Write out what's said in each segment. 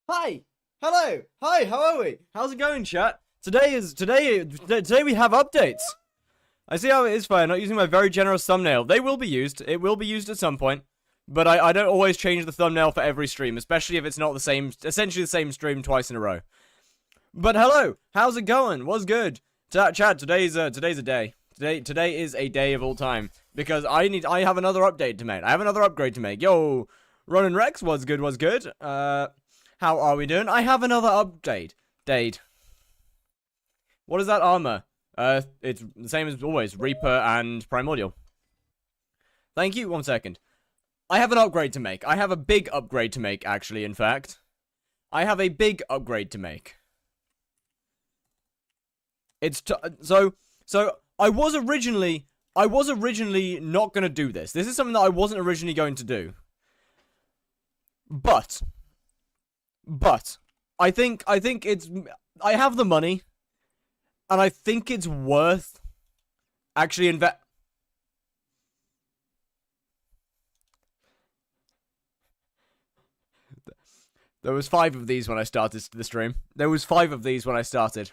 Hi. Hello. Hi, how are we? How's it going, chat? Today we have updates. I see how it is fine. Not using my very generous thumbnail. They will be used. It will be used at some point. But I don't always change the thumbnail for every stream, especially if it's not the same, essentially the same stream twice in a row. But hello, how's it going? What's good? Chat, today's a day. Today is a day of all time because I have another update to make. I have another upgrade to make. Yo, Ronan Rex, what's good? What's good? How are we doing? I have another update. What is that armor? It's the same as always, Reaper and Primordial. Thank you. 1 second. I have an upgrade to make. I have a big upgrade to make, actually, in fact. I have a big upgrade to make. So I was originally not gonna do this. This is something that I wasn't originally going to do. But I think it's, I have the money, and I think it's worth actually invest. There was 5 of these when I started the stream. There was 5 of these when I started.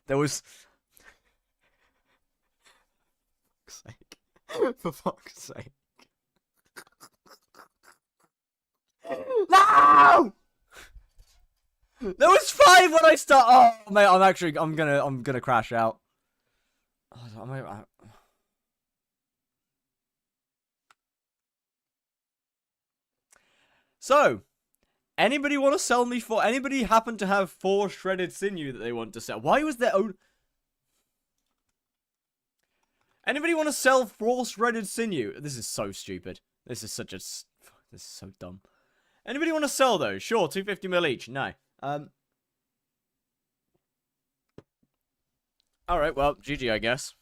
There was... For fuck's sake. No! There was 5 when I start. Oh, mate, I'm gonna crash out. Oh, So, anybody want to sell me for? Anybody happen to have 4 shredded sinew that they want to sell? Why was there own? Anybody want to sell 4 shredded sinew? This is so stupid. This is such a. This is so dumb. Anybody want to sell those? Sure, 250 mil each. No. Alright, well, GG, I guess.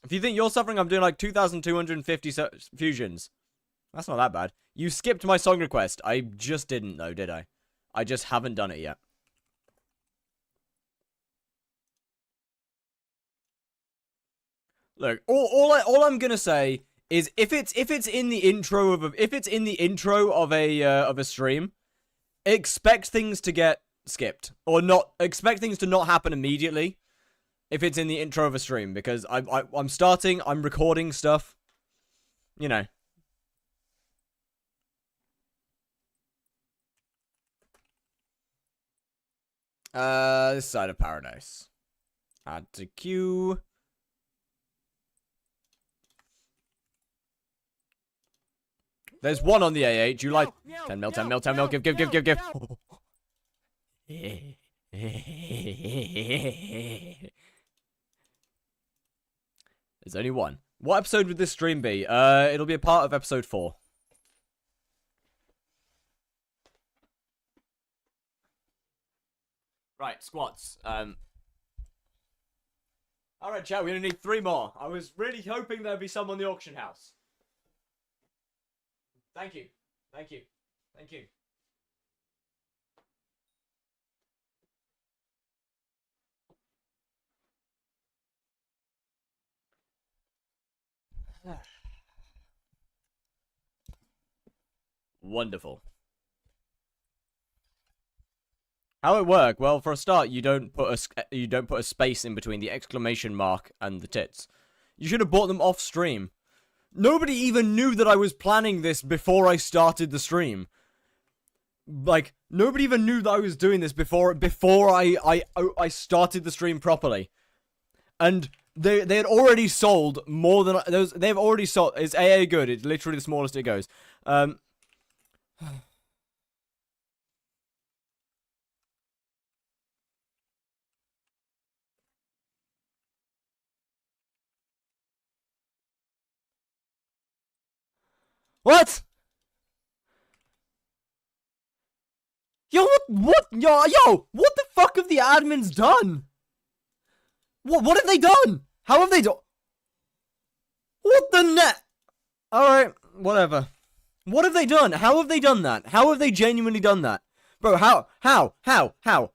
If you think you're suffering, I'm doing like 2,250 fusions. That's not that bad. You skipped my song request. I just didn't, though, did I? I just haven't done it yet. Look, all I'm gonna say is if it's in the intro of a stream, expect things to get skipped or not. Expect things to not happen immediately if it's in the intro of a stream, because I'm recording stuff, you know. This side of paradise. Add to queue. There's 1 on the AH. You like 10 mil, 10 mil, 10 mil. Give. There's only 1. What episode would this stream be? It'll be a part of episode 4. Right, squats. Alright, chat, we only need 3 more. I was really hoping there'd be some on the auction house. Thank you. Thank you. Thank you. Wonderful. How it work? Well, for a start, you don't put a space in between the exclamation mark and the tits. You should have bought them off stream. Nobody even knew that I was planning this before I started the stream. Like, nobody even knew that I was doing this before I started the stream properly. And they had already sold more than those. They've already sold. It's AA good. It's literally the smallest it goes. What? Yo, yo, what the fuck have the admins done? What have they done? How have they done? What the net? Alright, whatever. What have they done? How have they done that? How have they genuinely done that? Bro, how? How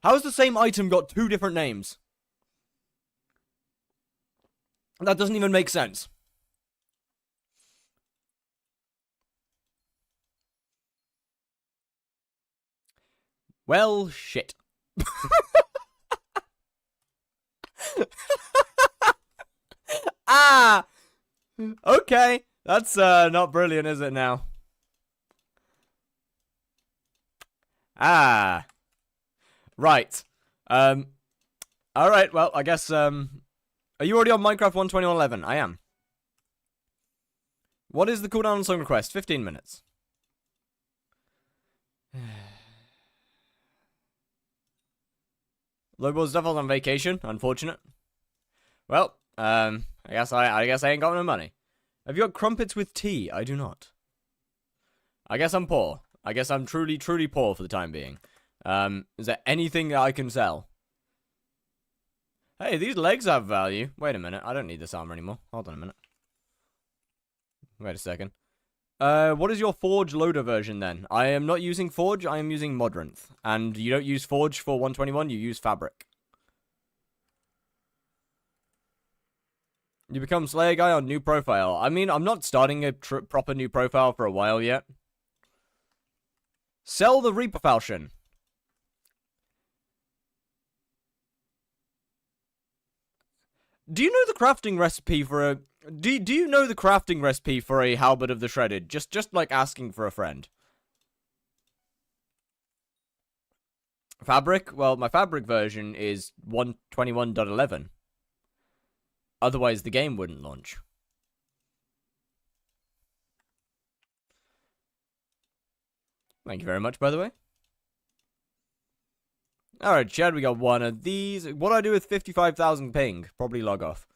has the same item got 2 different names? That doesn't even make sense. Well, shit. Ah! Okay. That's, not brilliant, is it now? Ah. Right. Alright, well, I guess, are you already on Minecraft 1.21.11? I am. What is the cooldown on song request? 15 minutes. Lowball's definitely on vacation. Unfortunate. Well, I guess I ain't got no money. Have you got crumpets with tea? I do not. I guess I'm poor. I guess I'm truly, truly poor for the time being. Is there anything that I can sell? Hey, these legs have value. Wait a minute. I don't need this armor anymore. Hold on a minute. Wait a second. What is your Forge loader version then? I am not using Forge, I am using Modrinth. And you don't use Forge for 121, you use Fabric. You become Slayer guy on new profile. I mean, I'm not starting a proper new profile for a while yet. Sell the Reaper Falchion. Do you know the crafting recipe for a... Do you know the crafting recipe for a halberd of the shredded? Just like asking for a friend. Fabric? Well, my fabric version is 121.11. Otherwise, the game wouldn't launch. Thank you very much, by the way. Alright, Chad, we got one of these. What do I do with 55,000 ping? Probably log off.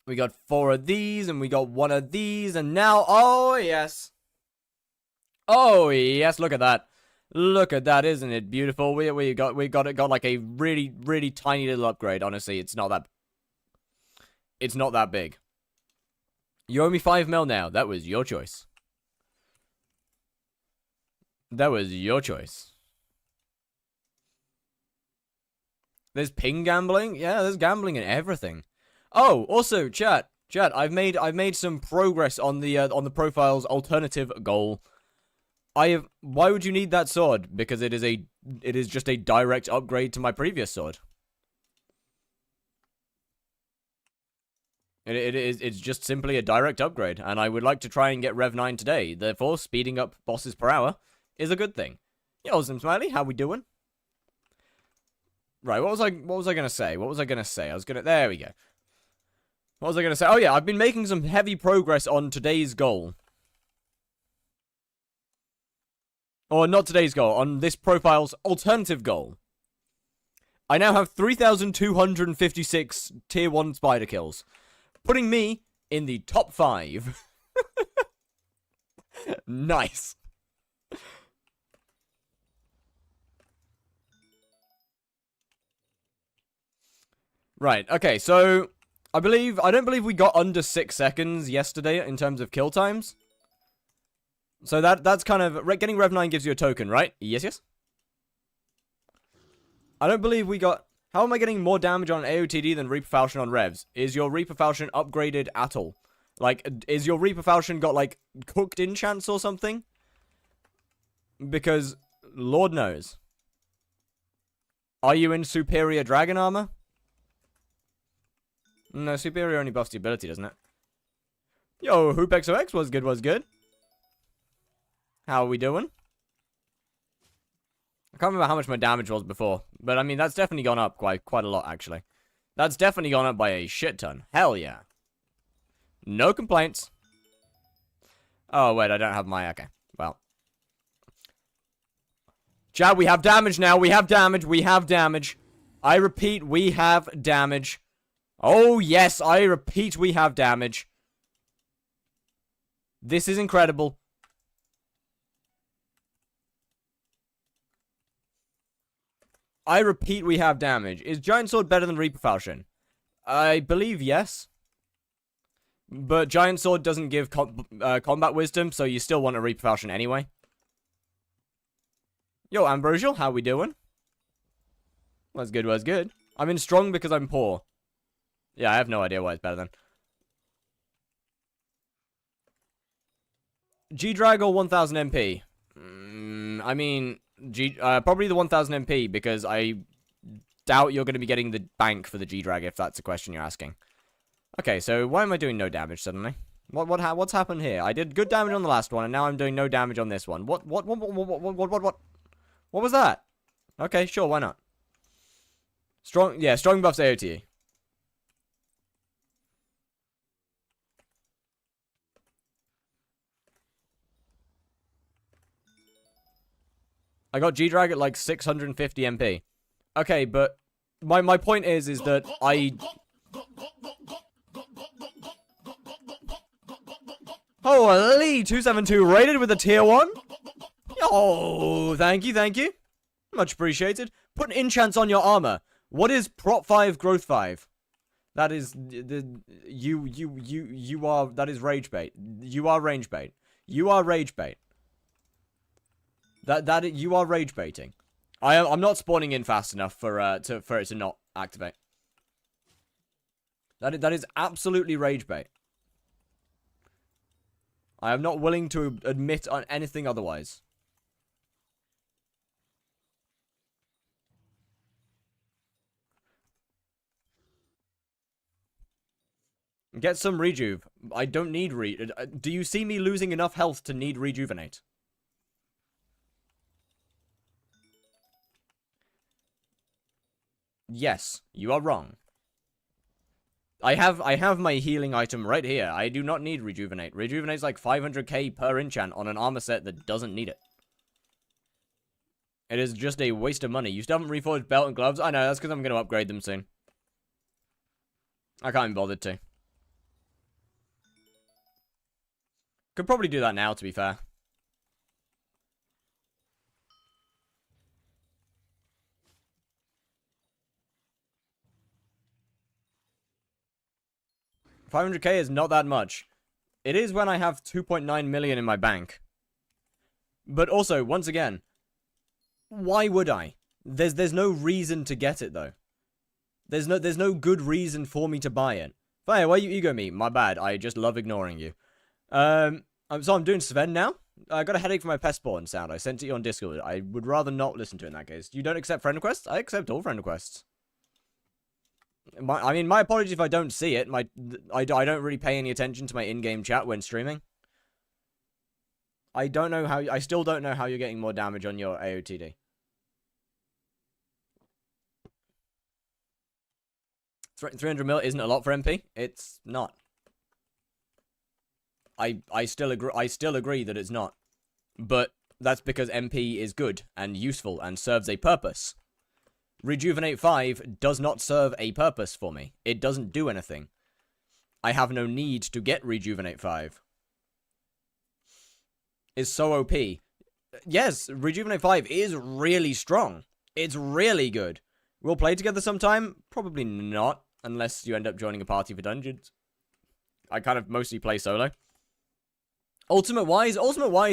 We got 4 of these, and we got 1 of these, and now, oh yes. Oh yes, look at that. Look at that, isn't it beautiful? We got like a really, really tiny little upgrade. Honestly, it's not that big. You owe me 5 mil now. That was your choice. That was your choice. There's ping gambling? Yeah, there's gambling in everything. Oh, also, chat, I've made some progress on the profile's alternative goal. Why would you need that sword? Because it is just a direct upgrade to my previous sword. It's just simply a direct upgrade, and I would like to try and get Rev 9 today. Therefore, speeding up bosses per hour is a good thing. Yo, Smiley, how we doing? Right, what was I gonna say? There we go. What was I gonna say? Oh yeah, I've been making some heavy progress on today's goal. Or not today's goal, on this profile's alternative goal. I now have 3,256 tier 1 spider kills, putting me in the top 5. Nice. Right, okay, so I don't believe we got under 6 seconds yesterday in terms of kill times. So that's kind of... Getting Rev 9 gives you a token, right? Yes? I don't believe we got... How am I getting more damage on AOTD than Reaper Falchion on Revs? Is your Reaper Falchion upgraded at all? Like, is your Reaper Falchion got, like, cooked enchants or something? Because, Lord knows. Are you in superior dragon armor? No, superior only buffs the ability, doesn't it? Yo, HoopXOX was good. How are we doing? I can't remember how much my damage was before, but I mean, that's definitely gone up quite a lot, actually. That's definitely gone up by a shit ton. Hell yeah. No complaints. Oh, wait, I don't have my... Okay, well. Chad, we have damage now. We have damage. I repeat, we have damage. Oh, yes, I repeat, we have damage. This is incredible. I repeat, we have damage. Is Giant Sword better than Reaper Falchion? I believe yes. But Giant Sword doesn't give combat wisdom, so you still want a Reaper Falchion anyway. Yo, Ambrosial, how we doing? Was good. I'm in strong because I'm poor. Yeah, I have no idea why it's better then. G-Drag or 1000 MP? I mean, probably the 1000 MP, because I doubt you're going to be getting the bank for the G-Drag, if that's the question you're asking. Okay, so why am I doing no damage suddenly? What's happened here? I did good damage on the last one, and now I'm doing no damage on this one. What was that? Okay, sure, why not? Strong buffs AOTE. I got G-Drag at like 650 MP. Okay, but my point is that Holy 272 rated with a tier 1? Oh, thank you. Much appreciated. Put enchants on your armor. What is prop 5 growth 5? That is that is rage bait. You are range bait. You are rage bait. You are rage baiting. I'm not spawning in fast enough for it to not activate. That is absolutely rage bait. I am not willing to admit on anything otherwise. Get some rejuve. I don't need do you see me losing enough health to need rejuvenate? Yes, you are wrong. I have my healing item right here. I do not need rejuvenate. Rejuvenate's like 500k per enchant on an armor set that doesn't need it. It is just a waste of money. You still haven't reforged belt and gloves? I know, that's because I'm going to upgrade them soon. I can't be bothered to. Could probably do that now, to be fair. $500k is not that much. It is when I have 2.9 million in my bank. But also, once again, why would I? There's no reason to get it though. There's no good reason for me to buy it. Fire, why you ego me? My bad. I just love ignoring you. So I'm doing Sven now. I got a headache from my pest spawn sound. I sent it you on Discord. I would rather not listen to it in that case. You don't accept friend requests? I accept all friend requests. My apologies if I don't see it. I don't really pay any attention to my in-game chat when streaming. I still don't know how you're getting more damage on your AOTD. $300 mil isn't a lot for MP. It's not. I still agree that it's not. But that's because MP is good and useful and serves a purpose. Rejuvenate 5 does not serve a purpose for me. It doesn't do anything. I have no need to get Rejuvenate 5. It's so OP. Yes, Rejuvenate 5 is really strong. It's really good. We'll play together sometime? Probably not, unless you end up joining a party for dungeons. I kind of mostly play solo. Ultimate Wise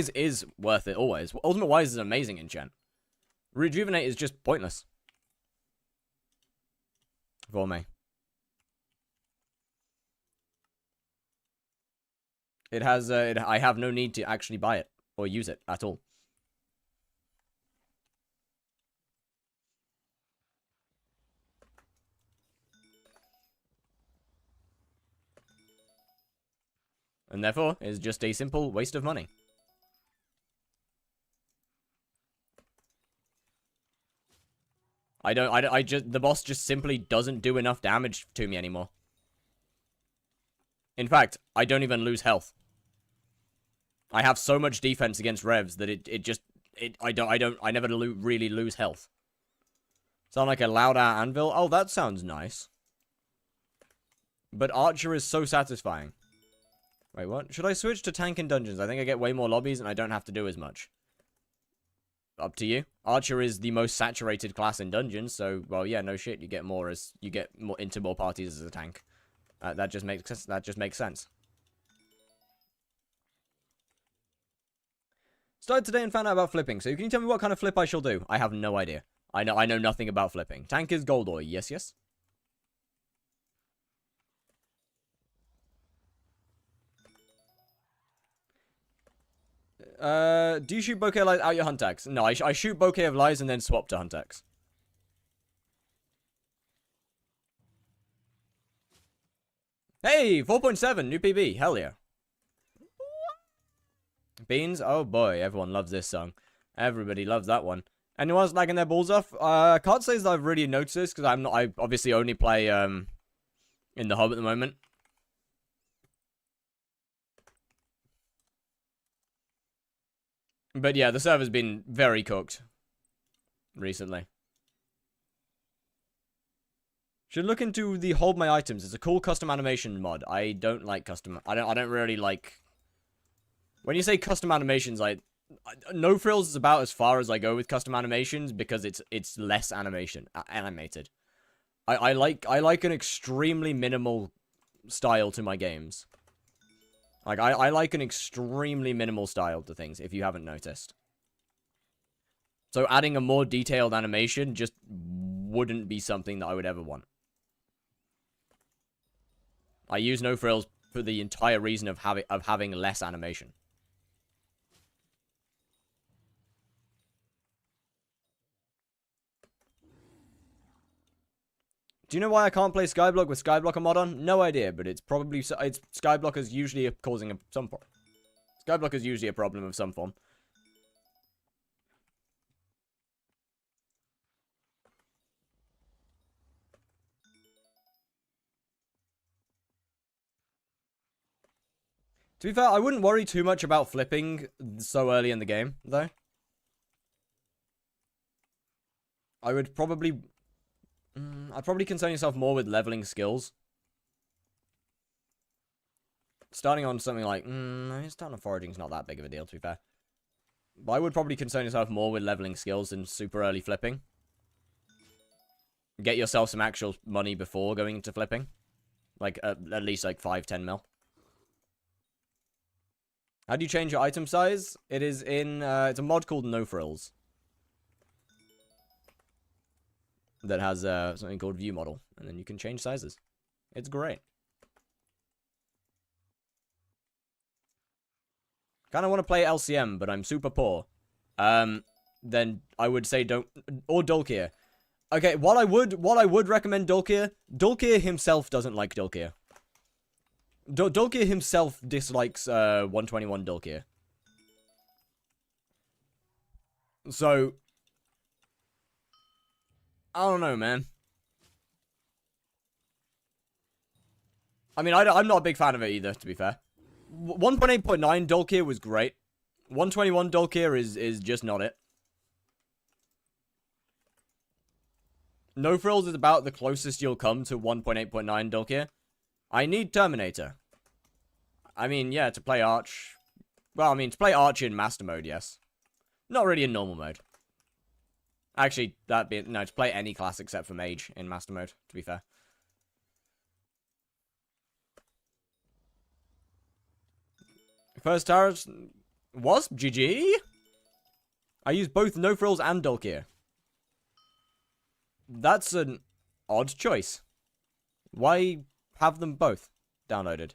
is worth it always. Ultimate Wise is amazing enchant. Rejuvenate is just pointless. For me. It has, I have no need to actually buy it or use it at all. And therefore, it's just a simple waste of money. The boss just simply doesn't do enough damage to me anymore. In fact, I don't even lose health. I have so much defense against revs that I never really lose health. Sound like a loud anvil? Oh, that sounds nice. But Archer is so satisfying. Wait, what? Should I switch to tank in dungeons? I think I get way more lobbies and I don't have to do as much. Up to you. Archer is the most saturated class in dungeons, so, well, yeah, no shit. You get more into more parties as a tank. That just makes sense. Started today and found out about flipping, so can you tell me what kind of flip I shall do? I have no idea. I know nothing about flipping. Tank is gold ore. Yes, yes. Do you shoot bokeh lies out your hunt axe? No, I shoot bokeh of lies and then swap to hunt axe. Hey, 4.7, new PB, hell yeah. Beans? Oh boy, everyone loves this song. Everybody loves that one. Anyone's lagging their balls off? I can't say that I've really noticed this, because I obviously only play, in the hub at the moment. But yeah, the server's been very cooked recently. Should look into the hold my items. It's a cool custom animation mod. I don't like custom. I don't really like. When you say custom animations, no frills is about as far as I go with custom animations because it's less animated. I like an extremely minimal style to my games. Like, I like an extremely minimal style to things, if you haven't noticed. So adding a more detailed animation just wouldn't be something that I would ever want. I use no frills for the entire reason of having less animation. Do you know why I can't play skyblock with skyblock mod on? No idea, but it's probably skyblock is usually causing some problem. Skyblock is usually a problem of some form. To be fair, I wouldn't worry too much about flipping so early in the game, though. I would probably... I'd probably concern yourself more with leveling skills. Starting on something like... starting on foraging is not that big of a deal, to be fair. But I would probably concern yourself more with leveling skills than super early flipping. Get yourself some actual money before going into flipping. Like, at least like 5-10 mil. How do you change your item size? It is in... it's a mod called No Frills. That has something called view model, and then you can change sizes. It's great. Kind of want to play LCM, but I'm super poor. Then I would say don't, or Dulkir. Okay, while I would recommend Dulkir, Dulkir himself doesn't like Dulkir. Dulkir himself dislikes 121 Dulkir. So I don't know, man. I mean, I'm not a big fan of it either, to be fair. 1.8.9 Dulkir was great. 121 Dulkir is just not it. No Frills is about the closest you'll come to 1.8.9 Dulkir. I need Terminator. I mean, yeah, to play Arch. Well, I mean, to play Arch in Master Mode, yes. Not really in normal mode. Actually, no, to play any class except for Mage in Master Mode, to be fair. First Tarot was GG. I used both No Frills and Dulkir. That's an odd choice. Why have them both downloaded?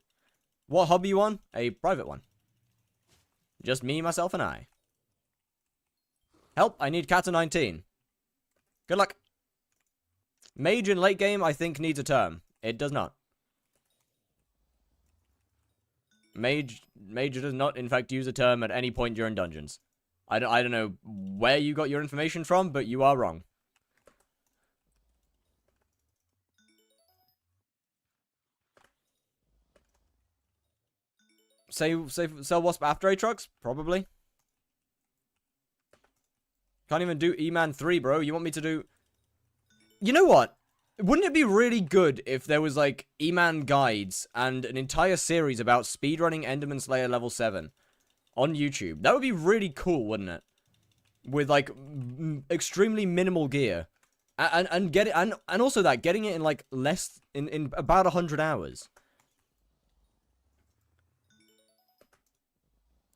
What hub are you on? A private one. Just me, myself, and I. Help, I need Kata 19. Good luck. Mage in late game, I think, needs a term. It does not. Mage does not, in fact, use a term at any point during dungeons. I don't know where you got your information from, but you are wrong. Sell Wasp after Aatrox? Probably. Can't even do E-Man 3, bro. You want me to do... You know what? Wouldn't it be really good if there was, like, E-Man guides and an entire series about speedrunning Enderman Slayer level 7 on YouTube? That would be really cool, wouldn't it? With, like, extremely minimal gear. And get it... And also that, getting it in, like, less... In about 100 hours.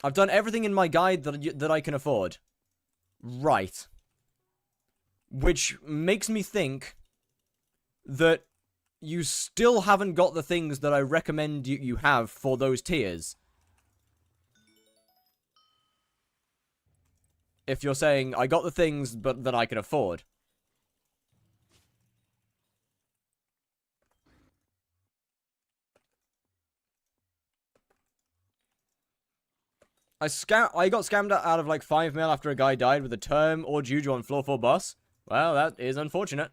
I've done everything in my guide that I can afford. Right. Which makes me think that you still haven't got the things that I recommend you have for those tiers. If you're saying, I got the things but that I can afford. I got scammed out of like 5 mil after a guy died with a term or juju on floor 4 boss. Well, that is unfortunate.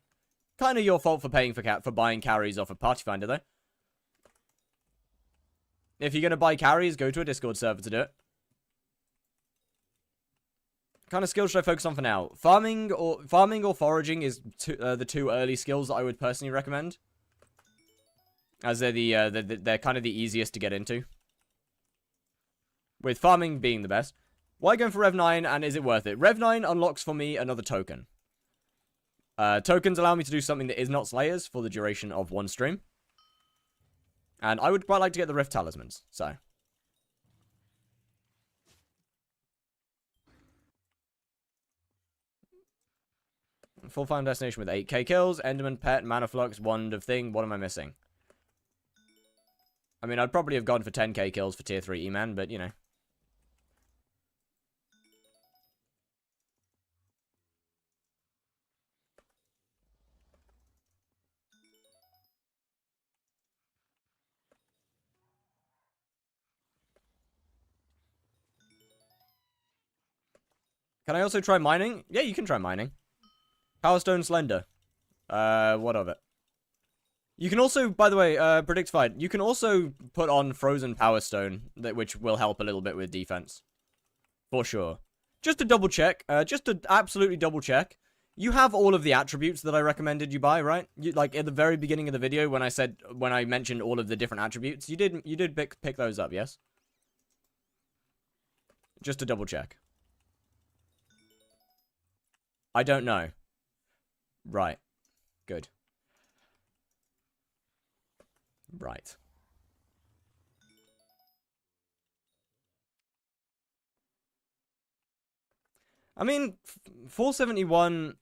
Kind of your fault for paying for buying carries off a party finder, though. If you're gonna buy carries, go to a Discord server to do it. What kind of skills should I focus on for now? Farming or foraging is the 2 early skills that I would personally recommend, as they're they're kind of the easiest to get into. With farming being the best. Why going for Rev 9 and is it worth it? Rev 9 unlocks for me another token. Tokens allow me to do something that is not Slayers for the duration of 1 stream. And I would quite like to get the Rift Talismans, so. Full final destination with 8k kills, Enderman, Pet, Mana Flux, Wand of Thing. What am I missing? I mean, I'd probably have gone for 10k kills for tier 3 E-Man, but, you know. Can I also try mining? Yeah, you can try mining. Power Stone Slender. What of it? You can also, by the way, Predictified, you can also put on Frozen Power Stone, which will help a little bit with defense. For sure. Just to double check, just to absolutely double check, you have all of the attributes that I recommended you buy, right? Like, at the very beginning of the video, when I mentioned all of the different attributes, you did pick those up, yes? Just to double check. I don't know. Right. Good. Right. I mean, 471...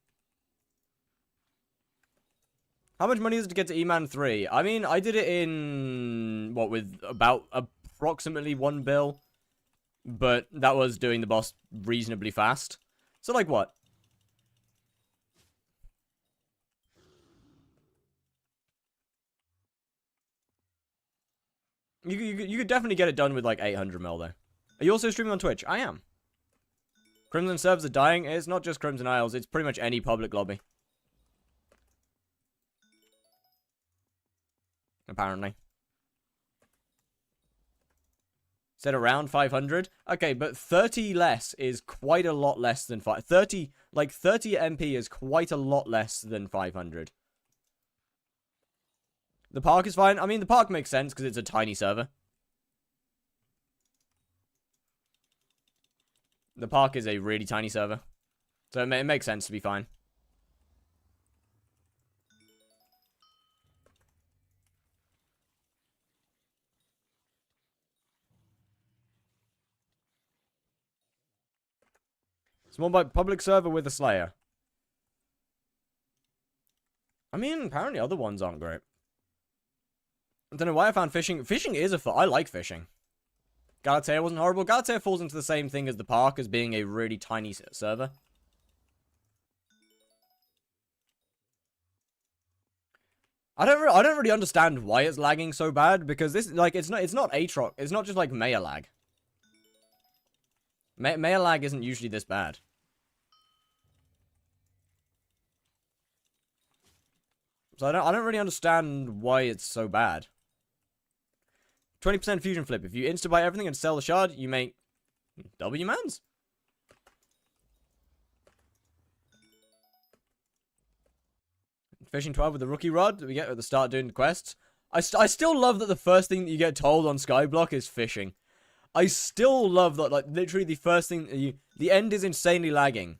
How much money is it to get to E-Man 3? I mean, I did it in... What, with about approximately 1 bill? But that was doing the boss reasonably fast. So, like, what? You could definitely get it done with, like, 800 mil, though. Are you also streaming on Twitch? I am. Crimson servers are dying. It's not just Crimson Isles. It's pretty much any public lobby. Apparently. Said around 500. Okay, but 30 less is quite a lot less than 30 MP is quite a lot less than 500. The park is fine. I mean, the park makes sense because it's a tiny server. The park is a really tiny server. So it makes sense to be fine. Small public server with a Slayer. I mean, apparently other ones aren't great. I don't know why I found fishing. Fishing is I like fishing. Galatea wasn't horrible. Galatea falls into the same thing as the park, as being a really tiny server. I don't really understand why it's lagging so bad, because this, like, it's not Aatrox. It's not just like Maya lag. Maya lag isn't usually this bad. So I don't really understand why it's so bad. 20% fusion flip. If you insta-buy everything and sell the shard, you make W-mans? Fishing 12 with the rookie rod that we get at the start doing the quests. I still love that the first thing that you get told on skyblock is fishing. I still love that, like, literally the first thing the end is insanely lagging.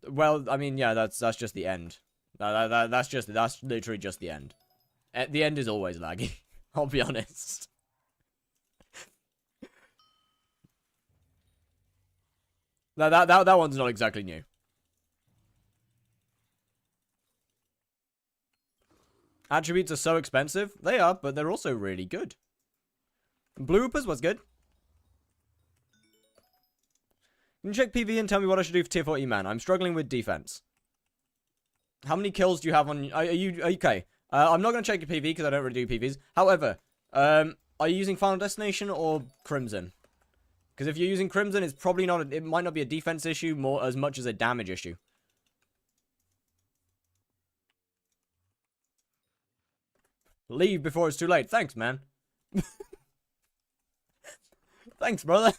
Well, I mean, yeah, that's just the end. That's literally just the end. The end is always laggy. I'll be honest. That one's not exactly new. Attributes are so expensive. They are, but they're also really good. Blue Hoopers was good. Can you check PV and tell me what I should do for tier 4 E-Man? I'm struggling with defense. How many kills do you have on... Are you okay? I'm not going to check your PV because I don't really do PVs. However, are you using Final Destination or Crimson? Because if you're using Crimson, it's probably not... It might not be a defense issue more as much as a damage issue. Leave before it's too late. Thanks, man. Thanks, brother.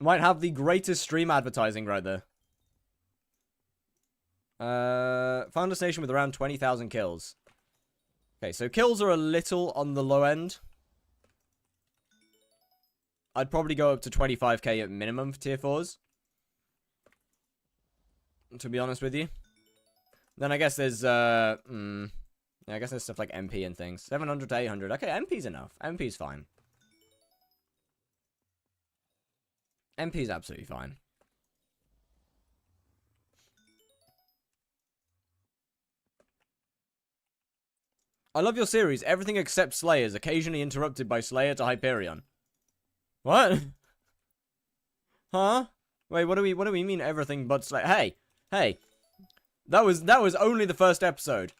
Might have the greatest stream advertising right there. Found a station with around 20,000 kills. Okay, so kills are a little on the low end. I'd probably go up to 25k at minimum for tier 4s. To be honest with you. Then I guess there's, yeah, I guess there's stuff like MP and things. 700 to 800. Okay, MP's enough. MP's fine. MP's absolutely fine. I love your series. Everything except Slayers, occasionally interrupted by Slayer to Hyperion. What? Huh? Wait, what do we mean everything but Slayer? Hey. That was only the first episode.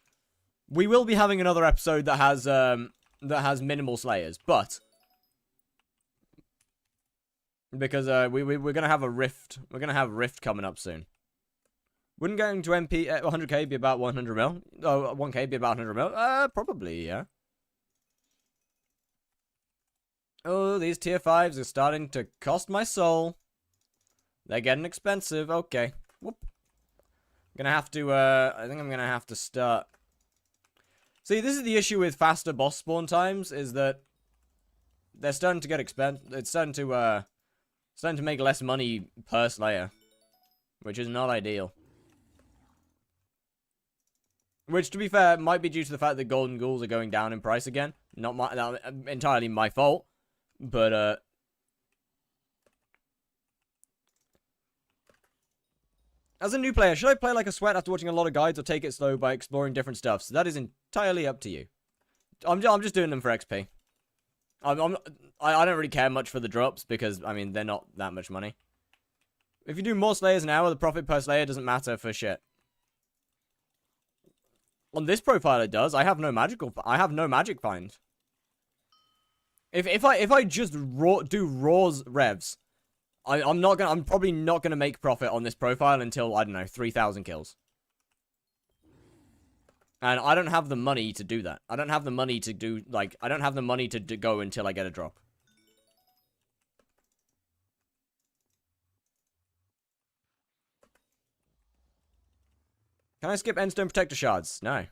We will be having another episode that has minimal Slayers, but because we're gonna have a rift. We're gonna have rift coming up soon. Wouldn't going to MP 100k be about 100 mil? Oh, 1k be about 100 mil? Probably, yeah. Oh, these tier 5s are starting to cost my soul. They're getting expensive. Okay. Whoop. I'm gonna have to, I think I'm gonna have to start. See, this is the issue with faster boss spawn times, is that they're starting to get expensive. It's starting to make less money per Slayer, which is not ideal. Which, to be fair, might be due to the fact that golden ghouls are going down in price again. Not entirely my fault, but as a new player, should I play like a sweat after watching a lot of guides, or take it slow by exploring different stuff? So that is entirely up to you. I'm just doing them for XP. I don't really care much for the drops because, I mean, they're not that much money. If you do more Slayers an hour, the profit per Slayer doesn't matter for shit. On this profile, it does. I have no magic find. If I just do Raw's revs, I'm probably not gonna make profit on this profile until, I don't know, 3,000 kills. And I don't have the money to do that. I don't have the money to do, like, I don't have the money to go until I get a drop. Can I skip Endstone Protector Shards? No.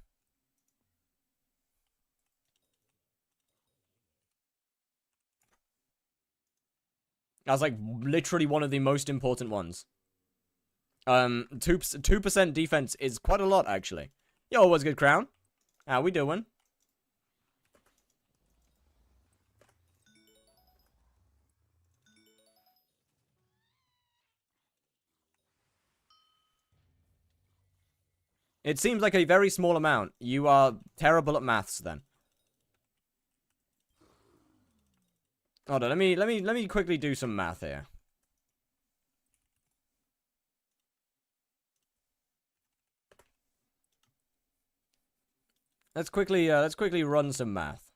That's like literally one of the most important ones. 2% defense is quite a lot, actually. Yo, what's good, Crown? How we doing? It seems like a very small amount. You are terrible at maths, then. Hold on, let me quickly do some math here. Let's quickly run some math.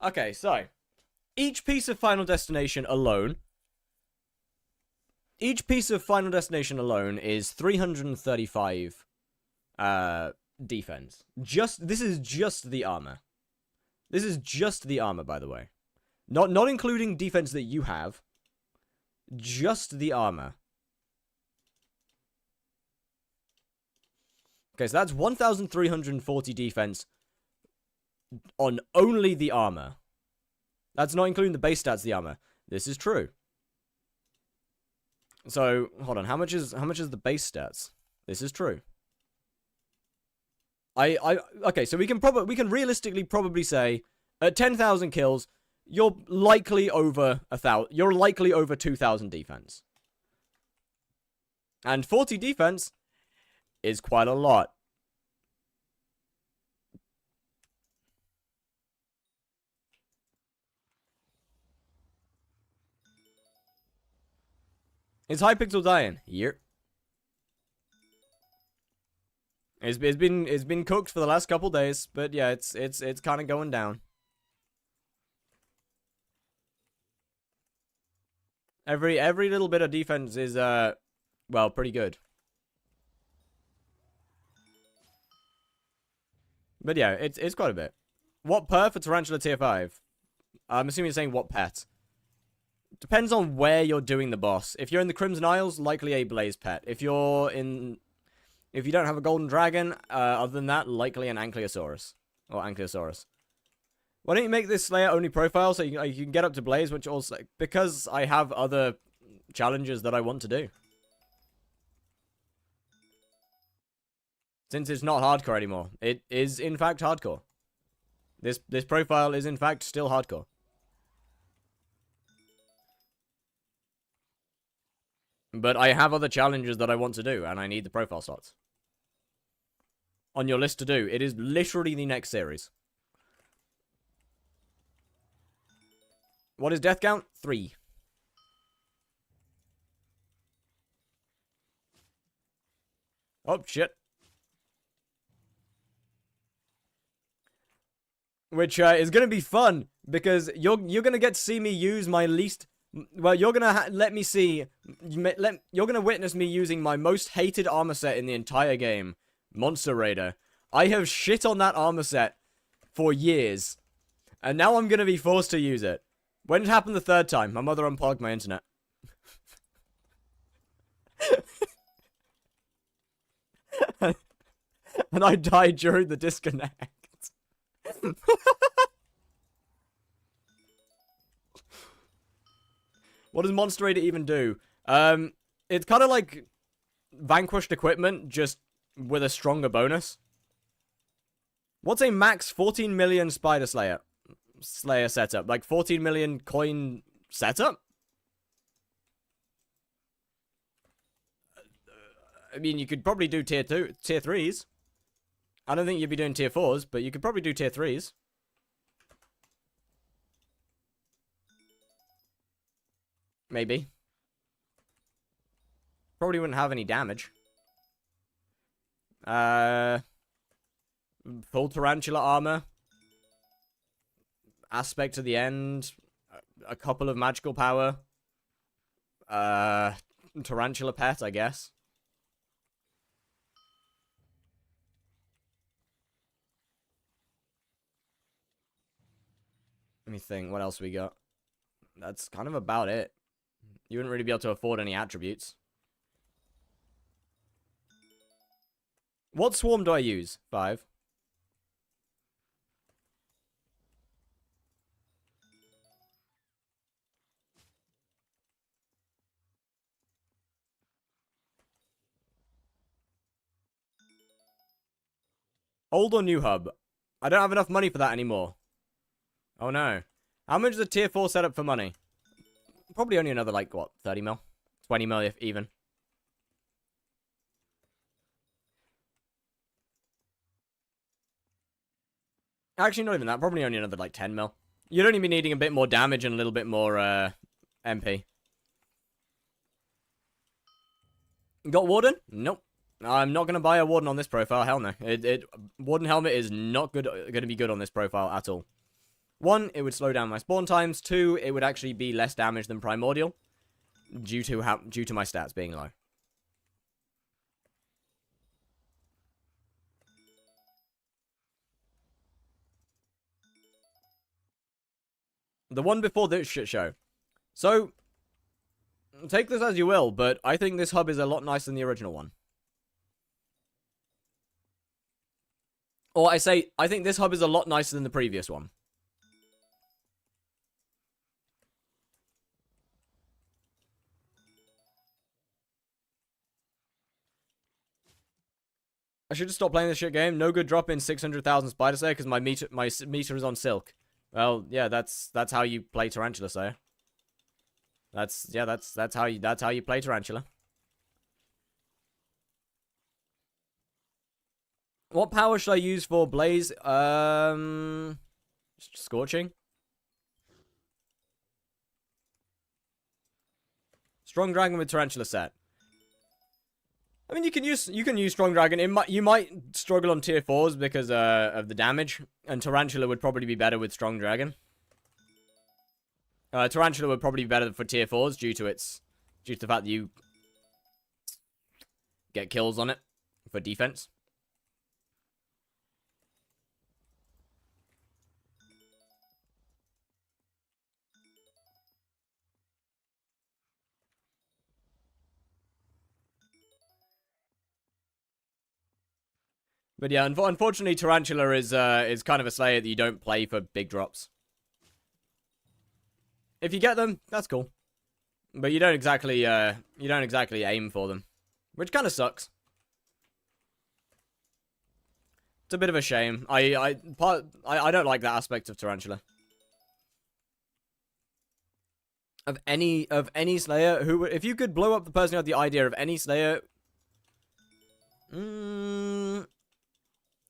Okay, so each piece of Final Destination alone is 335 defense. This is just the armor. This is just the armor, by the way. Not including defense that you have. Just the armor. Okay, so that's 1,340 defense on only the armor. That's not including the base stats of the armor. This is true. So, hold on, how much is the base stats? This is true. Okay, so we can realistically probably say at 10,000 kills, you're likely over 1,000. You're likely over 2,000 defense. And 40 defense is quite a lot. Is Hypixel dying? Yep. It's been cooked for the last couple days, but yeah, it's kind of going down. Every little bit of defense is well, pretty good. But yeah, it's quite a bit. What per for Tarantula tier 5? I'm assuming you're saying what pet. Depends on where you're doing the boss. If you're in the Crimson Isles, likely a Blaze pet. If you don't have a Golden Dragon, other than that, likely an Ankylosaurus. Or Ankylosaurus. Why don't you make this Slayer only profile so you can get up to Blaze, which also... Because I have other challenges that I want to do. Since it's not hardcore anymore. It is, in fact, hardcore. This profile is, in fact, still hardcore. But I have other challenges that I want to do, and I need the profile slots. On your list to do. It is literally the next series. What is death count? 3. Oh, shit. Which is going to be fun, because you're going to get to see me use my least... Well, you're going to let me see... You're going to witness me using my most hated armor set in the entire game. Monster Raider. I have shit on that armor set for years. And now I'm going to be forced to use it. When it happened the 3rd time, my mother unplugged my internet. And I died during the disconnect. What does Monster Raider even do? It's kind of like Vanquished equipment, just with a stronger bonus. What's a max 14 million Spider Slayer setup? Like 14 million coin setup? I mean, you could probably do tier 3s. I don't think you'd be doing tier 4s, but you could probably do tier 3s. Maybe. Probably wouldn't have any damage. Full Tarantula armor. Aspect to the end. A couple of magical power. Tarantula pet, I guess. Let me think, what else we got? That's kind of about it. You wouldn't really be able to afford any attributes. What swarm do I use? 5. Old or new hub? I don't have enough money for that anymore. Oh no. How much is a tier 4 setup for money? Probably only another, like, what, 30 mil? 20 mil if even. Actually, not even that. Probably only another, like, 10 mil. You'd only be needing a bit more damage and a little bit more, MP. Got Warden? Nope. I'm not going to buy a Warden on this profile. Hell no. Warden Helmet is not going to be good on this profile at all. 1, it would slow down my spawn times. 2, it would actually be less damage than Primordial. Due to my stats being low. The one before this shit show. So, take this as you will, but I think this hub is a lot nicer than the original one. Or I think this hub is a lot nicer than the previous one. I should just stop playing this shit game. No good dropping 600,000 Spider Slayer because my meter is on silk. Well, yeah, that's how you play Tarantula, Slayer. That's how you play Tarantula. What power should I use for Blaze? Scorching. Strong Dragon with Tarantula set. I mean, you can use Strong Dragon. You might struggle on tier 4s because of the damage, and Tarantula would probably be better with Strong Dragon. Tarantula would probably be better for tier 4s due to the fact that you get kills on it for defense. But yeah, unfortunately, Tarantula is kind of a Slayer that you don't play for big drops. If you get them, that's cool, but you don't exactly aim for them, which kind of sucks. It's a bit of a shame. I don't like that aspect of Tarantula. Of any Slayer who, if you could blow up the person who had the idea of any Slayer.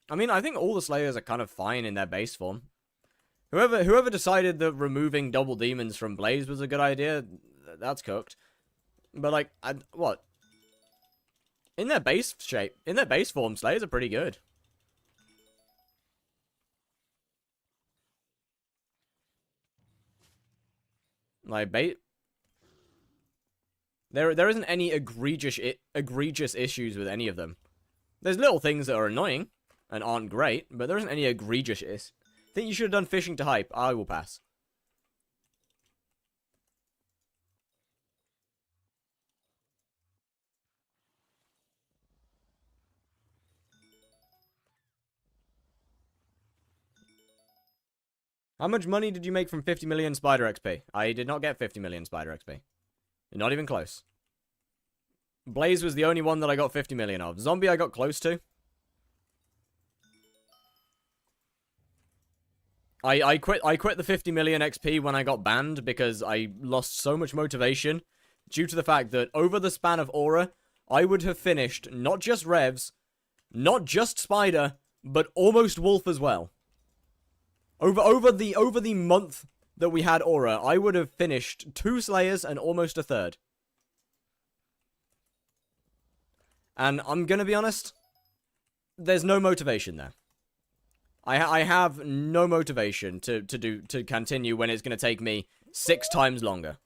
I mean, I think all the Slayers are kind of fine in their base form. Whoever decided that removing double demons from Blaze was a good idea, that's cooked. But like, what? In their base shape, in their base form, Slayers are pretty good. Like there isn't any egregious issues with any of them. There's little things that are annoying and aren't great, but there isn't any egregious issues. Think you should have done fishing to hype. I will pass. How much money did you make from 50 million spider XP? I did not get 50 million spider XP. Not even close. Blaze was the only one that I got 50 million of. Zombie I got close to. I quit the 50 million XP when I got banned because I lost so much motivation due to the fact that over the span of Aura, I would have finished not just Revs, not just Spider, but almost Wolf as well. Over the month that we had Aura, I would have finished 2 Slayers and almost a third. And I'm gonna be honest, there's no motivation there. I have no motivation to continue when it's gonna take me 6 times longer.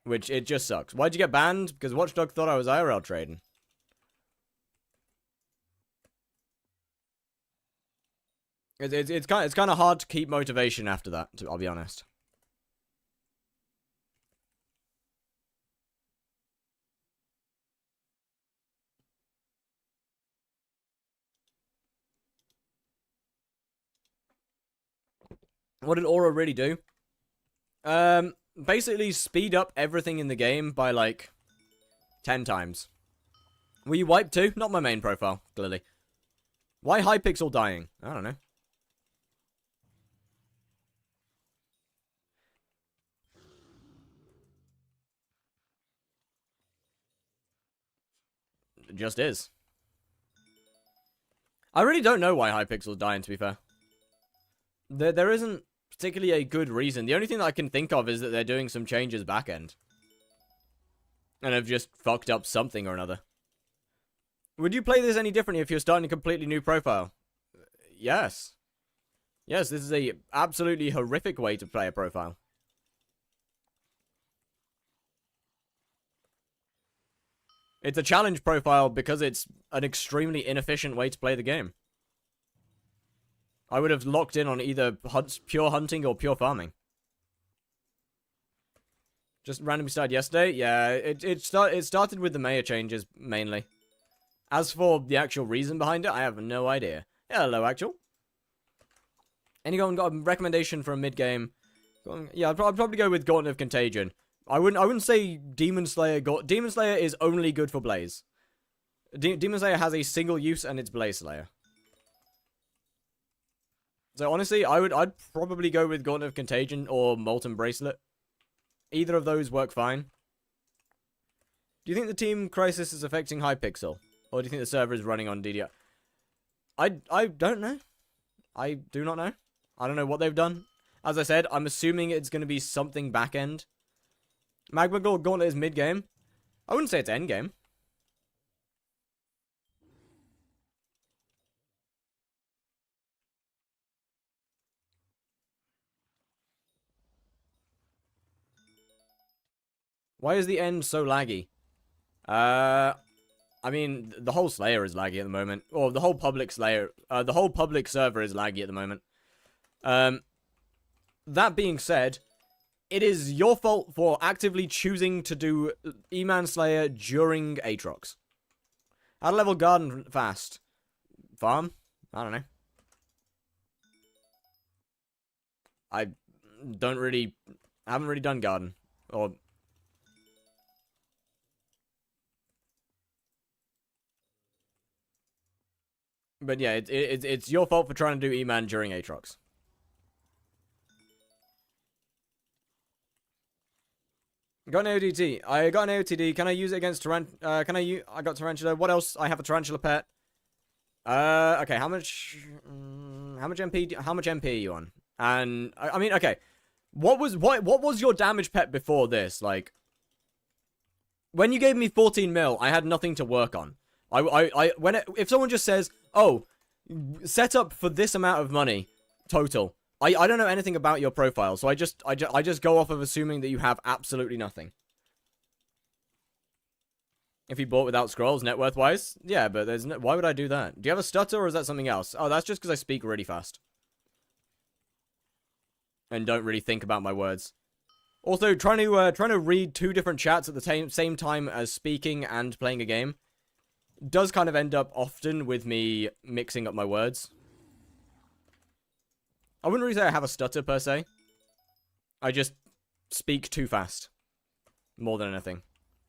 Which, it just sucks. Why'd you get banned? Because Watchdog thought I was IRL trading. It's kind of hard to keep motivation after that, I'll be honest. What did Aura really do? Basically speed up everything in the game by like 10 times. Were you wiped too? Not my main profile, clearly. Why hypixel dying? I don't know. It just is. I really don't know why hypixel's dying, to be fair. There isn't particularly a good reason. The only thing that I can think of is that they're doing some changes back end. And have just fucked up something or another. Would you play this any differently if you're starting a completely new profile? Yes. Yes, this is a absolutely horrific way to play a profile. It's a challenge profile because it's an extremely inefficient way to play the game. I would have locked in on either pure hunting or pure farming. Just randomly started yesterday? Yeah, it started with the mayor changes, mainly. As for the actual reason behind it, I have no idea. Yeah, hello, actual. Anyone got a recommendation for a mid-game? Yeah, I'd probably go with Gauntlet of Contagion. I wouldn't say Demon Slayer. Demon Slayer is only good for Blaze. Demon Slayer has a single use, and it's Blaze Slayer. So honestly, I'd probably go with Gauntlet of Contagion or Molten Bracelet. Either of those work fine. Do you think the team crisis is affecting Hypixel? Or do you think the server is running on DDR? I don't know. I do not know. I don't know what they've done. As I said, I'm assuming it's going to be something back-end. Magma Gauntlet is mid-game. I wouldn't say it's end-game. Why is the end so laggy? I mean, the whole Slayer is laggy at the moment. Or the whole public Slayer, the whole public server is laggy at the moment. That being said, it is your fault for actively choosing to do E-Man Slayer during Aatrox. How to level Garden fast? Farm? I don't know. I haven't really done Garden. Or... But yeah, it's your fault for trying to do E-Man during Aatrox. Got an AOTD. I got an AOTD. Can I use it against Tarantula? I got Tarantula. What else? I have a Tarantula pet. Okay. How much MP are you on? And I mean, okay. What was your damage pet before this? Like, when you gave me 14 mil, I had nothing to work on. If someone just says, "Oh, set up for this amount of money total," I don't know anything about your profile, so I just go off of assuming that you have absolutely nothing. If you bought without scrolls, net worth wise, yeah, but there's no, why would I do that? Do you have a stutter or is that something else? Oh, that's just because I speak really fast and don't really think about my words. Also, trying to read two different chats at the same time as speaking and playing a game does kind of end up often with me mixing up my words. I wouldn't really say I have a stutter, per se. I just speak too fast. More than anything.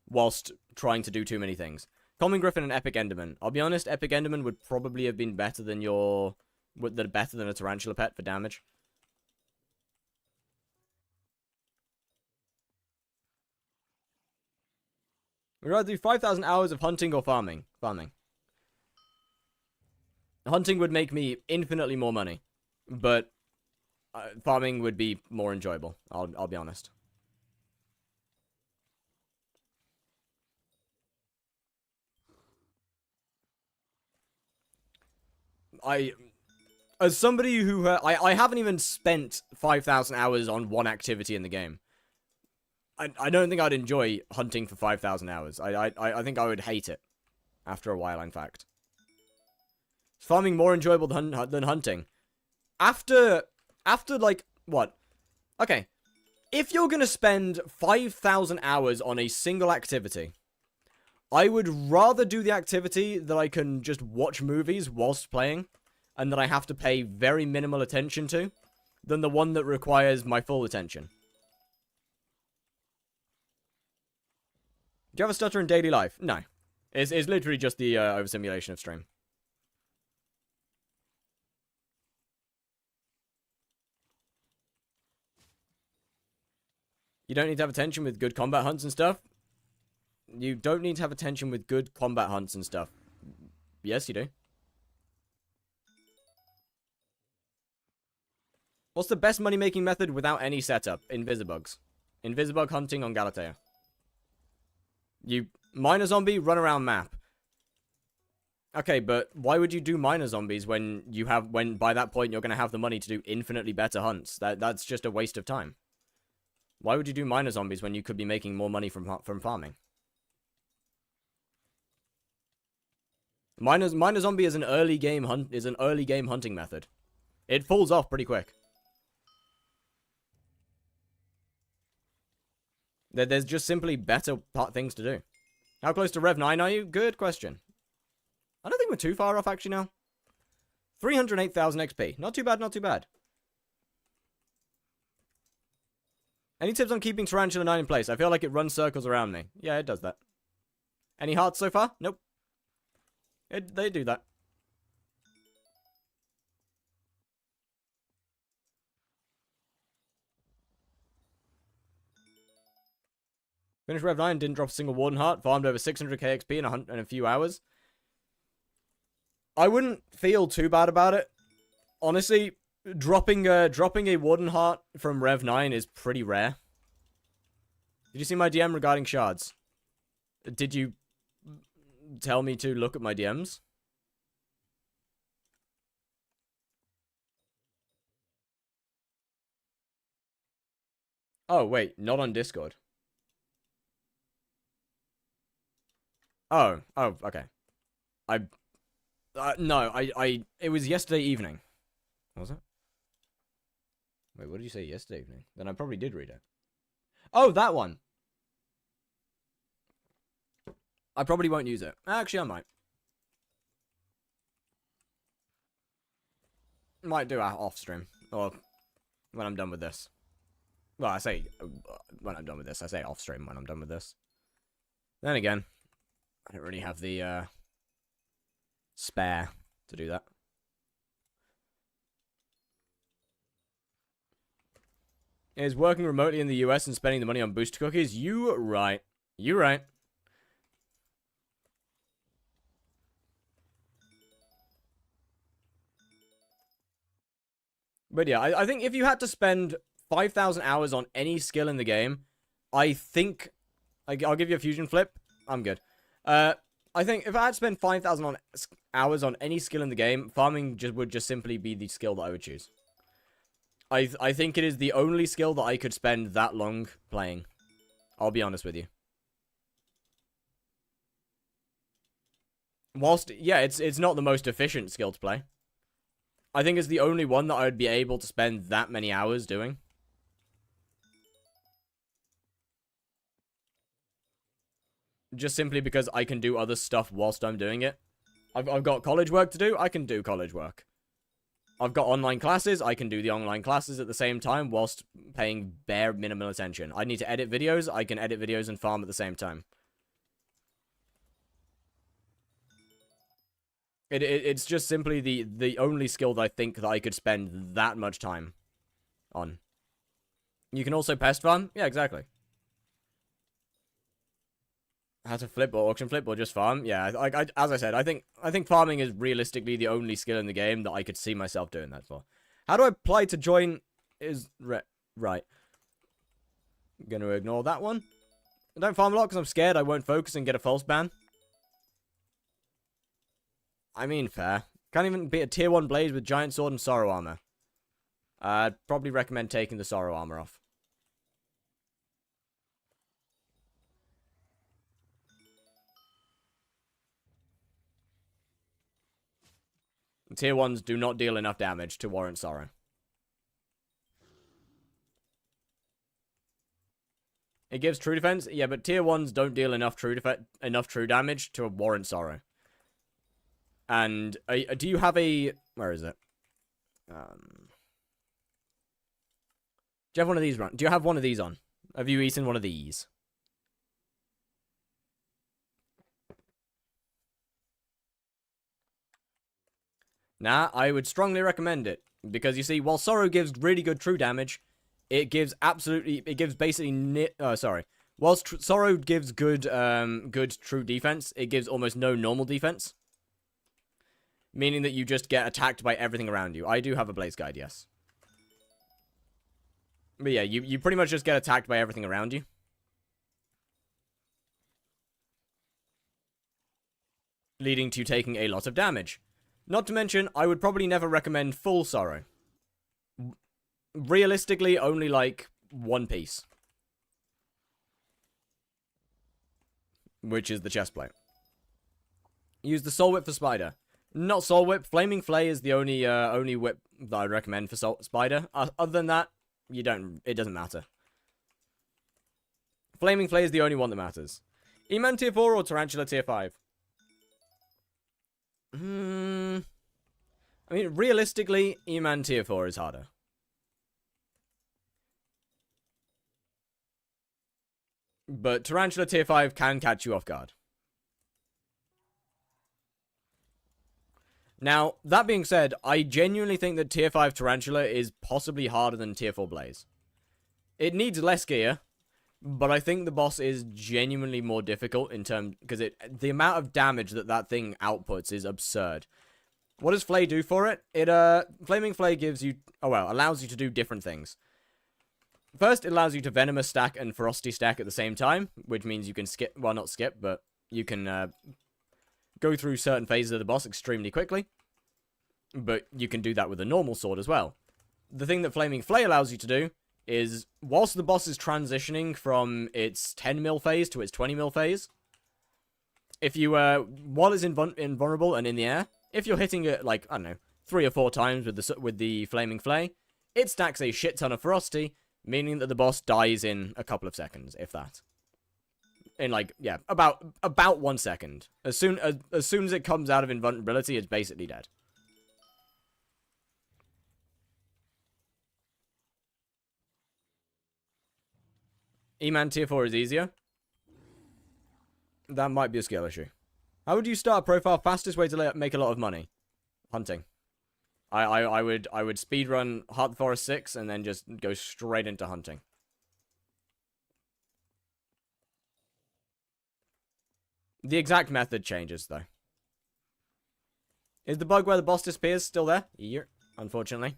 Whilst trying to do too many things. Common Griffin and Epic Enderman. I'll be honest, Epic Enderman would probably have been better than better than a Tarantula pet for damage. We'd rather do 5,000 hours of hunting or farming. Farming. Hunting would make me infinitely more money. But farming would be more enjoyable. I'll be honest. As somebody who I haven't even spent 5,000 hours on one activity in the game. I don't think I'd enjoy hunting for 5,000 hours. I think I would hate it after a while. In fact, is farming more enjoyable than hunting? After like, what? Okay. If you're gonna spend 5,000 hours on a single activity, I would rather do the activity that I can just watch movies whilst playing, and that I have to pay very minimal attention to, than the one that requires my full attention. Do you have a stutter in daily life? No. It's literally just the overstimulation of stream. You don't need to have attention with good combat hunts and stuff. You don't need to have attention with good combat hunts and stuff. Yes, you do. What's the best money-making method without any setup? Invisibugs. Invisibug hunting on Galatea. You mine a zombie, run around map. Okay, but why would you do miner zombies when by that point you're going to have the money to do infinitely better hunts? That's just a waste of time. Why would you do miner zombies when you could be making more money from farming? Miner zombie is an early game hunting method. It falls off pretty quick. There's just simply better things to do. How close to Rev 9 are you? Good question. I don't think we're too far off actually now. 308,000 XP. Not too bad, not too bad. Any tips on keeping Tarantula 9 in place? I feel like it runs circles around me. Yeah, it does that. Any hearts so far? Nope. They do that. Finished Rev 9, didn't drop a single Warden Heart, farmed over 600k XP in a few hours. I wouldn't feel too bad about it. Honestly, dropping a Warden Heart from Rev 9 is pretty rare. Did you see my DM regarding shards? Did you tell me to look at my DMs? Oh, wait, not on Discord. Oh, okay. No, it was yesterday evening. Was it? Wait, what did you say yesterday evening? Then I probably did read it. Oh, that one. I probably won't use it. Actually, I might. Might do it off stream. Or when I'm done with this. Well, I say when I'm done with this. I say off stream when I'm done with this. Then again, I don't really have the spare to do that. Is working remotely in the US and spending the money on booster cookies? You right. You right. But yeah, I think if you had to spend 5,000 hours on any skill in the game, I think... I'll give you a fusion flip. I'm good. I think if I had to spend 5,000 hours on any skill in the game, farming would just simply be the skill that I would choose. I think it is the only skill that I could spend that long playing. I'll be honest with you. Whilst, yeah, it's not the most efficient skill to play. I think it's the only one that I would be able to spend that many hours doing. Just simply because I can do other stuff whilst I'm doing it. I've got college work to do, I can do college work. I've got online classes, I can do the online classes at the same time whilst paying bare minimal attention. I need to edit videos, I can edit videos and farm at the same time. It's just simply the only skill that I think that I could spend that much time on. You can also pest farm? Yeah, exactly. How to flip or auction flip or just farm? Yeah, as I said, I think farming is realistically the only skill in the game that I could see myself doing that for. How do I apply to join? Right. I'm gonna ignore that one. I don't farm a lot because I'm scared I won't focus and get a false ban. I mean, fair. Can't even beat a tier 1 blaze with giant sword and sorrow armor. I'd probably recommend taking the sorrow armor off. Tier 1s do not deal enough damage to warrant sorrow. It gives true defense? Yeah, but tier 1s don't deal enough true damage to warrant sorrow. And do you have a... Where is it? Do you have one of these run? Do you have one of these on? Have you eaten one of these? Nah, I would strongly recommend it. Because you see, while Sorrow gives really good true damage, it gives basically... Whilst Sorrow gives good true defense, it gives almost no normal defense. Meaning that you just get attacked by everything around you. I do have a Blaze Guide, yes. But yeah, you pretty much just get attacked by everything around you. Leading to taking a lot of damage. Not to mention, I would probably never recommend full Sorrow. Realistically, only like one piece. Which is the chest plate. Use the Soul Whip for Spider. Not Soul Whip. Flaming Flay is the only whip that I'd recommend for Spider. Other than that, it doesn't matter. Flaming Flay is the only one that matters. E-Man tier 4 or Tarantula tier 5? I mean, realistically, E-Man tier 4 is harder. But Tarantula tier 5 can catch you off guard. Now, that being said, I genuinely think that tier 5 Tarantula is possibly harder than tier 4 Blaze. It needs less gear, But I think the boss is genuinely more difficult in terms because the amount of damage that thing outputs is absurd. What does Flay do for it? Flaming Flay gives you allows you to do different things. First, it allows you to Venomous stack and Ferocity stack at the same time, which means you can skip, well, not skip, but you can go through certain phases of the boss extremely quickly. But you can do that with a normal sword as well. The thing that Flaming Flay allows you to do is, whilst the boss is transitioning from its 10 mil phase to its 20 mil phase, if you, while it's invulnerable and in the air, if you're hitting it, like, I don't know, 3 or 4 times with the Flaming Flay, it stacks a shit ton of Ferocity, meaning that the boss dies in a couple of seconds, if that. In, like, yeah, about 1 second. As soon as it comes out of invulnerability, it's basically dead. E-Man tier 4 is easier. That might be a skill issue. How would you start a profile? Fastest way to make a lot of money? Hunting. I would speedrun Heart of the Forest 6 and then just go straight into hunting. The exact method changes, though. Is the bug where the boss disappears still there? Yeah, unfortunately.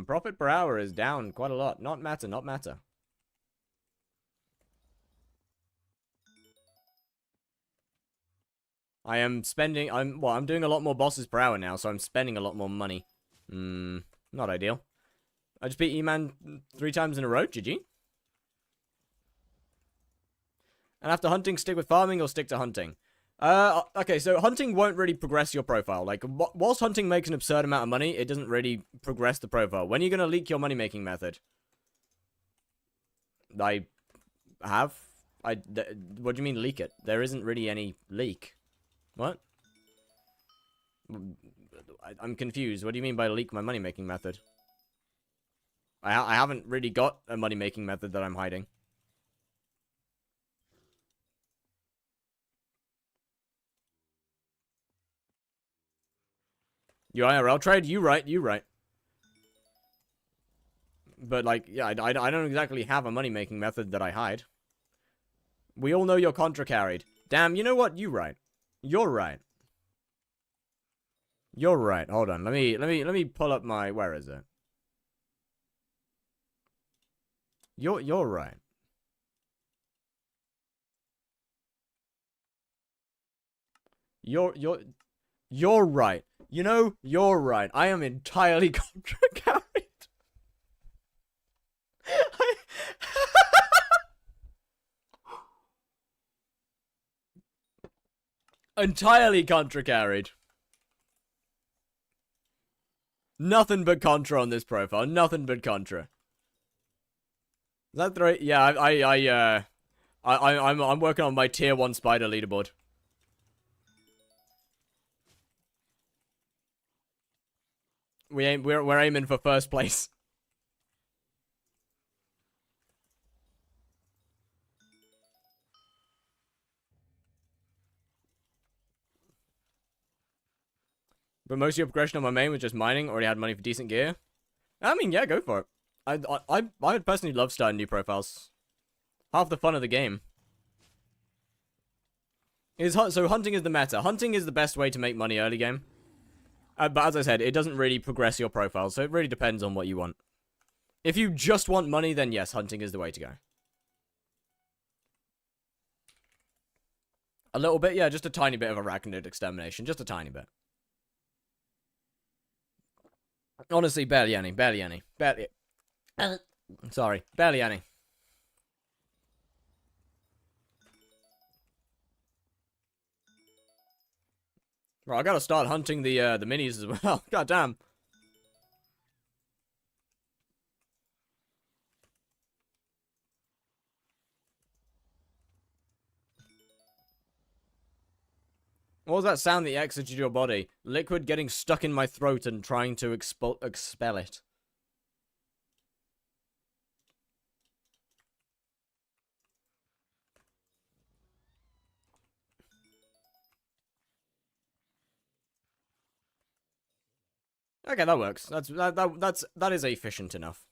Profit per hour is down quite a lot. Not matter, not matter. I'm doing a lot more bosses per hour now, so I'm spending a lot more money. Not ideal. I just beat E-Man 3 times in a row, GG. And after hunting, stick with farming or stick to hunting? Okay, so hunting won't really progress your profile. Like, whilst hunting makes an absurd amount of money, it doesn't really progress the profile. When are you going to leak your money-making method? What do you mean leak it? There isn't really any leak. What? I'm confused. What do you mean by leak my money-making method? I haven't really got a money-making method that I'm hiding. You IRL trade? You right. But, like, yeah, I don't exactly have a money-making method that I hide. We all know you're contra-carried. Damn, you know what? You right. You're right. You're right. Hold on. Let me pull up my... Where is it? You're right. You're right. You know, you're right. I am entirely contra-carried. Entirely contra-carried. Nothing but contra on this profile. Nothing but contra. Is that right? Yeah, I'm working on my tier 1 spider leaderboard. We're aiming for first place. But most of your progression on my main was just mining. Already had money for decent gear. I mean, yeah, go for it. I would personally love starting new profiles. Half the fun of the game. So hunting is the meta. Hunting is the best way to make money early game. But as I said, it doesn't really progress your profile, so it really depends on what you want. If you just want money, then yes, hunting is the way to go. A little bit, yeah, just a tiny bit of arachnid extermination. Just a tiny bit. Honestly, barely any. Barely any. Barely... Sorry, barely any. Well, I gotta start hunting the minis as well. God damn. What was that sound that exited your body? Liquid getting stuck in my throat and trying to expel it. Okay, that works. That is efficient enough.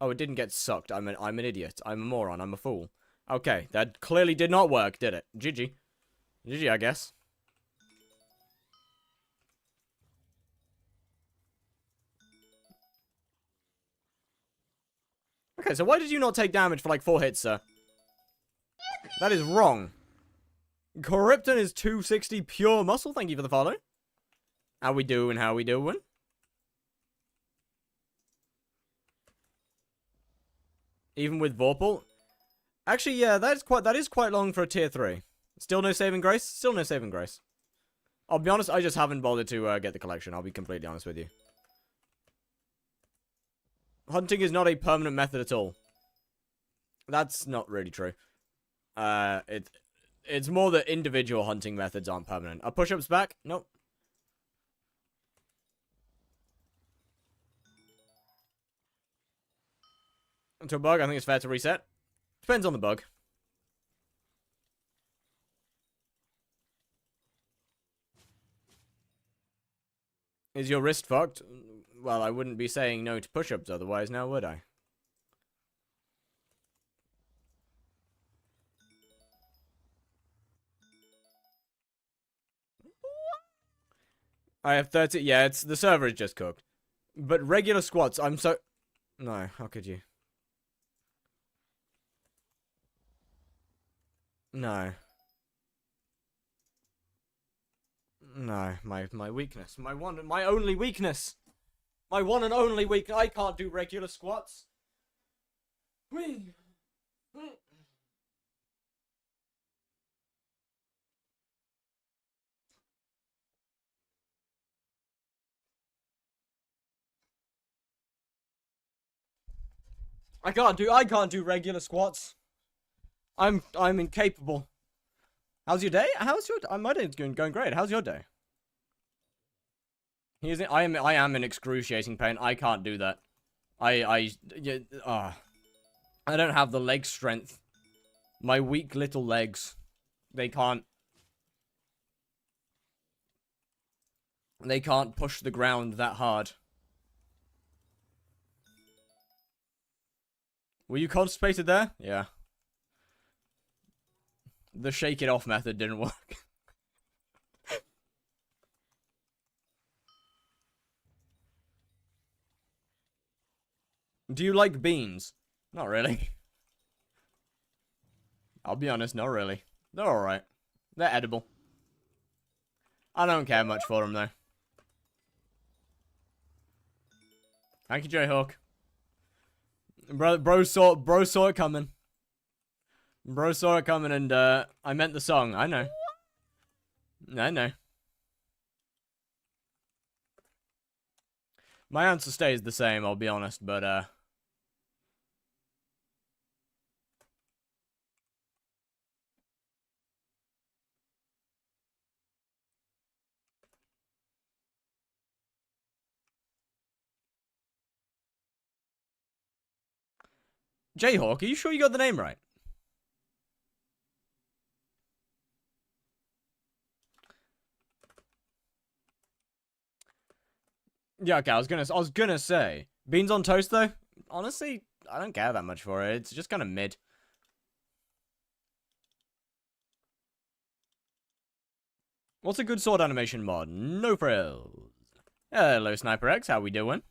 Oh, it didn't get sucked. I'm an idiot. I'm a moron. I'm a fool. Okay, that clearly did not work, did it? GG. GG, I guess. Okay, so why did you not take damage for like 4 hits, sir? That is wrong. Krypton is 260 pure muscle. Thank you for the follow. How we doing? How we doing? Even with Vorpal? Actually, yeah, that is quite long for a tier 3. Still no saving grace? Still no saving grace. I'll be honest, I just haven't bothered to get the collection. I'll be completely honest with you. Hunting is not a permanent method at all. That's not really true. It's more that individual hunting methods aren't permanent. Are push-ups back? Nope. To a bug, I think it's fair to reset. Depends on the bug. Is your wrist fucked? Well, I wouldn't be saying no to push-ups otherwise, now would I? I have 30. Yeah, the server is just cooked. But regular squats, I'm so... No, how could you? No. No, my weakness. My only weakness. My one and only weakness. I can't do regular squats. I can't do regular squats. I'm incapable. How's your day? My day's going great. How's your day? I am in excruciating pain. I can't do that. I don't have the leg strength. My weak little legs. They can't push the ground that hard. Were you constipated there? Yeah. The shake it off method didn't work. Do you like beans? Not really. I'll be honest, not really. They're alright. They're edible. I don't care much for them, though. Thank you, Jayhawk. Bro saw it coming. Bro saw it coming, and I meant the song. I know. I know. My answer stays the same, I'll be honest, but Jayhawk, are you sure you got the name right? Yeah, okay, I was gonna say. Beans on toast, though? Honestly, I don't care that much for it. It's just kind of mid. What's a good sword animation mod? No frills. Hello, Sniper X. How we doing?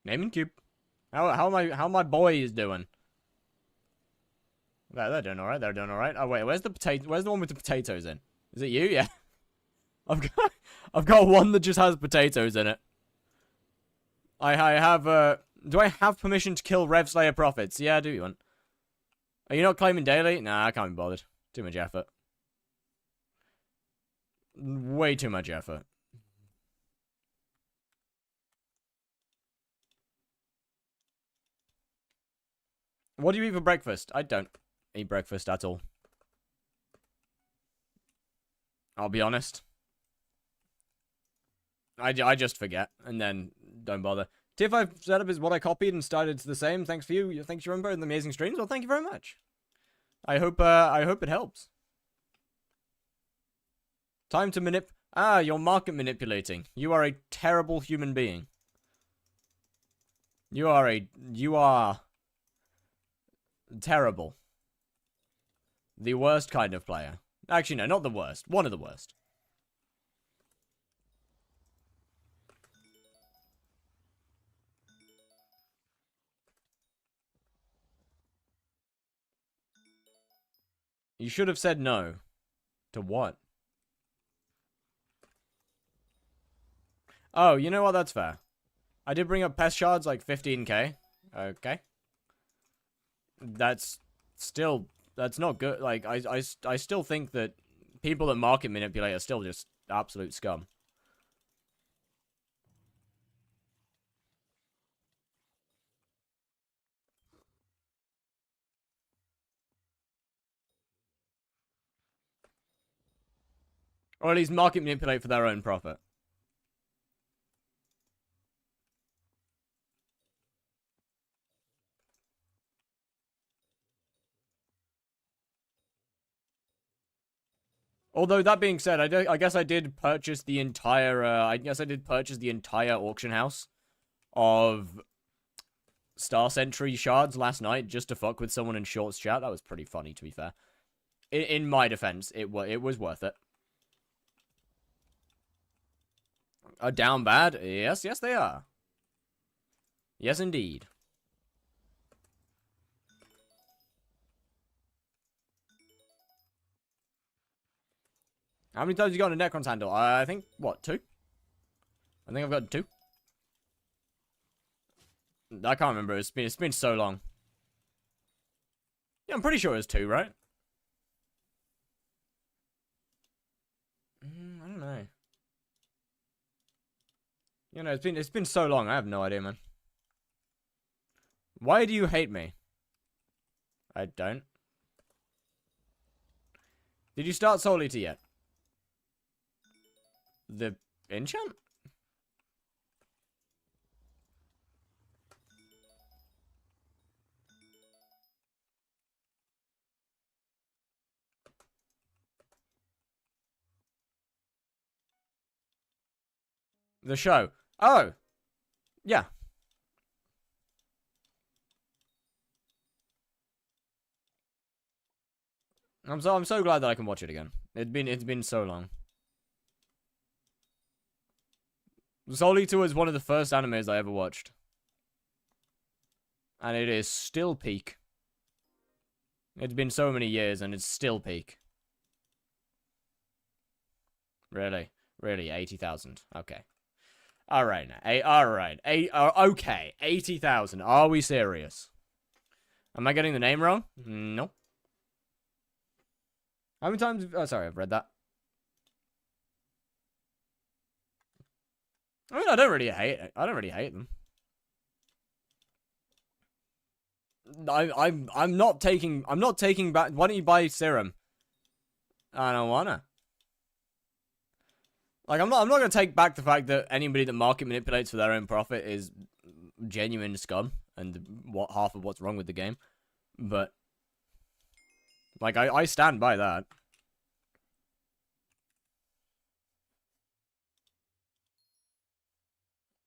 Name and cube. How my boys doing? They're doing alright. They're doing alright. Oh wait, where's the one with the potatoes in? Is it you? Yeah. I've got one that just has potatoes in it. I have do I have permission to kill Rev Slayer Prophets? Yeah, I do you want? Are you not claiming daily? Nah, I can't be bothered. Too much effort. Way too much effort. What do you eat for breakfast? I don't eat breakfast at all. I'll be honest. I just forget, and then don't bother. Tier 5 setup is what I copied and started the same. Thanks for you. Thanks, you remember, and the amazing streams. Well, thank you very much. I hope it helps. Time to you're market manipulating. You are a terrible human being. You are terrible. The worst kind of player. Actually, no, not the worst. One of the worst. You should have said no. To what? Oh, you know what? That's fair. I did bring up pest shards like 15k. Okay. That's not good. Like, I still think that people that market manipulate are still just absolute scum. Or at least market manipulate for their own profit. Although, that being said, I guess I did purchase the entire, auction house of Star Sentry shards last night just to fuck with someone in Short's chat. That was pretty funny, to be fair. In my defense, it was worth it. Are down bad? Yes, they are. Yes, indeed. How many times you got a Necron's handle? I think, what, 2? I think I've got 2. I can't remember. It's been so long. Yeah, I'm pretty sure it's 2, right? I don't know. You know, it's been so long. I have no idea, man. Why do you hate me? I don't. Did you start Soul Eater yet? The enchant? The show. Oh! Yeah. I'm so glad that I can watch it again. It's been so long. Soul Eater was one of the first animes I ever watched. And it is still peak. It's been so many years and it's still peak. Really? Really? 80,000. Okay. Alright now. Alright. Okay. 80,000. Are we serious? Am I getting the name wrong? No. How many times? Oh, sorry, I've read that. I mean, I don't really hate it. I don't really hate them. I'm not taking back. Why don't you buy serum? I don't wanna. Like, I'm not gonna take back the fact that anybody that market manipulates for their own profit is genuine scum and half of what's wrong with the game. But like, I stand by that.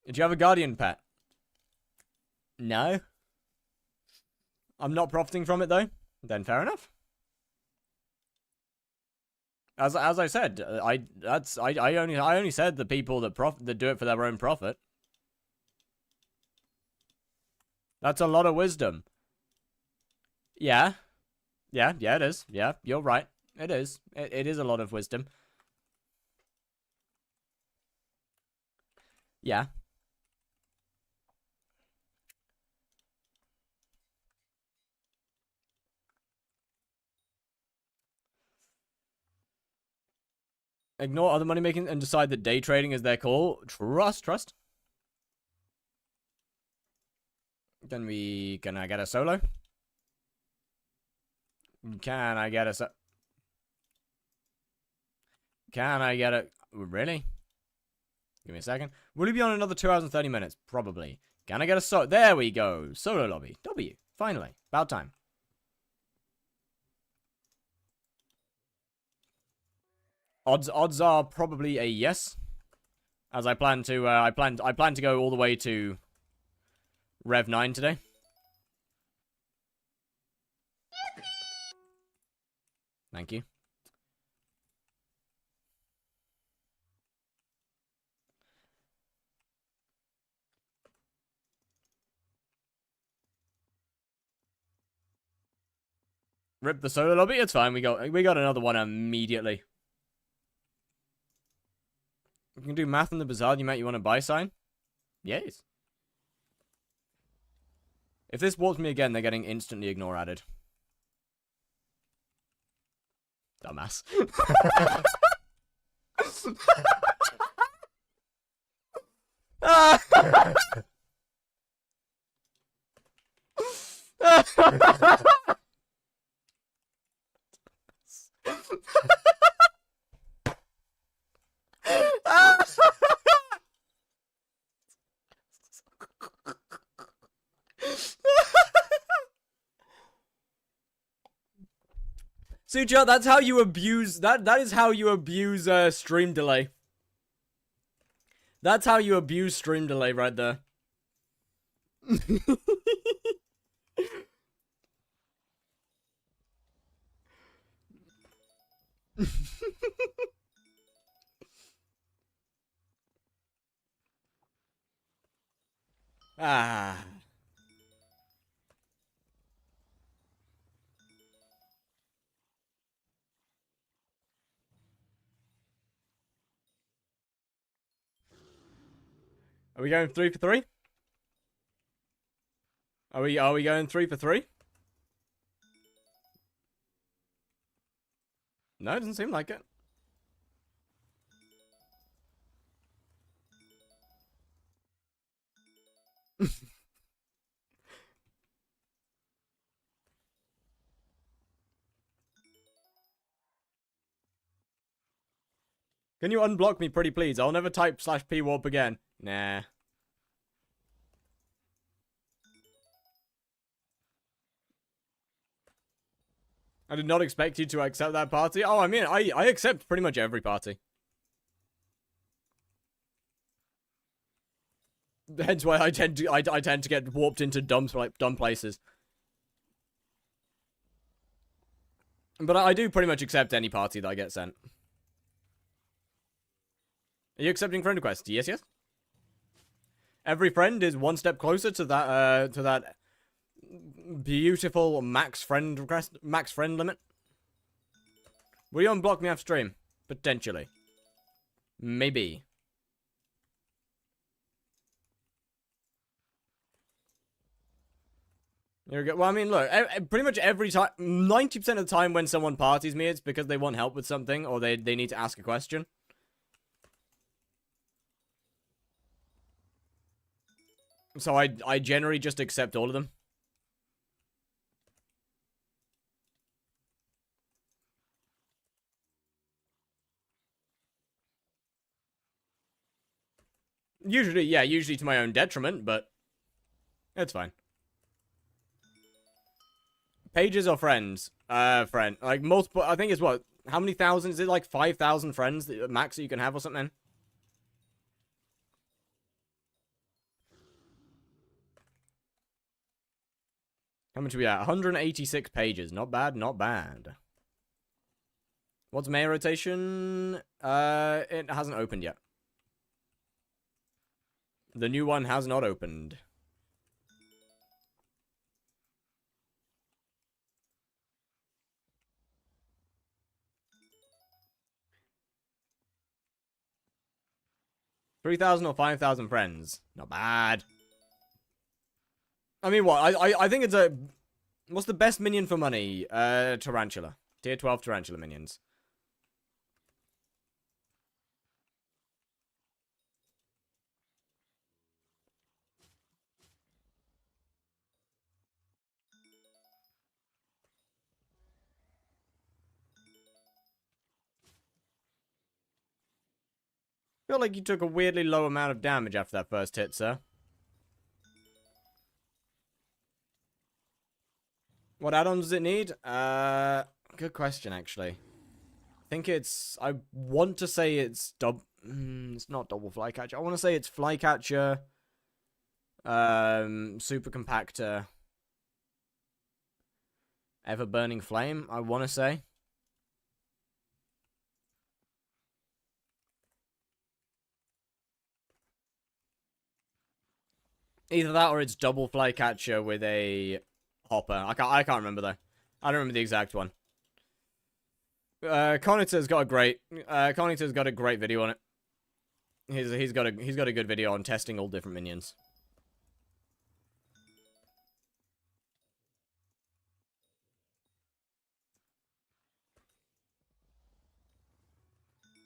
Did you have a guardian pet? No. I'm not profiting from it though. Then fair enough. As I said, I only said the people that do it for their own profit. That's a lot of wisdom. Yeah. Yeah, it is. Yeah, you're right. It is. It is a lot of wisdom. Yeah. Ignore other money making and decide that day trading is their call. Trust. Can I get a solo? Can I get a... Really? Give me a second. Will he be on another 2 hours and 30 minutes? Probably. Can I get a There we go. Solo lobby. W. Finally. About time. Odds are probably a yes. As I plan to, I plan to go all the way to Rev 9 today. Thank you. Rip the solo lobby. It's fine. We got another one immediately. You can do math in the bazaar. You want a buy sign? Yes. If this warps me again, they're getting instantly ignore added. Dumbass. Suja, that's how you abuse that is how you abuse stream delay. That's how you abuse stream delay right there. Ah. Are we going 3 for 3? Are we going 3 for 3? No, it doesn't seem like it. Can you unblock me, pretty please? I'll never type /p warp again. Nah. I did not expect you to accept that party. Oh, I mean, I accept pretty much every party. Hence why I tend to get warped into dumb places. But I do pretty much accept any party that I get sent. Are you accepting friend requests? Yes, yes. Every friend is one step closer to that beautiful max friend limit. Will you unblock me off stream? Potentially. Maybe. There we go. Well, I mean, look, pretty much every time, 90% of the time when someone parties me, it's because they want help with something or they need to ask a question. So I generally just accept all of them. Usually, yeah, usually to my own detriment, but it's fine. Pages or friends? Friend. Like, multiple, I think it's what? How many thousands? Is it like 5,000 friends that, max that you can have or something? How much are we at? 186 pages. Not bad, not bad. What's mayor rotation? It hasn't opened yet. The new one has not opened. $3,000 or 5,000 friends. Not bad. I mean, what? I think it's a... What's the best minion for money? Tarantula. Tier 12 Tarantula minions. I feel like you took a weirdly low amount of damage after that first hit, sir. What add-ons does it need? Good question, actually. I think it's... I want to say it's it's not double flycatcher. I want to say it's flycatcher, super compactor, ever burning flame, I want to say. Either that or it's double flycatcher with a hopper. I can't remember though. I don't remember the exact one. Connington's got a great video on it. He's got a good video on testing all different minions.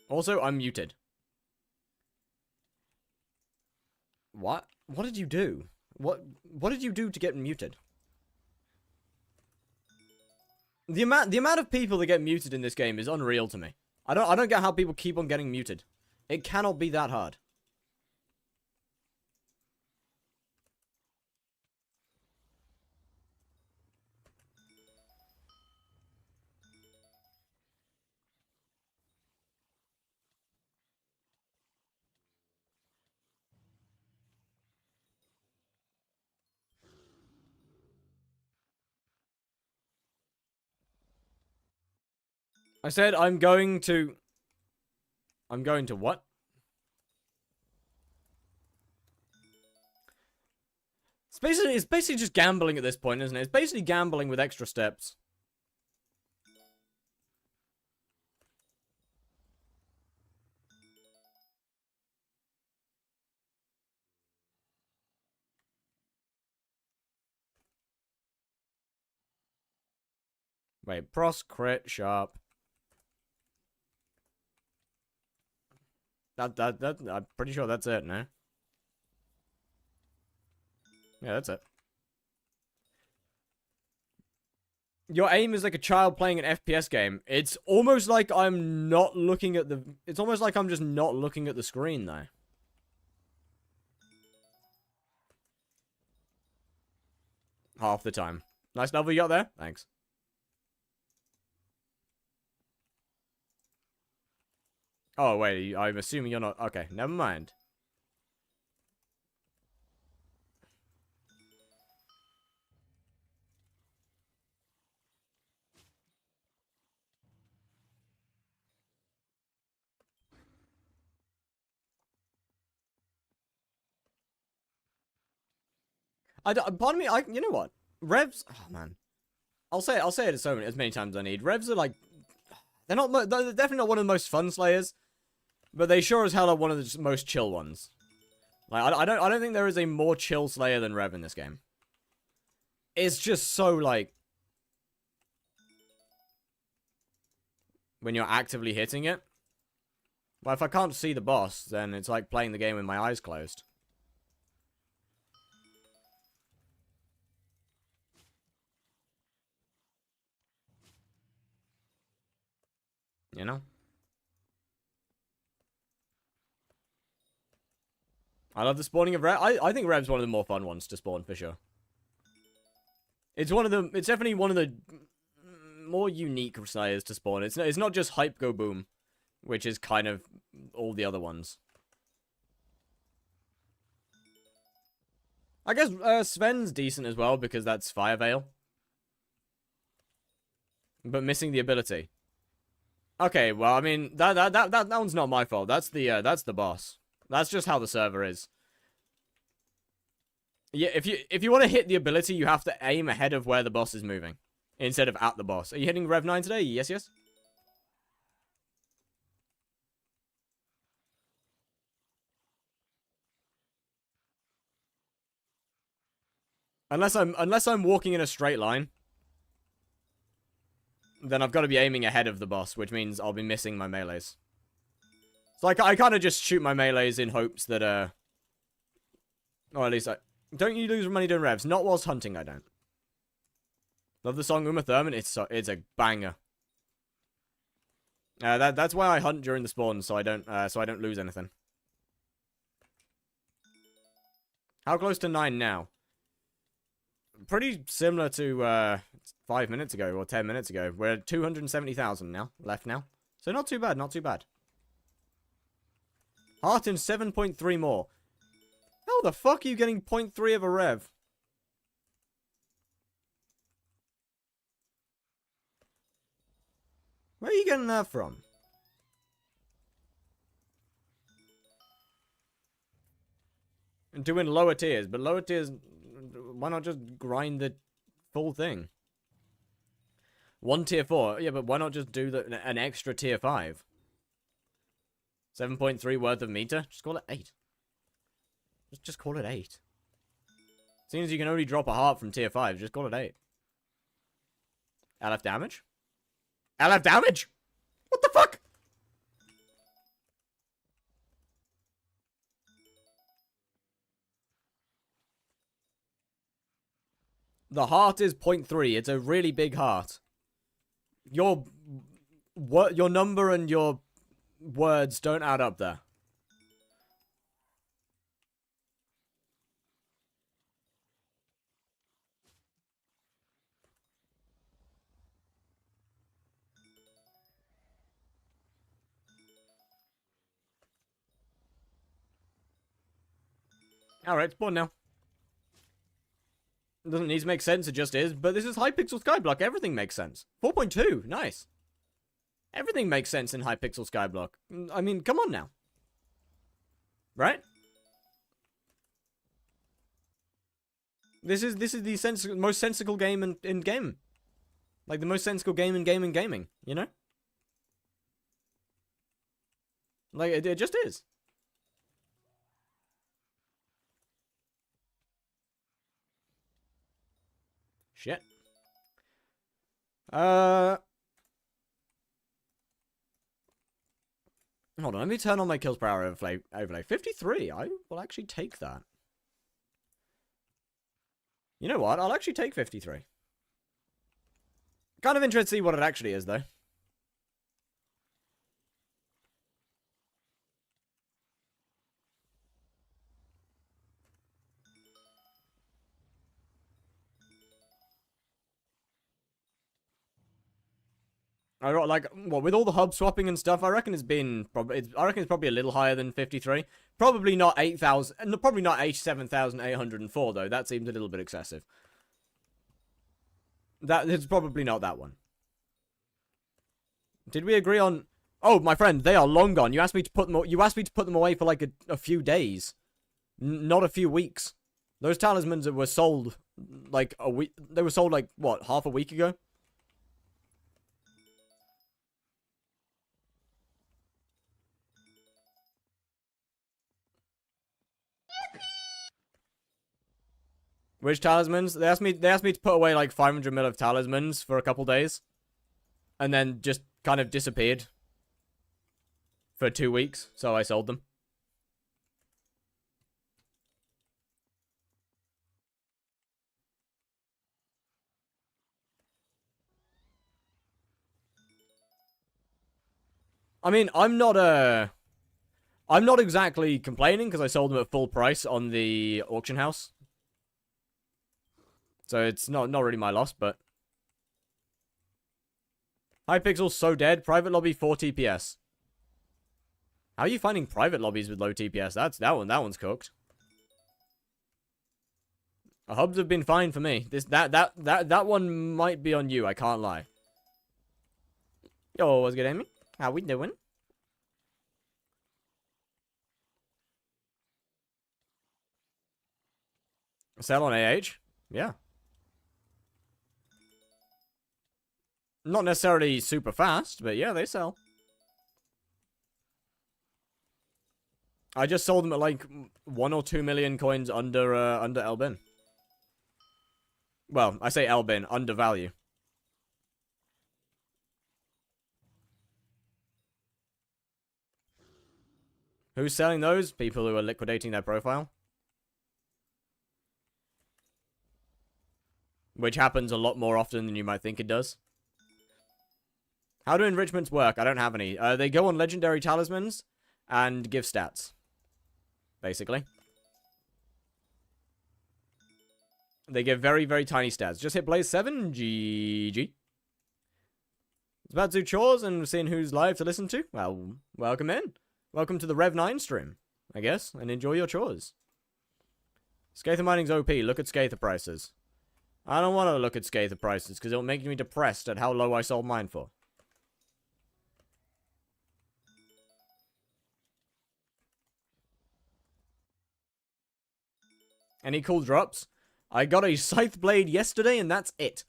Also, I'm muted. What? What did you do? What did you do to get muted? The amount of people that get muted in this game is unreal to me. I don't get how people keep on getting muted. It cannot be that hard. I said I'm going to what? It's basically just gambling at this point, isn't it? It's basically gambling with extra steps. Wait, pros, crit, sharp. I'm pretty sure that's it, no? Yeah, that's it. Your aim is like a child playing an FPS game. It's almost like I'm not looking at the... It's almost like I'm just not looking at the screen, though. Half the time. Nice level you got there. Thanks. Oh, wait. I'm assuming you're not... Okay, never mind. Pardon me, you know what? Revs... Oh, man. I'll say it as many times as I need. Revs are like... They're definitely not one of the most fun slayers. But they sure as hell are one of the most chill ones. Like, I don't think there is a more chill slayer than Rev in this game. It's just so, like... When you're actively hitting it. Well, if I can't see the boss, then it's like playing the game with my eyes closed. You know? I love the spawning of Rev. I think Rev's one of the more fun ones to spawn, for sure. It's definitely one of the more unique slayers to spawn. It's not just hype go boom, which is kind of all the other ones. I guess Sven's decent as well because that's Fire Veil. But missing the ability. Okay, well, I mean, that one's not my fault. That's the boss. That's just how the server is. Yeah, if you want to hit the ability, you have to aim ahead of where the boss is moving. Instead of at the boss. Are you hitting Rev 9 today? Yes, yes. Unless I'm walking in a straight line. Then I've got to be aiming ahead of the boss, which means I'll be missing my melees. So I kind of just shoot my melees in hopes that, or at least don't you lose money doing revs? Not whilst hunting, I don't. Love the song Uma Thurman. It's a banger. That's why I hunt during the spawn, so I don't lose anything. How close to 9 now? pretty similar to 5 minutes ago or 10 minutes ago. We're at 270,000 now, left now. So not too bad, not too bad. Heart in 7.3 more. How the fuck are you getting 0.3 of a rev? Where are you getting that from? And doing lower tiers, but lower tiers, why not just grind the full thing? 1 tier 4, yeah, but why not just do an extra tier 5? 7.3 worth of meter? Just call it 8. Just call it 8. Seeing as you can only drop a heart from tier 5, just call it 8. LF damage? LF damage? What the fuck? The heart is 0.3. It's a really big heart. Your number and your words don't add up there. Alright, spawn now. It doesn't need to make sense, it just is. But this is hypixel skyblock. Everything makes sense. 4.2, nice. Everything makes sense in hypixel skyblock. I mean, come on now. Right? This is the most sensical game in game. Like the most sensical game in gaming, you know? Like it just is. Shit. Hold on, let me turn on my kills per hour overlay. 53, I will actually take that. You know what, I'll actually take 53. Kind of interested to see what it actually is, though. I got like, well, with all the hub swapping and stuff, I reckon it's probably a little higher than 53. Probably not 8,000, probably not 87,804 though. That seems a little bit excessive. It's probably not that one. Did we agree on? Oh, my friend, they are long gone. You asked me to put them. You asked me to put them away for like a few days, not a few weeks. Those talismans were sold like a week. They were sold like what, half a week ago. Which talismans? They asked me to put away like 500 mil of talismans for a couple days. And then just kind of disappeared. For 2 weeks, so I sold them. I mean, I'm not exactly complaining because I sold them at full price on the auction house. So it's not really my loss, but Hypixel's so dead. Private lobby 4 TPS. How are you finding private lobbies with low TPS? That one's cooked. Hubs have been fine for me. That one might be on you, I can't lie. Yo, what's good, Amy? How we doing? Sell on AH? Yeah. Not necessarily super fast, but yeah, they sell. I just sold them at like 1 or 2 million coins under Elbin. Well, I say Elbin, under value. Who's selling those? People who are liquidating their profile. Which happens a lot more often than you might think it does. How do enrichments work? I don't have any. They go on legendary talismans and give stats. Basically. They give very, very tiny stats. Just hit Blaze 7. GG. It's about to do chores and seeing who's live to listen to. Well, welcome in. Welcome to the Rev 9 stream, I guess, and enjoy your chores. Scather mining's OP. Look at Scather prices. I don't want to look at Scather prices because it'll make me depressed at how low I sold mine for. Any cool drops? I got a Scythe Blade yesterday and that's it.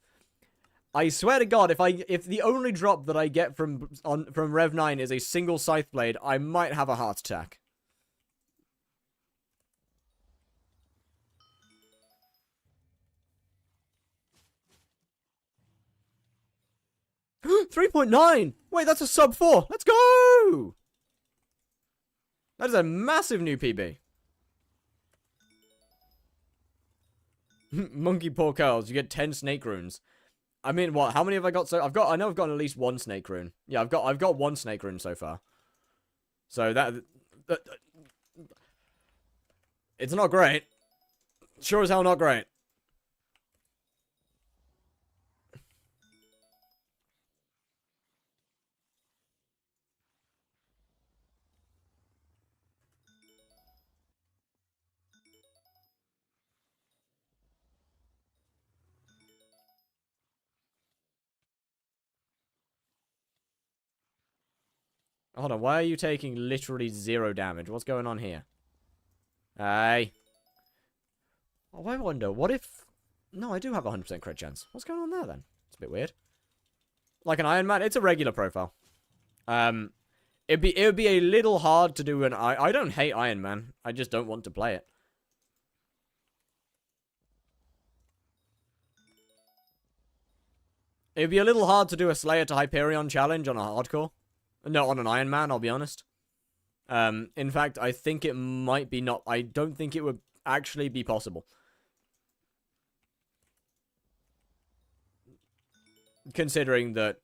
I swear to God, if the only drop that I get from Rev 9 is a single Scythe Blade, I might have a heart attack. $3.9! Wait, that's a sub 4! Let's go! That is a massive new PB. Monkey paw curls, you get 10 snake runes. I mean, what? How many have I got? So I know I've got at least one snake rune. Yeah, I've got one snake rune so far. So that it's not great. Sure as hell not great. Hold on, why are you taking literally 0 damage? What's going on here? Hey. Oh, I wonder, what if... No, I do have a 100% crit chance. What's going on there, then? It's a bit weird. Like an Iron Man? It's a regular profile. It would be a little hard to do an... I don't hate Iron Man. I just don't want to play it. It'd be a little hard to do a Slayer to Hyperion challenge on a hardcore. No, on an Iron Man, I'll be honest. In fact, I think it might be not... I don't think it would actually be possible. Considering that,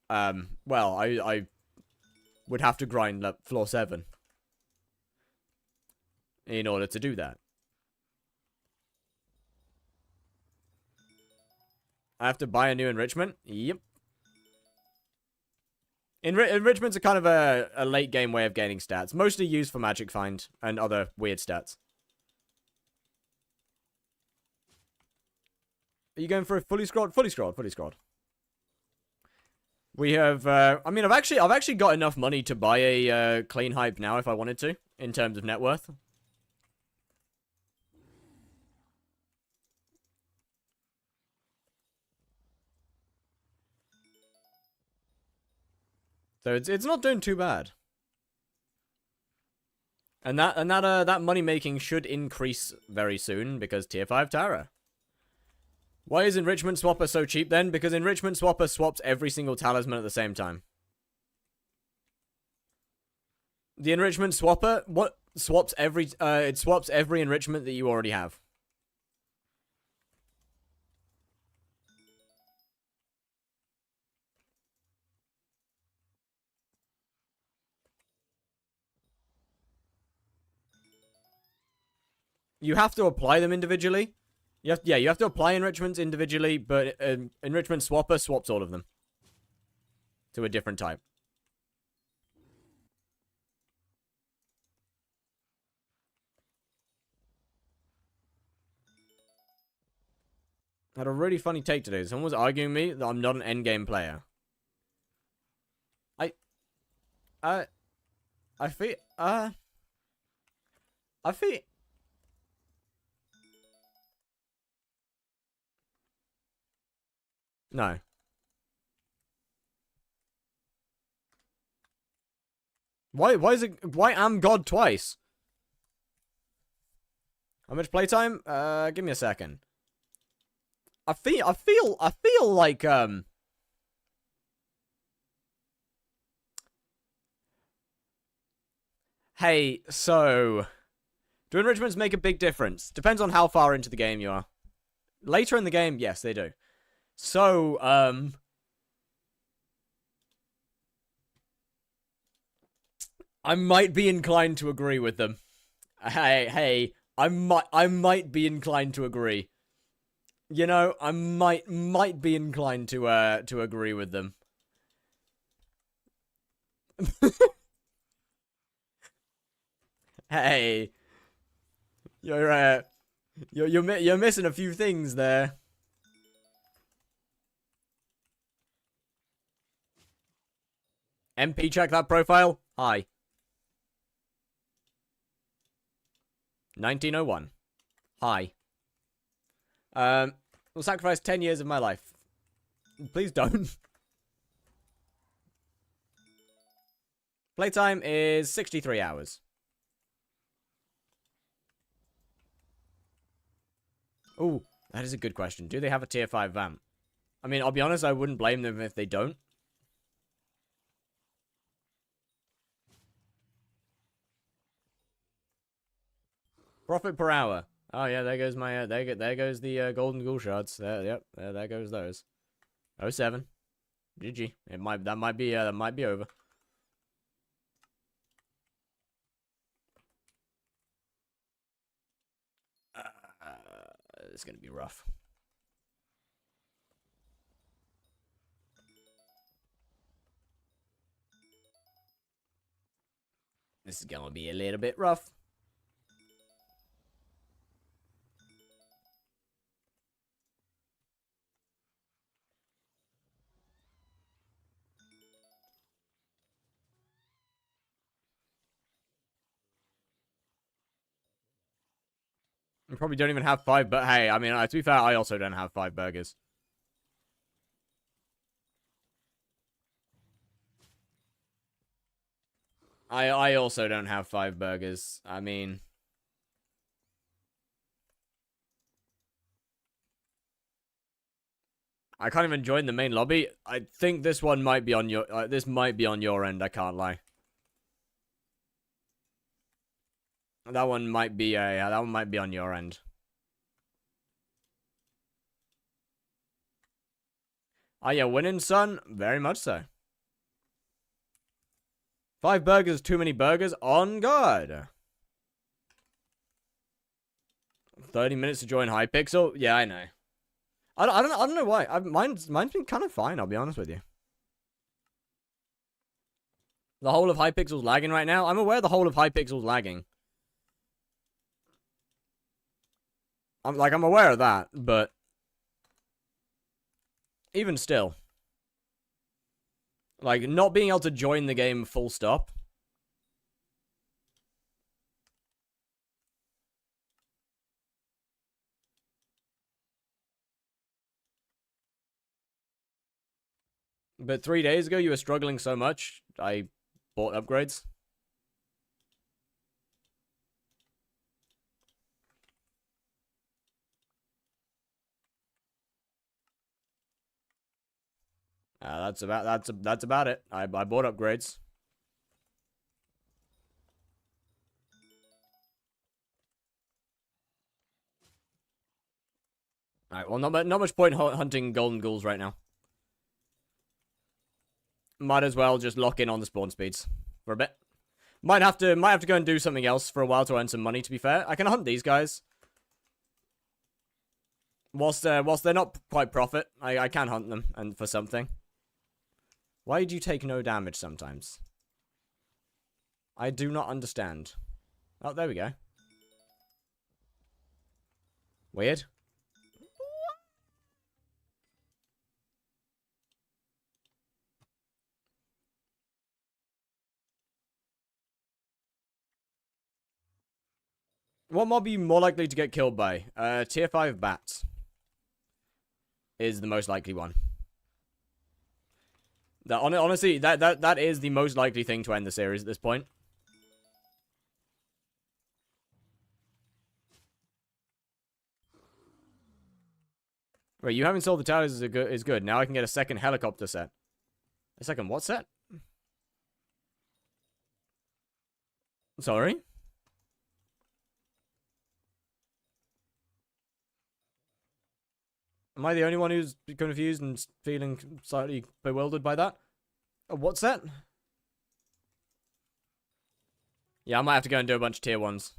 well, I would have to grind floor 7 in order to do that. I have to buy a new enrichment? Yep. Enrichments are kind of a late game way of gaining stats. Mostly used for Magic Find and other weird stats. Are you going for a fully scrolled? Fully scrolled, fully scrolled. We have, I mean, I've actually got enough money to buy a clean hype now if I wanted to, in terms of net worth. So it's not doing too bad. And that money making should increase very soon because tier 5 Tara. Why is Enrichment Swapper so cheap then? Because Enrichment Swapper swaps every single talisman at the same time. The Enrichment Swapper swaps every it swaps every enrichment that you already have. You have to apply them individually. You have to apply enrichments individually, but Enrichment Swapper swaps all of them to a different type. I had a really funny take today. Someone was arguing me that I'm not an endgame player. I feel... No. Why am God twice? How much playtime? Give me a second. I feel like, hey, so... Do enrichments make a big difference? Depends on how far into the game you are. Later in the game, yes, they do. So, I might be inclined to agree with them. Hey, I might be inclined to agree. You know, I might be inclined to agree with them. Hey, you're missing a few things there. MP, check that profile. Hi. 1901. Hi. Will sacrifice 10 years of my life. Please don't. Playtime is 63 hours. Ooh, that is a good question. Do they have a tier 5 vamp? I mean, I'll be honest, I wouldn't blame them if they don't. Profit per hour. Oh yeah, there goes my there goes the golden ghoul shards. Yep, there goes those. 07. GG. That might be over. It's gonna be rough. This is gonna be a little bit rough. I probably don't even have 5, but hey, I mean, to be fair, I also don't have 5 burgers. I also don't have 5 burgers. I mean, I can't even join the main lobby. I think this one might be on your this might be on your end. I can't lie. That one might be that one might be on your end. Oh yeah, winning, son. Very much so. 5 burgers, too many burgers. On guard. 30 minutes to join Hypixel. Yeah, I know. I don't know why. Mine's been kind of fine. I'll be honest with you. The whole of Hypixel's lagging right now. I'm aware the whole of Hypixel's lagging. I'm aware of that, but even still, like, not being able to join the game full stop. But 3 days ago, you were struggling so much, I bought upgrades. That's about it. I bought upgrades. Alright, well, not much point hunting golden ghouls right now. Might as well just lock in on the spawn speeds for a bit. Might have to go and do something else for a while to earn some money, to be fair. I can hunt these guys. Whilst they're not quite profit, I can hunt them and for something. Why do you take no damage sometimes? I do not understand. Oh, there we go. Weird. What mob are you more likely to get killed by? Tier 5 bats is the most likely one. Honestly, that is the most likely thing to end the series at this point. Wait, you haven't sold the towers is good. Now I can get a second helicopter set. A second what set? Sorry? Am I the only one who's confused and feeling slightly bewildered by that? What set? Yeah, I might have to go and do a bunch of tier 1s.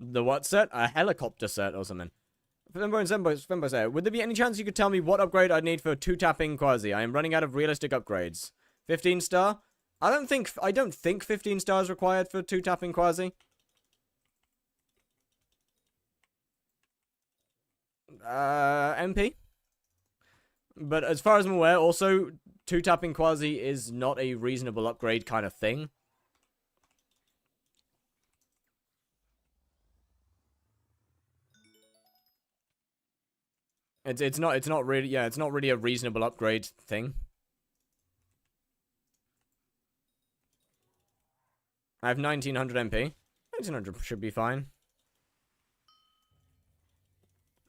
The what set? A helicopter set or something. Fembo say, would there be any chance you could tell me what upgrade I'd need for 2-tapping Quasi? I am running out of realistic upgrades. 15 star? I don't think 15 stars required for 2-tapping Quasi. MP? But as far as I'm aware, also, 2-tapping Quasi is not a reasonable upgrade kind of thing. It's not really a reasonable upgrade thing. I have 1900 MP. 1900 should be fine.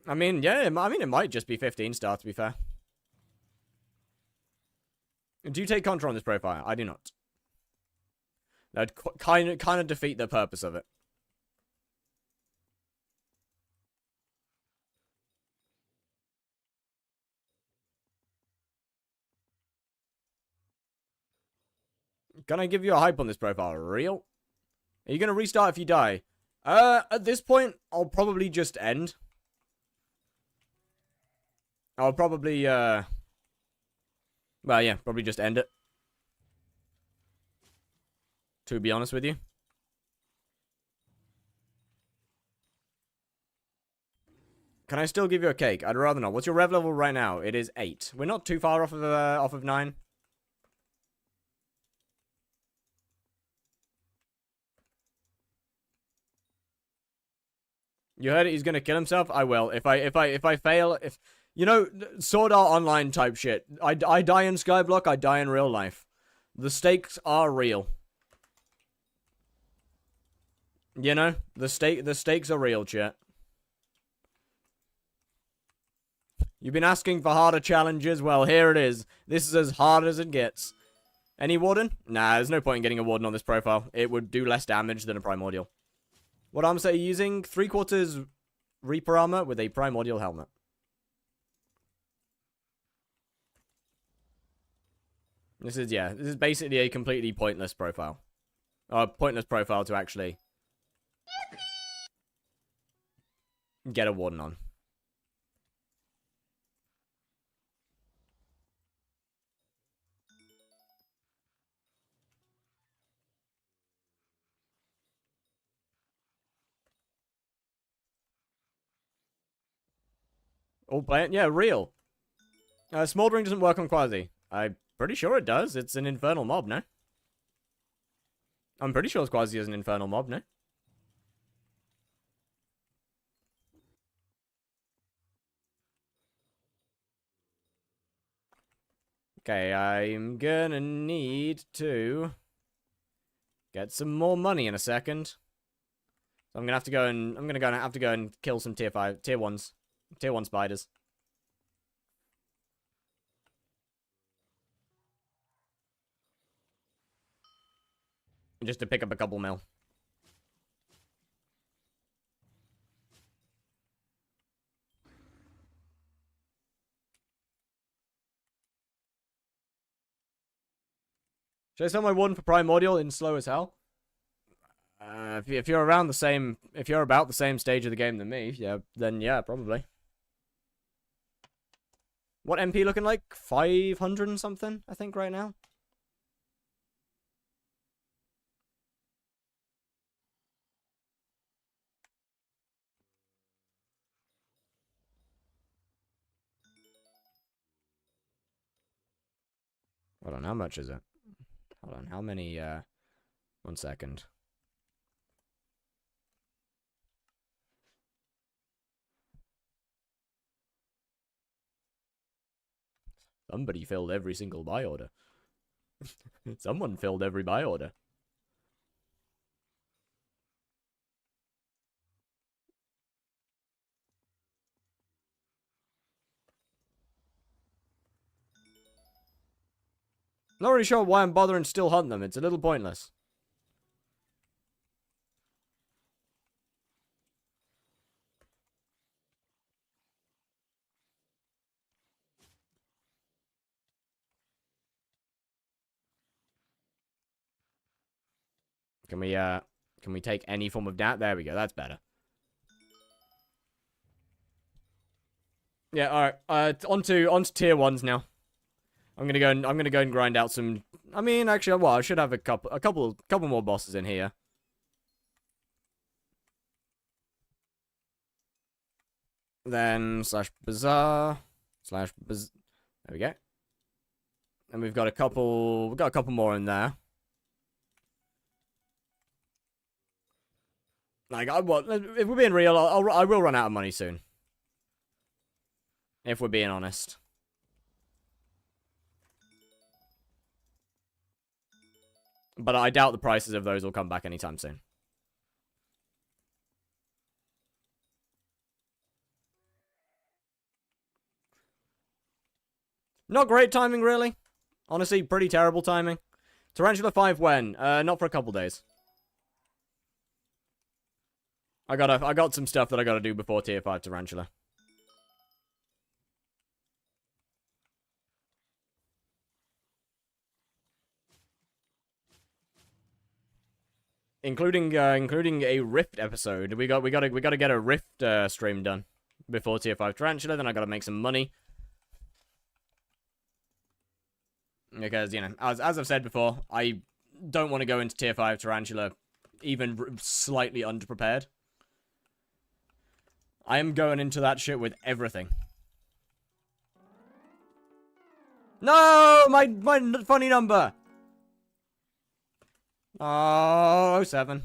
I mean, yeah, it might just be 15 star to be fair. Do you take Contra on this profile? I do not. That'd kind of defeat the purpose of it. Can I give you a hype on this profile? Real? Are you gonna restart if you die? At this point, I'll probably just end. I'll probably, well, yeah, probably just end it. To be honest with you. Can I still give you a cake? I'd rather not. What's your rev level right now? It is 8. We're not too far off of 9. You heard it, he's gonna kill himself? I will. If I fail, you know, Sword Art Online type shit. I die in Skyblock, I die in real life. The stakes are real. You know? The stakes are real, chat. You've been asking for harder challenges, well, here it is. This is as hard as it gets. Any Warden? Nah, there's no point in getting a Warden on this profile. It would do less damage than a Primordial. What armor set are you using? 3/4 Reaper armor with a Primordial helmet. This is basically a completely pointless profile. Pointless profile to actually get a Warden on. All playing? Yeah, real. Smoldering doesn't work on Quasi. I'm pretty sure it does. It's an infernal mob, no? I'm pretty sure Quasi is an infernal mob, no? Okay, I'm gonna need to get some more money in a second. So I'm gonna have to go and kill some tier 1s. Tier 1 spiders. Just to pick up a couple mil. Should I sell my Warden for Primordial in slow as hell? If you're around the same, if you're about the same stage of the game than me, yeah, then yeah, probably. What MP looking like? 500 and something, I think, right now. Hold on, how much is it? Hold on, how many, 1 second. Somebody filled every single buy order. Someone filled every buy order. Not really sure why I'm bothering still hunting them. It's a little pointless. Can we take any form of that? There we go. That's better. Yeah, alright. On to tier 1s now. I'm gonna go and grind out some. I mean, actually, well, I should have a couple more bosses in here. Then slash bazaar slash there we go. And we've got a couple more in there. Like, if we're being real, I will run out of money soon. If we're being honest. But I doubt the prices of those will come back anytime soon. Not great timing, really. Honestly, pretty terrible timing. Tarantula 5 when? Not for a couple days. I got some stuff that I gotta do before tier 5 Tarantula. Including a Rift episode. We gotta get a Rift stream done before tier 5 Tarantula. Then I gotta make some money. Because, you know, as I've said before, I don't want to go into tier 5 Tarantula even slightly underprepared. I am going into that shit with everything. No! My funny number! Oh, 07.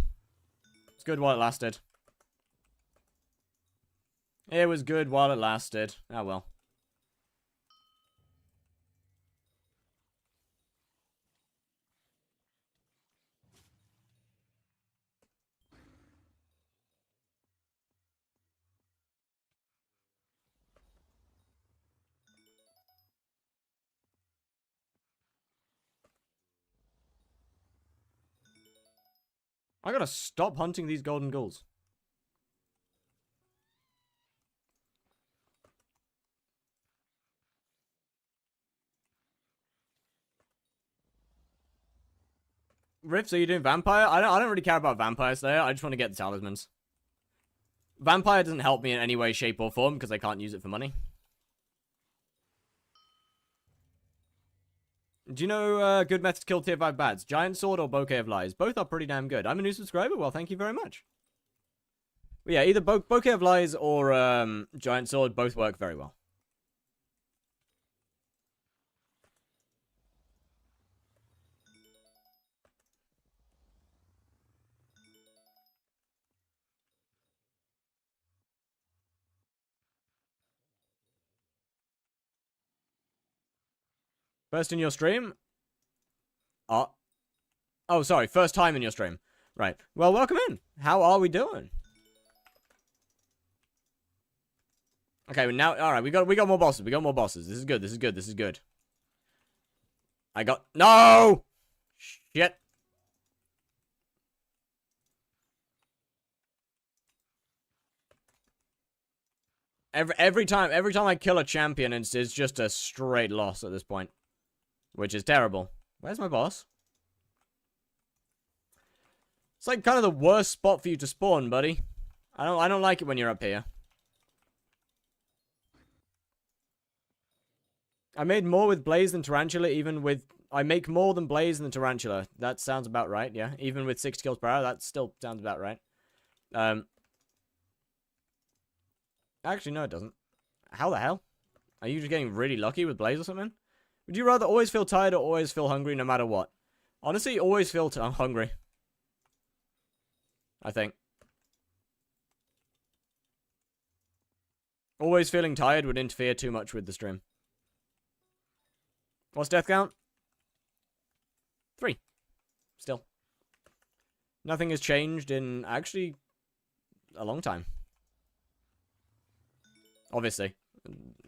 It's good while it lasted. It was good while it lasted. Oh well. I gotta stop hunting these golden ghouls. Riffs, are you doing vampire? I don't really care about vampires there. I just want to get the talismans. Vampire doesn't help me in any way, shape, or form because I can't use it for money. Do you know good method to kill tier 5 bads? Giant sword or bouquet of lies? Both are pretty damn good. I'm a new subscriber. Well, thank you very much. But yeah, either bouquet of lies or giant sword both work very well. First in your stream? Oh, sorry. First time in your stream. Right. Well, welcome in. How are we doing? Okay, well now, all right. We got more bosses. We got more bosses. This is good. This is good. This is good. I got no shit. Every time I kill a champion, it's just a straight loss at this point, which is terrible. Where's my boss? It's like kind of the worst spot for you to spawn, buddy. I don't like it when you're up here. I made more with Blaze than Tarantula, even with... I make more than Blaze than Tarantula. That sounds about right, yeah. Even with 6 kills per hour, that still sounds about right. Actually, no, it doesn't. How the hell? Are you just getting really lucky with Blaze or something? Would you rather always feel tired or always feel hungry no matter what? Honestly, always feel hungry. I think. Always feeling tired would interfere too much with the stream. What's death count? 3. Still. Nothing has changed in, actually, a long time. Obviously.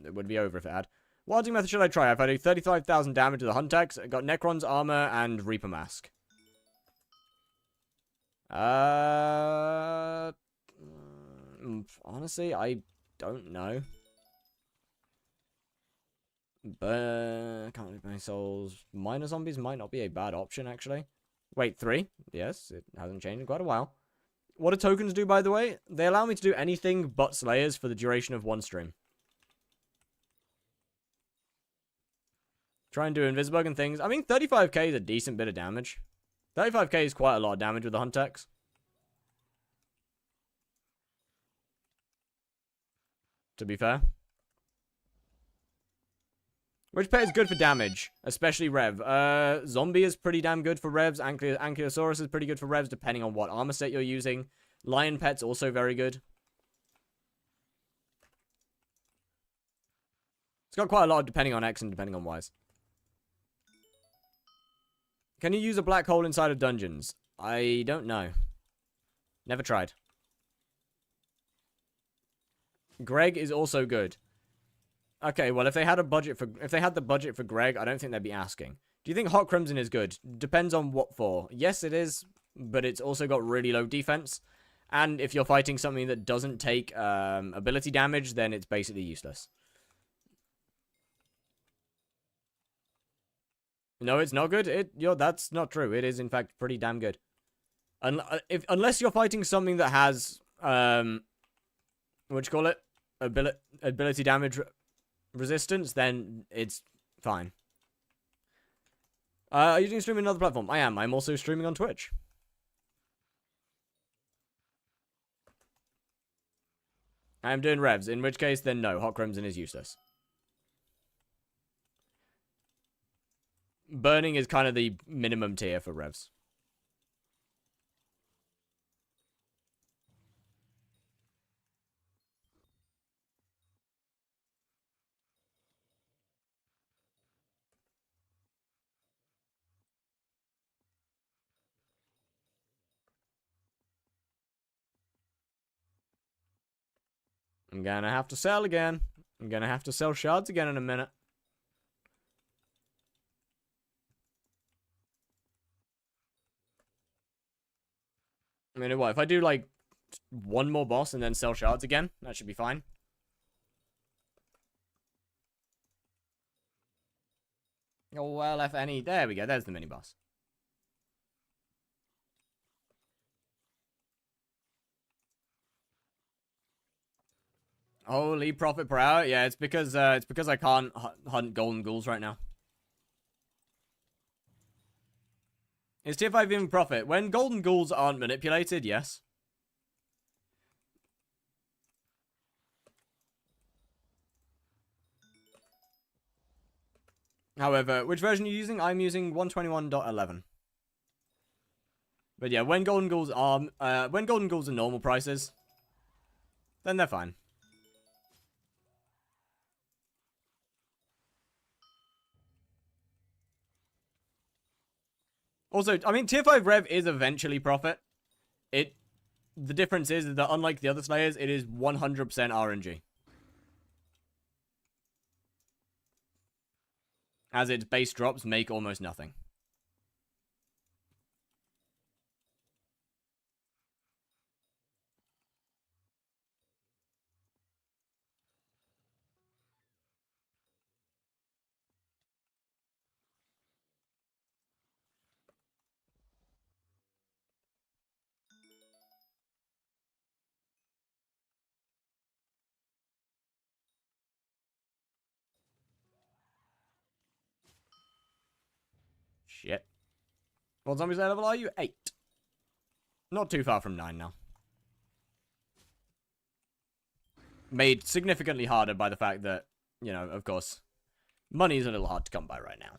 It would be over if it had. What hunting method should I try? I've had a 35,000 damage to the Hunt Axe, got Necron's armor, and Reaper Mask. Honestly, I don't know. But can't leave my souls. Minor zombies might not be a bad option, actually. Wait, 3? Yes, it hasn't changed in quite a while. What do tokens do, by the way? They allow me to do anything but Slayers for the duration of one stream. Try and do Invisibug and things. I mean, 35k is a decent bit of damage. 35k is quite a lot of damage with the Huntex. To be fair. Which pet is good for damage? Especially Rev. Zombie is pretty damn good for Revs. Ankylosaurus is pretty good for Revs, depending on what armor set you're using. Lion pet's also very good. It's got quite a lot depending on X and depending on Ys. Can you use a black hole inside of dungeons? I don't know. Never tried. Greg is also good. Okay, well, if they had the budget for Greg, I don't think they'd be asking. Do you think Hot Crimson is good? Depends on what for. Yes, it is, but it's also got really low defense. And if you're fighting something that doesn't take ability damage, then it's basically useless. No, it's not good. That's not true. It is, in fact, pretty damn good. Unless you're fighting something that has, what you call it? Ability damage resistance, then it's fine. Are you doing streaming on another platform? I am. I'm also streaming on Twitch. I am doing Revs, in which case, then no, Hot Crimson is useless. Burning is kind of the minimum tier for Revs. I'm gonna have to sell again. I'm gonna have to sell shards again in a minute. I mean, what, if I do, like, one more boss and then sell shards again, that should be fine. Oh, well, if any... There we go, there's the mini-boss. Holy profit per hour? Yeah, it's because I can't hunt golden ghouls right now. Is tier 5 even profit? When golden ghouls aren't manipulated, yes. However, which version are you using? I'm using 121.11. But yeah, when golden ghouls are normal prices, then they're fine. Also, I mean, tier 5 Rev is eventually profit. The difference is that unlike the other Slayers, it is 100% RNG. As its base drops make almost nothing. Shit. What zombie slayer level are you? 8. Not too far from 9 now. Made significantly harder by the fact that, you know, of course, money is a little hard to come by right now.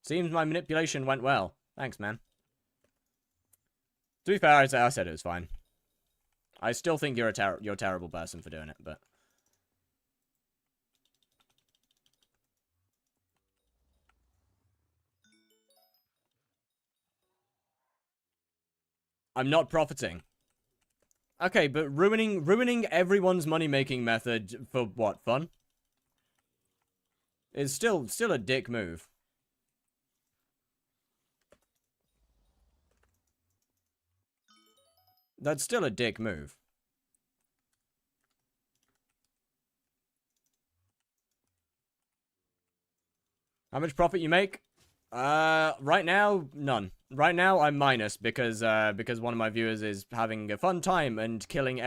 Seems my manipulation went well. Thanks, man. To be fair, I said it was fine. I still think you're a terrible person for doing it, but... I'm not profiting. Okay, but ruining everyone's money-making method for what, fun? Is still a dick move. That's still a dick move. How much profit you make? Right now, none. Right now, I'm minus because one of my viewers is having a fun time and killing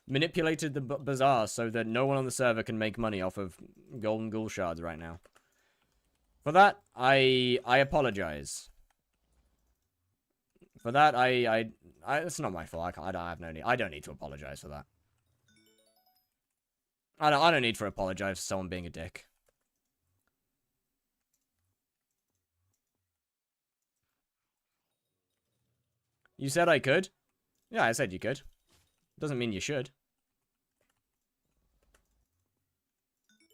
manipulated the bazaar so that no one on the server can make money off of golden ghoul shards right now. For that, I apologize. For that, it's not my fault. I don't need to apologize for that. I don't need to apologize for someone being a dick. You said I could? Yeah, I said you could. Doesn't mean you should.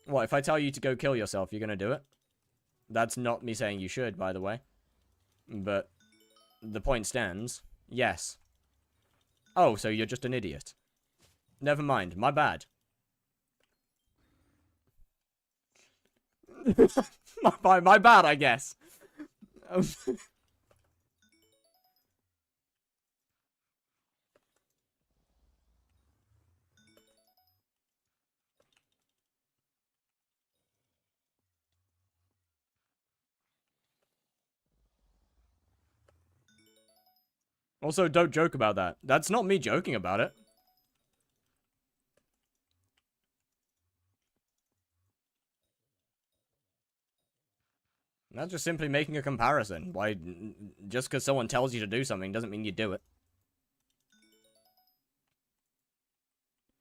What, if I tell you to go kill yourself, you're gonna do it? That's not me saying you should, by the way. But the point stands. Yes. Oh, so you're just an idiot. Never mind. My bad. my bad, I guess. Also, don't joke about that. That's not me joking about it. That's just simply making a comparison. Why, just because someone tells you to do something doesn't mean you do it.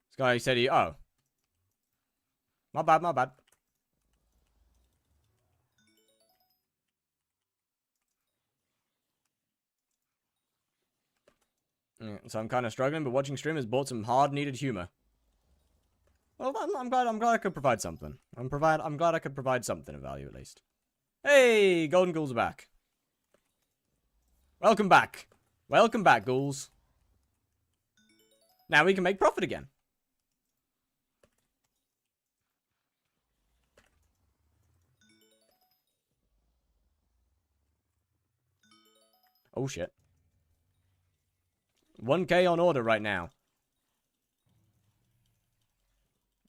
This guy said oh. My bad, my bad. Yeah, so I'm kind of struggling, but watching stream has brought some hard-needed humor. Well, I'm glad I could provide something. I'm glad I could provide something of value at least. Hey, Golden Ghouls are back. Welcome back. Welcome back, ghouls. Now we can make profit again. Oh shit. 1K on order right now.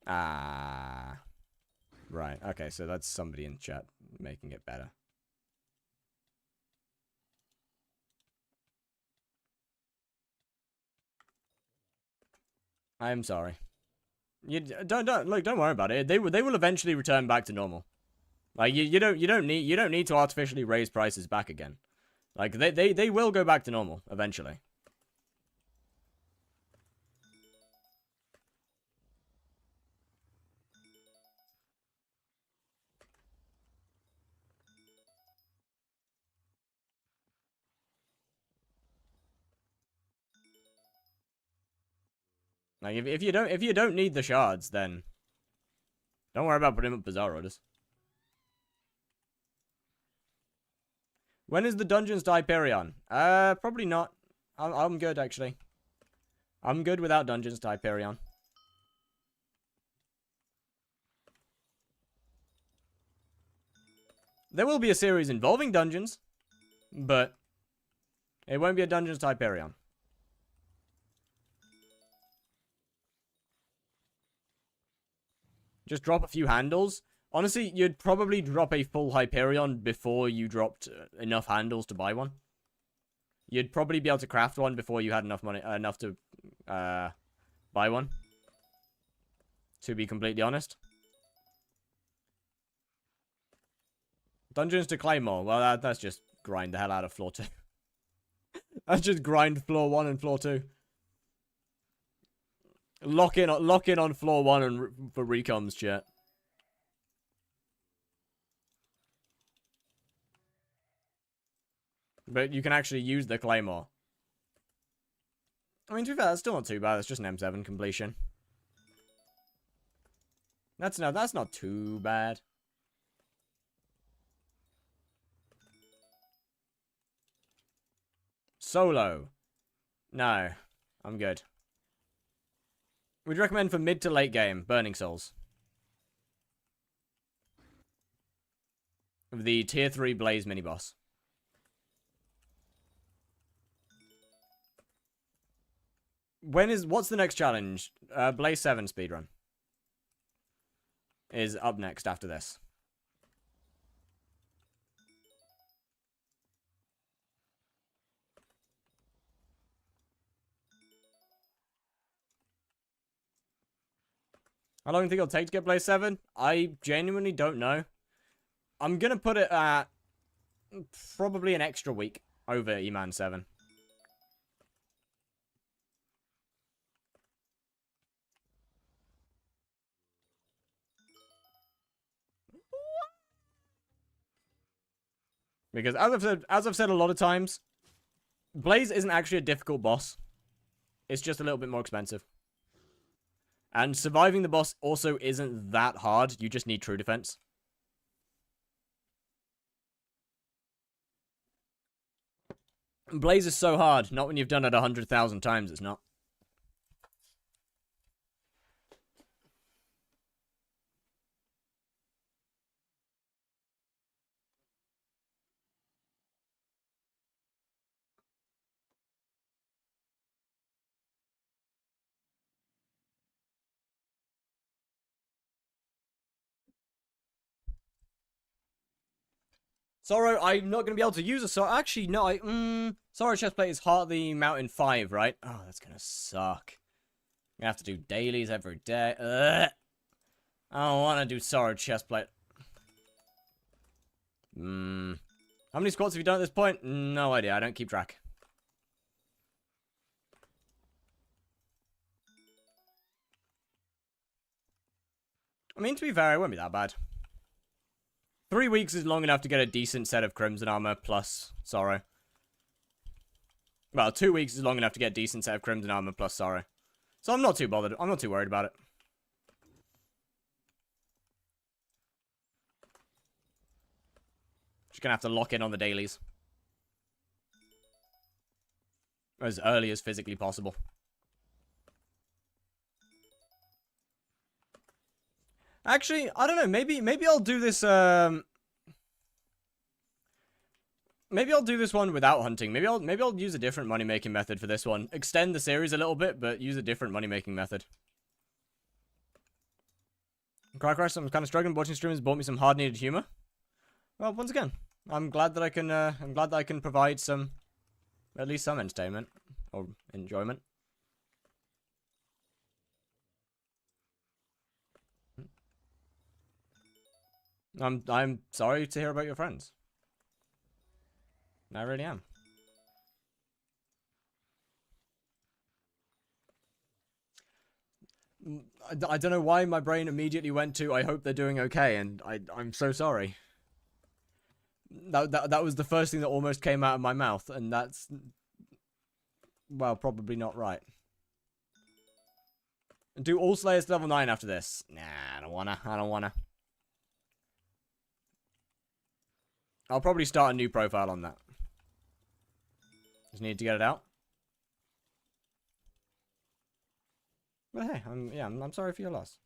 Ah. Right, okay, so that's somebody in chat making it better. I am sorry. You don't worry about it. They will eventually return back to normal. Like you don't need to artificially raise prices back again. Like they will go back to normal eventually. Like if you don't need the shards, then don't worry about putting up bazaar orders. When is the dungeons to Hyperion? Probably not. I'm good actually. I'm good without dungeons to Hyperion. There will be a series involving dungeons, but it won't be a dungeons to Hyperion. Just drop a few handles. Honestly, you'd probably drop a full Hyperion before you dropped enough handles to buy one. You'd probably be able to craft one before you had enough money, enough to buy one. To be completely honest. Dungeons to Claymore. Well, that's just grind the hell out of floor 2. That's just grind floor 1 and floor 2. Lock in on floor 1 and for recoms, chat. But you can actually use the Claymore. I mean, to be fair, that's still not too bad. It's just an M7 completion. That's not too bad. Solo. No. I'm good. We'd recommend for mid to late game, Burning Souls. The tier 3 Blaze mini-boss. What's the next challenge? Blaze 7 speedrun. Is up next after this. How long do you think it'll take to get Blaze 7? I genuinely don't know. I'm gonna put it at probably an extra week over E-Man 7. Because as I've said a lot of times, Blaze isn't actually a difficult boss. It's just a little bit more expensive. And surviving the boss also isn't that hard. You just need true defense. Blaze is so hard. Not when you've done it 100,000 times, it's not. Sorrow, I'm not going to be able to use a Sorrow. Actually, no, Sorrow Chestplate is Heart of the Mountain 5, right? Oh, that's going to suck. I'm going to have to do dailies every day. Ugh. I don't want to do Sorrow Chestplate. How many squats have you done at this point? No idea, I don't keep track. I mean, to be fair, it won't be that bad. 3 weeks is long enough to get a decent set of Crimson Armor plus Sorrow. Well, 2 weeks is long enough to get a decent set of Crimson Armor plus Sorrow. So I'm not too bothered. I'm not too worried about it. Just gonna have to lock in on the dailies. As early as physically possible. Actually, I don't know. Maybe I'll do this. Maybe I'll do this one without hunting. Maybe I'll use a different money making method for this one. Extend the series a little bit, but use a different money making method. Crash, I'm kind of struggling. Watching streamers brought me some hard needed humor. Well, once again, I'm glad that I can provide some, at least some entertainment or enjoyment. I'm sorry to hear about your friends. I really am. I don't know why my brain immediately went to I hope they're doing okay, and I'm so sorry. That was the first thing that almost came out of my mouth, and that's, well, probably not right. Do all Slayers to level 9 after this? Nah, I don't wanna. I'll probably start a new profile on that. Just need to get it out. But hey, I'm sorry for your loss.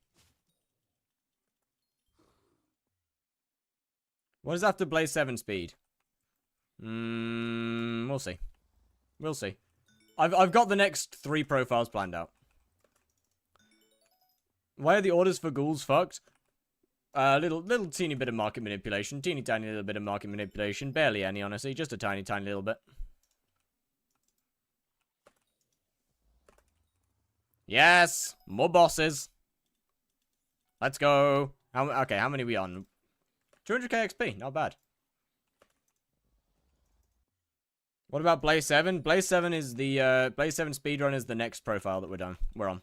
What is after Blaze 7 speed? We'll see. We'll see. I've got the next 3 profiles planned out. Why are the orders for ghouls fucked? Little teeny bit of market manipulation. Teeny tiny little bit of market manipulation. Barely any, honestly. Just a tiny little bit. Yes! More bosses. Let's go. Okay, how many are we on? 200k XP. Not bad. What about Blaze 7? Blaze 7 is the, Blaze 7 speedrun is the next profile that we're on.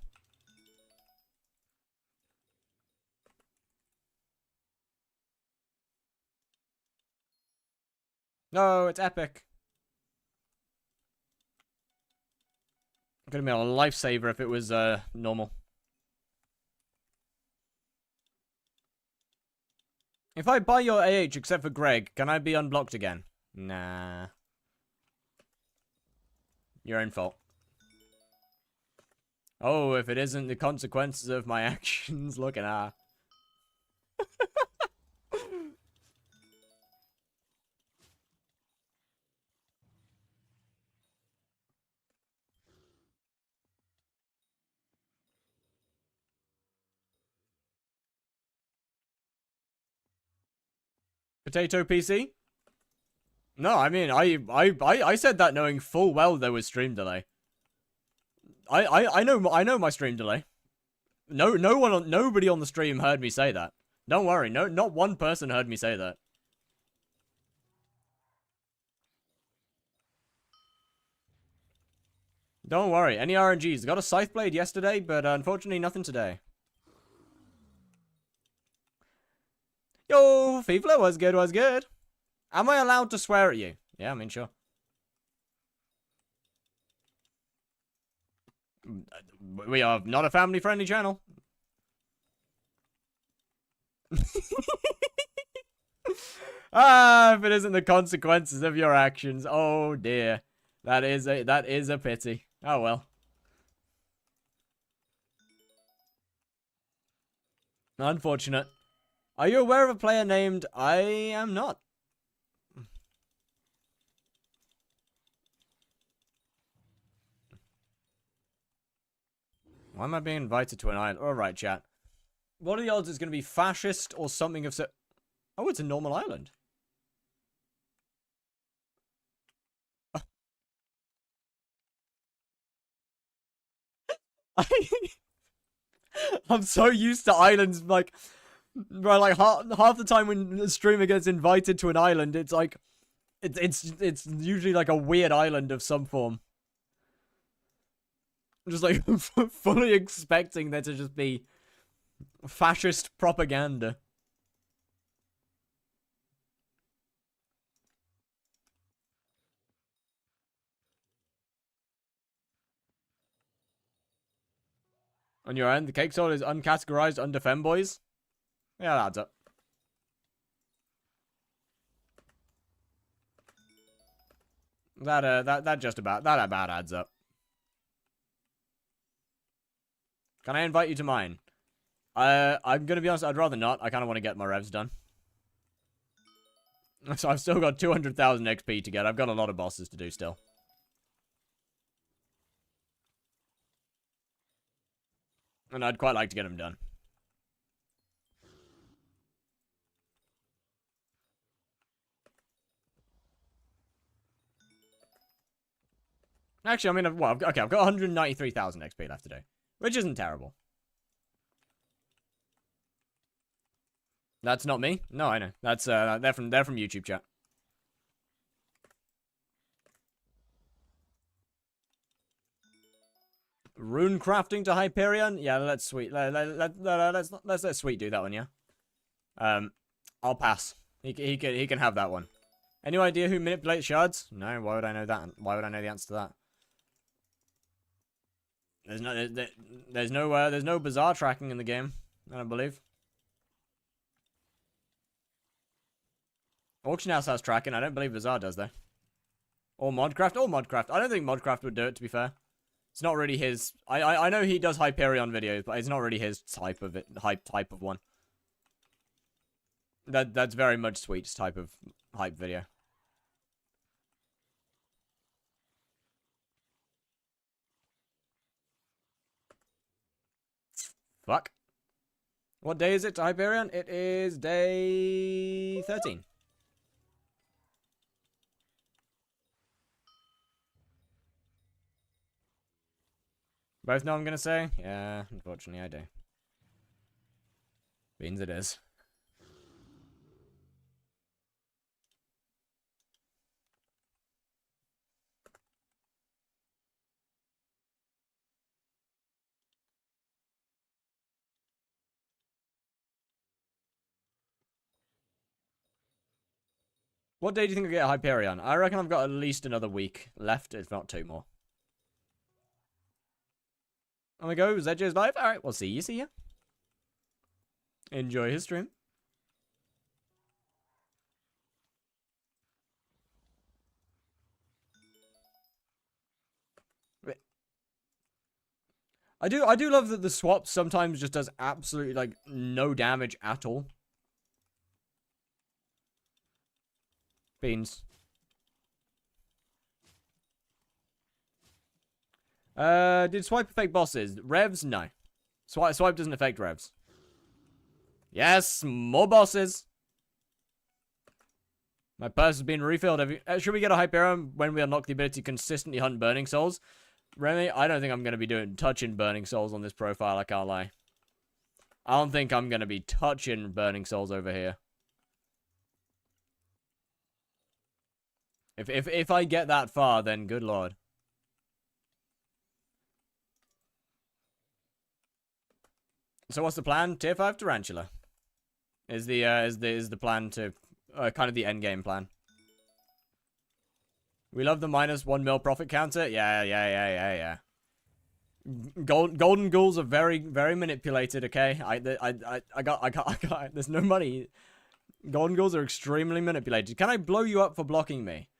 No, it's epic. Could have been a lifesaver if it was, normal. If I buy your AH except for Greg, can I be unblocked again? Nah. Your own fault. Oh, if it isn't the consequences of my actions, look at that. Potato PC? No, I mean, I said that knowing full well there was stream delay. I know my stream delay. Nobody on the stream heard me say that. Don't worry, not one person heard me say that. Don't worry, any RNGs. Got a scythe blade yesterday, but unfortunately nothing today. Yo, FIFA, was good. Am I allowed to swear at you? Yeah, I mean, sure. We are not a family-friendly channel. If it isn't the consequences of your actions, oh dear. That is a pity. Oh well. Unfortunate. Are you aware of a player named... I am not. Why am I being invited to an island? Alright, chat. What are the odds it's going to be fascist or something of so... Oh, it's a normal island. I'm so used to islands, like... Bro, like, half the time when a streamer gets invited to an island, it's like... It's usually like a weird island of some form. I'm just like, fully expecting there to just be fascist propaganda. On your end, the cake soul is uncategorized under femboys. Yeah, that adds up. That just about adds up. Can I invite you to mine? I'm gonna be honest, I'd rather not. I kind of want to get my revs done. So I've still got 200,000 XP to get. I've got a lot of bosses to do still. And I'd quite like to get them done. Actually, I mean, well, okay, I've got 193,000 XP left to do. Which isn't terrible. That's not me. No, I know. That's they're from YouTube chat. Rune crafting to Hyperion? Yeah, that's sweet. Let's let Sweet do that one, yeah. I'll pass. He can have that one. Any idea who manipulates shards? No, why would I know that? Why would I know the answer to that? There's no bizarre tracking in the game, I don't believe. Auction House has tracking. I don't believe Bizarre does though. Or Modcraft. I don't think Modcraft would do it, to be fair. It's not really his. I know he does Hyperion videos, but it's not really his type of it. Type of one. That's very much Sweet's type of hype video. Fuck. What day is it to Hyperion? It is day 13. Both know what I'm gonna say? Yeah, unfortunately I do. Beans it is. What day do you think I get Hyperion? I reckon I've got at least another week left, if not 2 more. On we go, ZJ's live. Alright, we'll see you. Enjoy his stream. I do love that the swap sometimes just does absolutely, like, no damage at all. Beans. Did swipe affect bosses? Revs? No. Swipe doesn't affect revs. Yes, more bosses. My purse has been refilled. Should we get a Hyperion when we unlock the ability to consistently hunt Burning Souls? Remy, I don't think I'm going to be touching Burning Souls on this profile, I can't lie. I don't think I'm gonna be touching Burning Souls over here. If I get that far, then good lord. So what's the plan? Tier 5 Tarantula is the plan to kind of the end game plan. We love the -1 mil profit counter. Yeah. Golden ghouls are very manipulated. Okay, I got. There's no money. Golden ghouls are extremely manipulated. Can I blow you up for blocking me?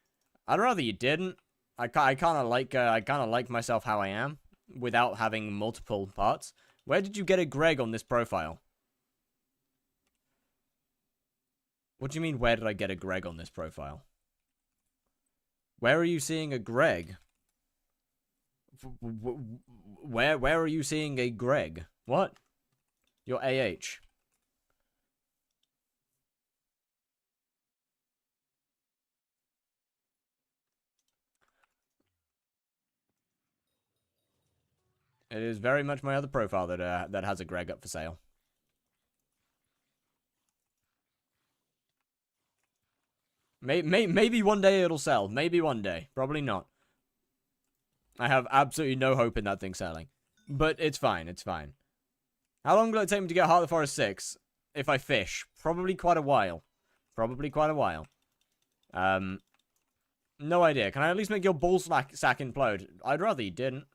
I'd rather you didn't. I kind of like myself how I am without having multiple parts. Where did you get a Greg on this profile? What do you mean, where did I get a Greg on this profile? Where are you seeing a Greg? Where are you seeing a Greg? What? Your AH. It is very much my other profile that has a Greg up for sale. Maybe one day it'll sell. Maybe one day. Probably not. I have absolutely no hope in that thing selling. But it's fine. It's fine. How long will it take me to get Heart of the Forest 6? If I fish. Probably quite a while. Probably quite a while. No idea. Can I at least make your ball sack implode? I'd rather you didn't.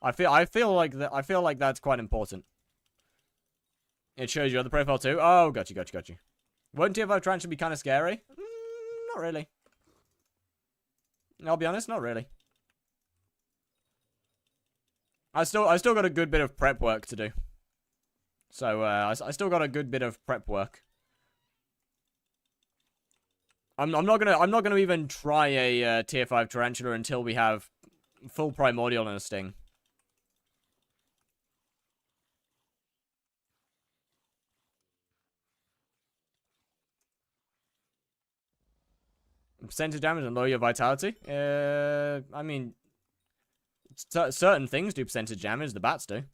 I feel like that's quite important. It shows your other profile too. Oh, got you. Wouldn't Tier 5 Tarantula be kind of scary? Not really. I'll be honest, not really. I still got a good bit of prep work to do. So I still got a good bit of prep work. I'm not gonna even try a Tier 5 Tarantula until we have full Primordial and a Sting. Percentage damage and lower your vitality? I mean, certain things do percentage damage, the bats do.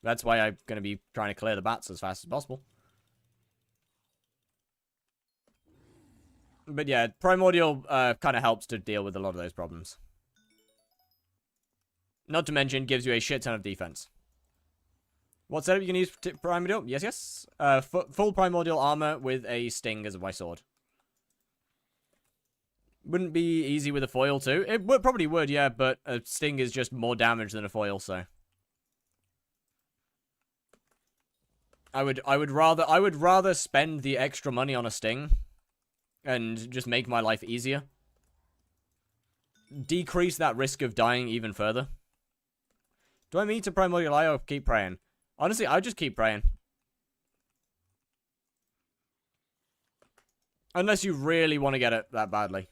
That's why I'm going to be trying to clear the bats as fast as possible. But yeah, Primordial kind of helps to deal with a lot of those problems. Not to mention, gives you a shit ton of defense. What setup you can use Primordial? Yes. Full Primordial armor with a Sting as my sword. Wouldn't be easy with a foil too. It probably would, yeah, but a Sting is just more damage than a foil, so. I would rather spend the extra money on a Sting and just make my life easier. Decrease that risk of dying even further. Do I mean to Primordial Eye or keep praying? Honestly, I just keep praying. Unless you really want to get it that badly.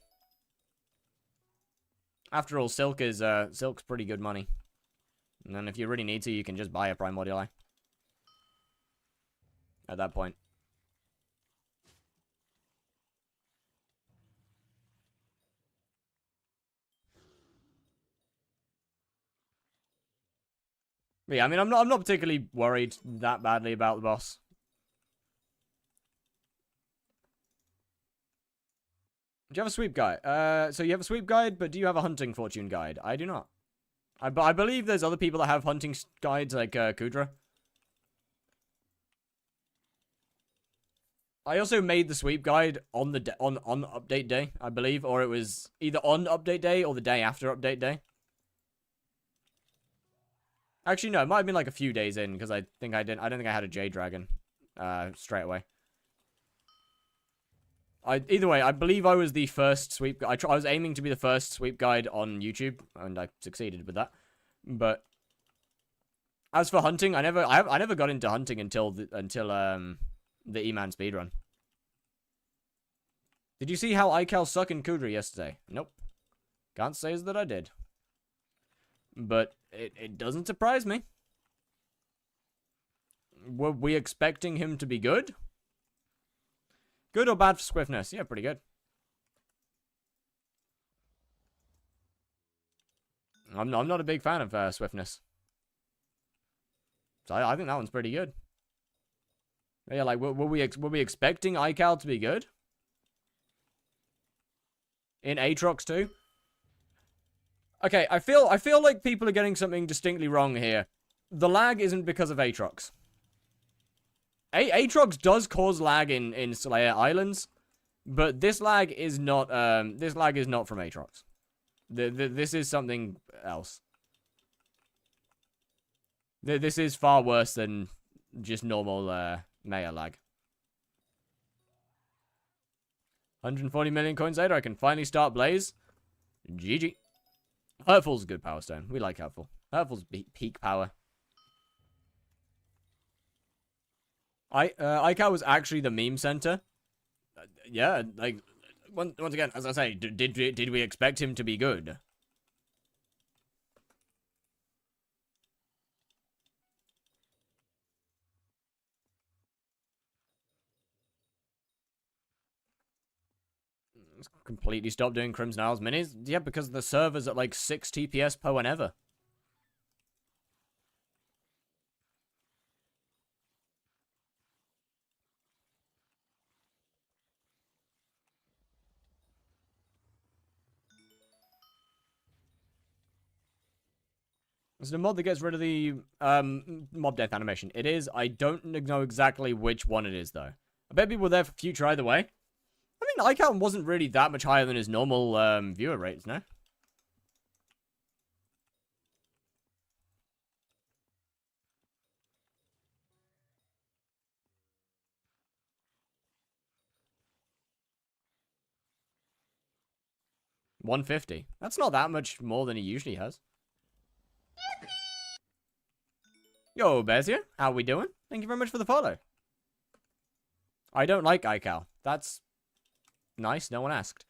After all, silk's pretty good money. And then if you really need to, you can just buy a Primordial Eye. At that point. But yeah, I mean, I'm not particularly worried that badly about the boss. Do you have a sweep guide? So you have a sweep guide, but do you have a hunting fortune guide? I do not. I believe there's other people that have hunting guides, like Kudra. I also made the sweep guide on the on update day, I believe, or it was either on update day or the day after update day. Actually, no, it might have been like a few days in, because I don't think I had a Jade Dragon straight away. Either way, I believe I was the first sweep. I was aiming to be the first sweep guide on YouTube, and I succeeded with that. But as for hunting, I never got into hunting until the E-Man speedrun. Did you see how iCal suck in Kudra yesterday? Nope. Can't say that I did. But it doesn't surprise me. Were we expecting him to be good? Good or bad for swiftness? Yeah, pretty good. I'm not a big fan of swiftness. So I think that one's pretty good. Yeah, like, were we expecting iCal to be good? In Aatrox too? Okay, I feel like people are getting something distinctly wrong here. The lag isn't because of Aatrox. Aatrox does cause lag in Slayer Islands, but this lag is not from Aatrox. This is something else. This is far worse than just normal Maya lag. 140 million coins later, I can finally start Blaze. GG. Hurtful's a good power stone. We like Hurtful. Hurtful's peak power. iCal was actually the meme center. Yeah, like, once again, as I say, did we expect him to be good? Completely stopped doing Crimson Isles minis? Yeah, because the server's at like 6 TPS per whenever. Is it a mod that gets rid of the mob death animation? It is. I don't know exactly which one it is, though. I bet people were there for future either way. I mean, iCal wasn't really that much higher than his normal viewer rates, no? $150. That's not that much more than he usually has. Yo, Bez here. How we doing? Thank you very much for the follow. I don't like iCal. That's nice. No one asked.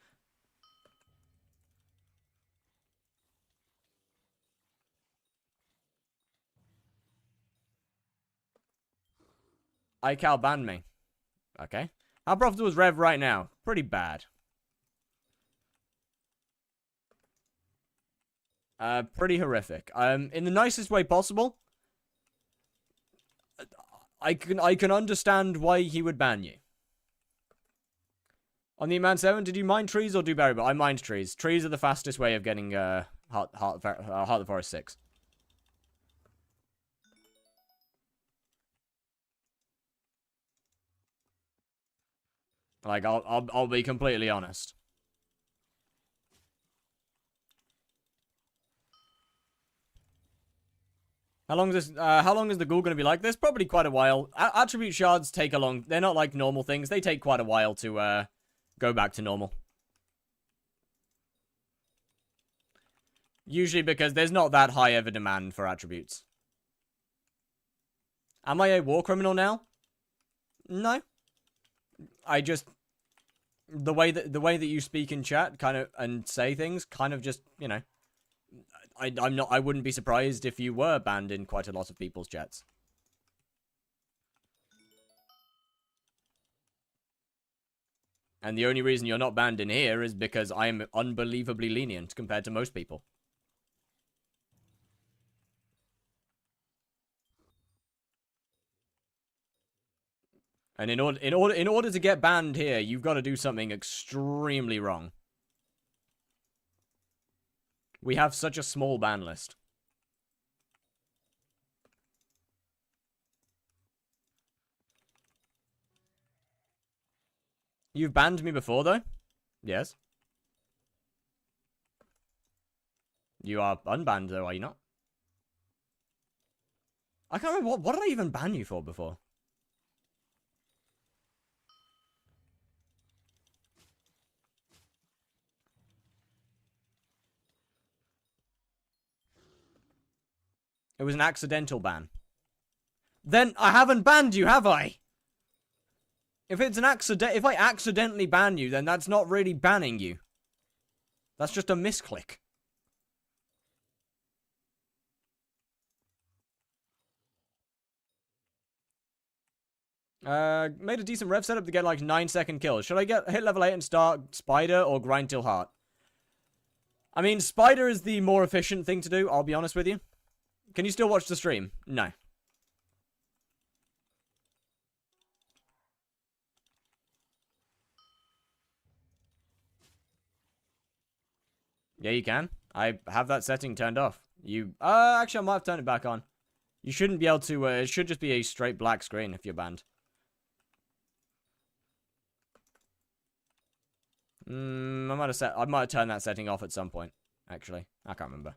iCal banned me. Okay. How profitable is Rev right now? Pretty bad. Pretty horrific. In the nicest way possible. I can understand why he would ban you. On the Man 7, did you mine trees or do berry? But I mined trees. Trees are the fastest way of getting Heart of the Forest 6. Like, I'll be completely honest. How long is the ghoul going to be like this? Probably quite a while. Attribute shards take a long... They're not like normal things. They take quite a while to go back to normal. Usually because there's not that high of a demand for attributes. Am I a war criminal now? No. I just... The way that you speak in chat kind of and say things kind of just, you know... I wouldn't be surprised if you were banned in quite a lot of people's chats. And the only reason you're not banned in here is because I'm unbelievably lenient compared to most people. And in order to get banned here, you've got to do something extremely wrong. We have such a small ban list. You've banned me before, though? Yes. You are unbanned, though, are you not? I can't remember, what did I even ban you for before? It was an accidental ban. Then I haven't banned you, have I? If it's an if I accidentally ban you, then that's not really banning you. That's just a misclick. Made a decent rev setup to get like 9-second kills. Should I hit level 8 and start Spider or grind till Heart? I mean, Spider is the more efficient thing to do, I'll be honest with you. Can you still watch the stream? No. Yeah, you can. I have that setting turned off. Actually, I might have turned it back on. You shouldn't be able to, it should just be a straight black screen if you're banned. I might have turned that setting off at some point, actually. I can't remember.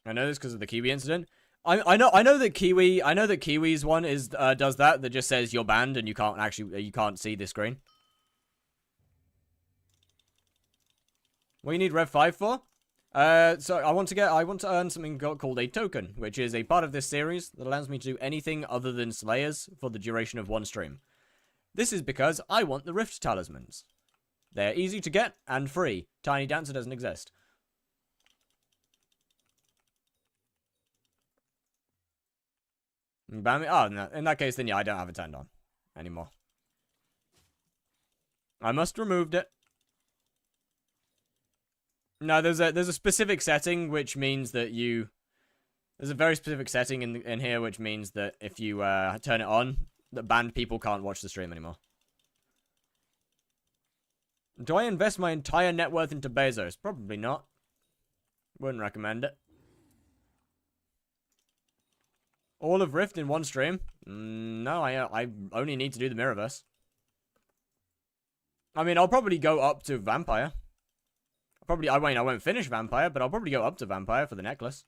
I know this because of the Kiwi incident. I know that Kiwi's one is does that just says you're banned and you can't see the screen. What do you need Rev 5 for? So I want to earn something called a token, which is a part of this series that allows me to do anything other than Slayers for the duration of one stream. This is because I want the Rift Talismans. They're easy to get and free. Tiny Dancer doesn't exist. Ban me? Oh, no. In that case, then yeah, I don't have it turned on anymore. I must have removed it. No, there's a specific setting which means that there's a very specific setting in here which means that if you turn it on, that banned people can't watch the stream anymore. Do I invest my entire net worth into Bezos? Probably not. Wouldn't recommend it. All of Rift in one stream? No, I only need to do the Mirrorverse. I mean, I'll probably go up to Vampire. I won't finish Vampire, but I'll probably go up to Vampire for the necklace.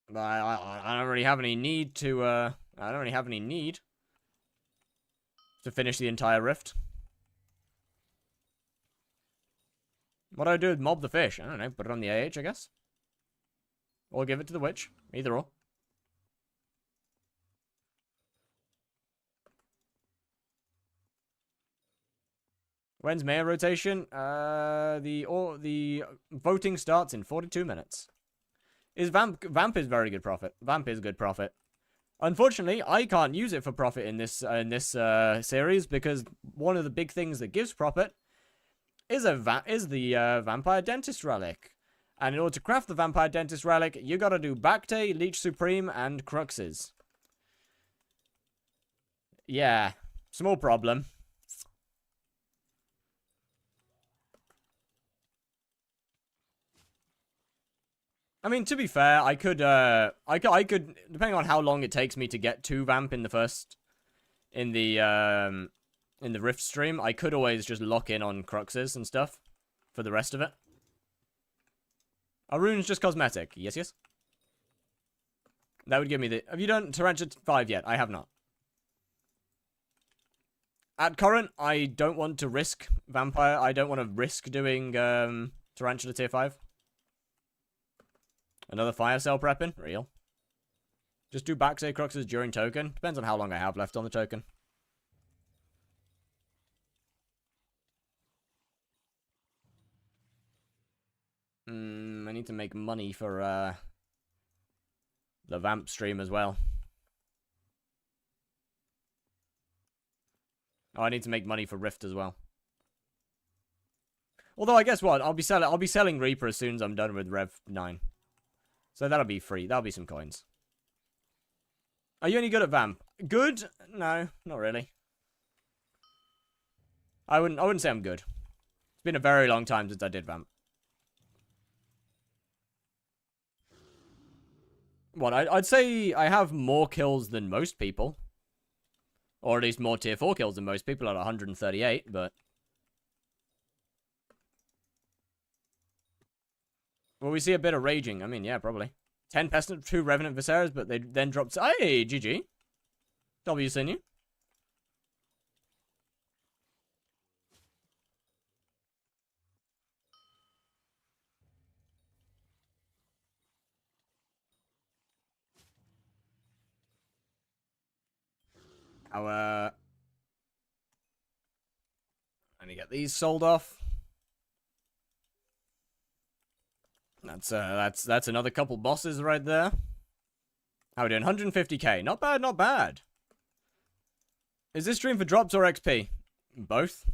But I don't really have any need to, I don't really have any need to finish the entire Rift. What do I do with Mob the Fish? I don't know, put it on the AH, I guess. Or give it to the Witch. Either or. When's Mayor rotation? The voting starts in 42 minutes. Vamp is very good profit. Vamp is good profit. Unfortunately, I can't use it for profit in this series because one of the big things that gives profit is the Vampire Dentist Relic. And in order to craft the Vampire Dentist Relic, you gotta do Bacte, Leech Supreme, and Cruxes. Yeah, small problem. I mean, to be fair, I could, depending on how long it takes me to get to Vamp in the Rift stream, I could always just lock in on Cruxes and stuff for the rest of it. Are runes just cosmetic? Yes, yes. That would give me the... Have you done Tarantula 5 yet? I have not. At current, I don't want to risk Vampire. I don't want to risk doing Tarantula tier 5. Another fire cell prepping? Real. Just do Backsay Cruxes during token. Depends on how long I have left on the token. I need to make money for the Vamp stream as well. Oh, I need to make money for Rift as well. Although I guess what? I'll be selling Reaper as soon as I'm done with Rev 9. So that'll be free. That'll be some coins. Are you any good at Vamp? Good? No, not really. I wouldn't say I'm good. It's been a very long time since I did Vamp. What? I'd say I have more kills than most people. Or at least more tier 4 kills than most people at 138, but... Will we see a bit of raging? I mean, yeah, probably. 10 Pestilent, 2 Revenant Viserys, but they then dropped... Hey, GG. W seen you. Let me get these sold off. That's another couple bosses right there. How are we doing? 150k. Not bad, not bad. Is this stream for drops or XP? Both.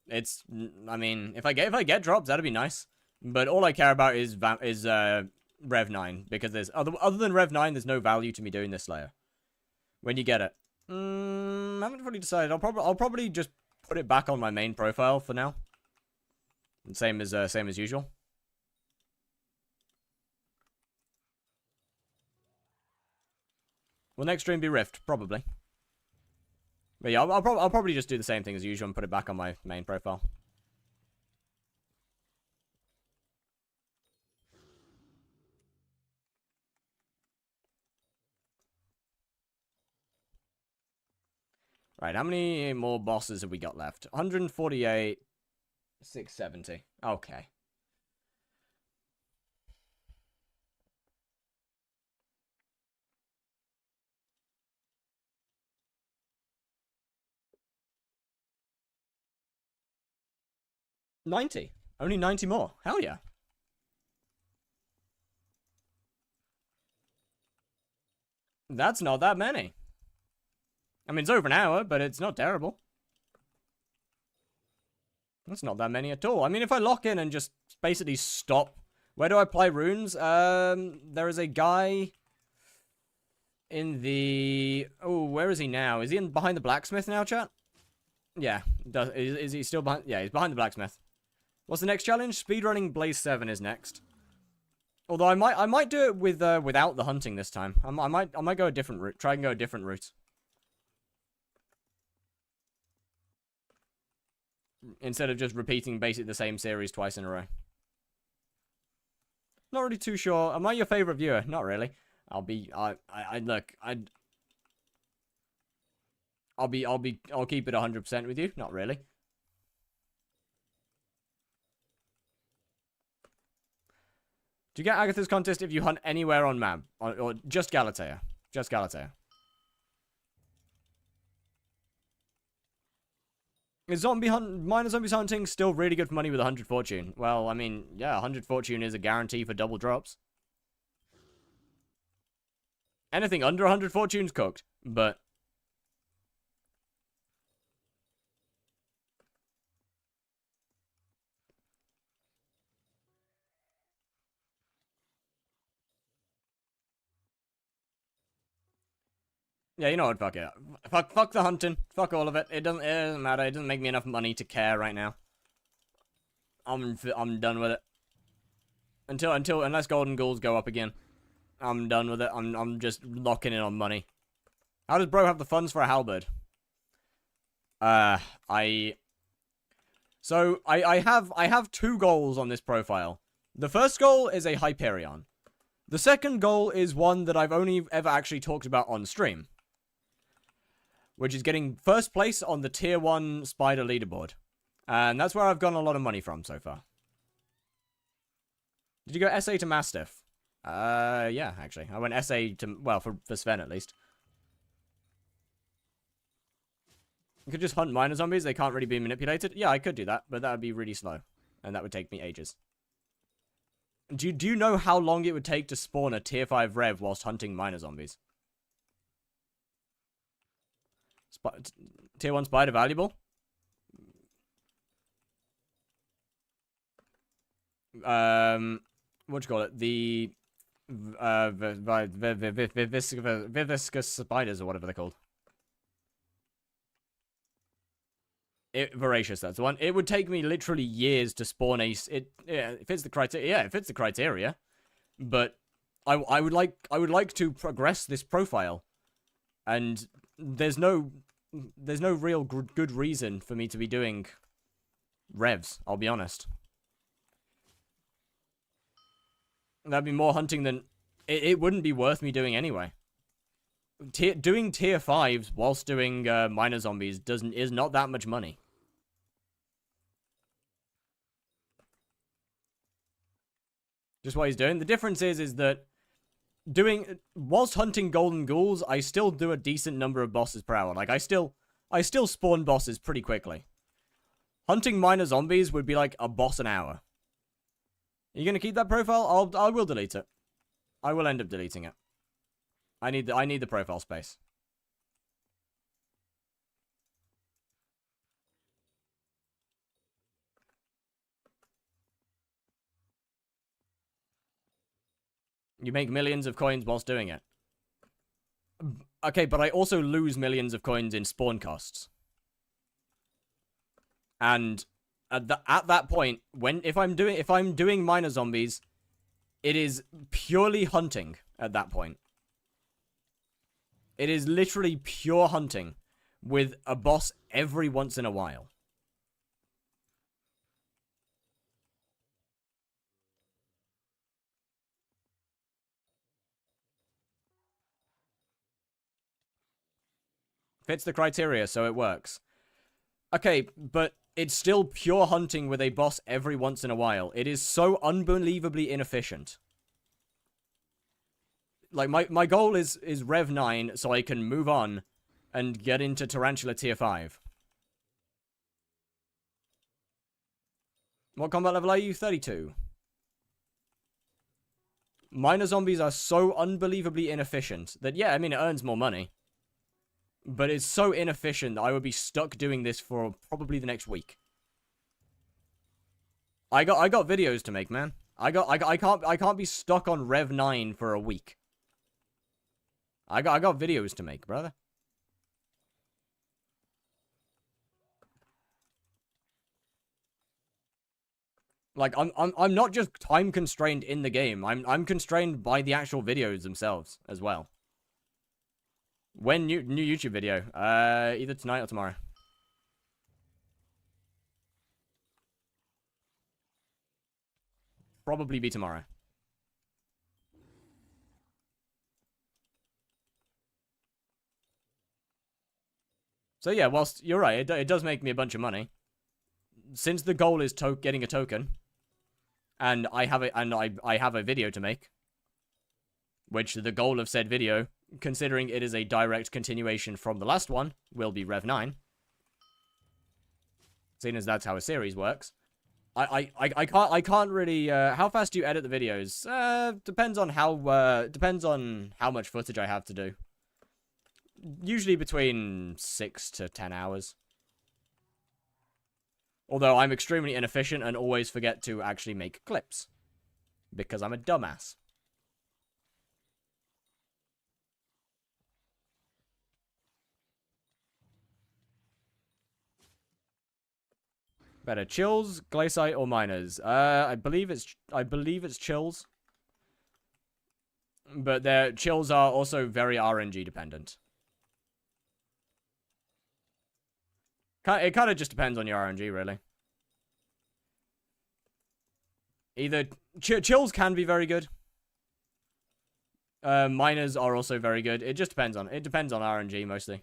It's, I mean, if I get drops, that'd be nice. But all I care about is Rev 9, because there's other than Rev 9, there's no value to me doing this Slayer. When you get it, I haven't really decided. I'll probably just put it back on my main profile for now. And same as usual. Will next stream be Rift? Probably. But yeah, I'll probably just do the same thing as usual and put it back on my main profile. Right, how many more bosses have we got left? 148, 670. Okay. $90. Only 90 more. Hell yeah. That's not that many. I mean, it's over an hour, but it's not terrible. That's not that many at all. I mean, if I lock in and just basically stop... Where do I apply runes? There is a guy in the... Oh, where is he now? Is he behind the blacksmith now, chat? Yeah. Is he still behind... Yeah, he's behind the blacksmith. What's the next challenge? Speedrunning Blaze 7 is next. Although I might do it with without the hunting this time. I might go a different route. Try and go a different route. Instead of just repeating basically the same series twice in a row. Not really too sure. Am I your favorite viewer? Not really. I'll keep it 100% with you. Not really. Do you get Agatha's contest if you hunt anywhere on map? Or just Galatea? Just Galatea. Is minor zombies hunting still really good for money with 100 fortune? Well, I mean, yeah, 100 fortune is a guarantee for double drops. Anything under 100 fortune's cooked, but... Yeah, you know what, fuck it. Fuck the hunting. Fuck all of it. It doesn't matter. It doesn't make me enough money to care right now. I'm done with it. Unless golden ghouls go up again. I'm done with it. I'm just locking in on money. How does bro have the funds for a halberd? I have two goals on this profile. The first goal is a hyperion. The second goal is one that I've only ever actually talked about on stream, which is getting first place on the tier 1 spider leaderboard. And that's where I've gotten a lot of money from so far. Did you go SA to Mastiff? Yeah, actually. I went SA to, well, for Sven at least. You could just hunt minor zombies, they can't really be manipulated. Yeah, I could do that, but that would be really slow. And that would take me ages. Do you know how long it would take to spawn a tier 5 rev whilst hunting minor zombies? Tier 1 spider valuable? What do you call it? The viscous spiders or whatever they're called. Voracious, that's the one. It would take me literally years to spawn a... it fits the criteria. Yeah, it fits the criteria. But I would like to progress this profile. And there's no real good reason for me to be doing revs, I'll be honest. That'd be more hunting than... It wouldn't be worth me doing anyway. Doing tier 5s whilst doing minor zombies is not that much money. Just what he's doing. The difference is that whilst hunting golden ghouls, I still do a decent number of bosses per hour. Like I still spawn bosses pretty quickly. Hunting minor zombies would be like a boss an hour. Are you gonna keep that profile? I will delete it. I will end up deleting it. I need the profile space. You make millions of coins whilst doing it. Okay, but I also lose millions of coins in spawn costs. And at that point, if I'm doing miner zombies, it is purely hunting at that point. It is literally pure hunting with a boss every once in a while. Fits the criteria, so it works. Okay, but it's still pure hunting with a boss every once in a while. It is so unbelievably inefficient. Like, my goal is Rev 9, so I can move on and get into Tarantula Tier 5. What combat level are you? 32. Miner zombies are so unbelievably inefficient that, yeah, I mean, it earns more money. But it's so inefficient that I would be stuck doing this for probably the next week. I got videos to make, man. I can't be stuck on Rev 9 for a week. I got videos to make, brother. Like, I'm not just time constrained in the game. I'm constrained by the actual videos themselves as well. When new YouTube video? Either tonight or tomorrow. Probably be tomorrow. So yeah, whilst you're right, it does make me a bunch of money. Since the goal is getting a token, and I have a video to make, which the goal of said video, considering it is a direct continuation from the last one, will be Rev 9. Seeing as that's how a series works. I can't really, how fast do you edit the videos? Depends on how much footage I have to do. Usually between 6 to 10 hours. Although I'm extremely inefficient and always forget to actually make clips. Because I'm a dumbass. Better chills, glaciite, or miners? I believe it's chills. But their chills are also very RNG dependent. It kind of just depends on your RNG, really. Either chills can be very good. Miners are also very good. It just depends on RNG mostly.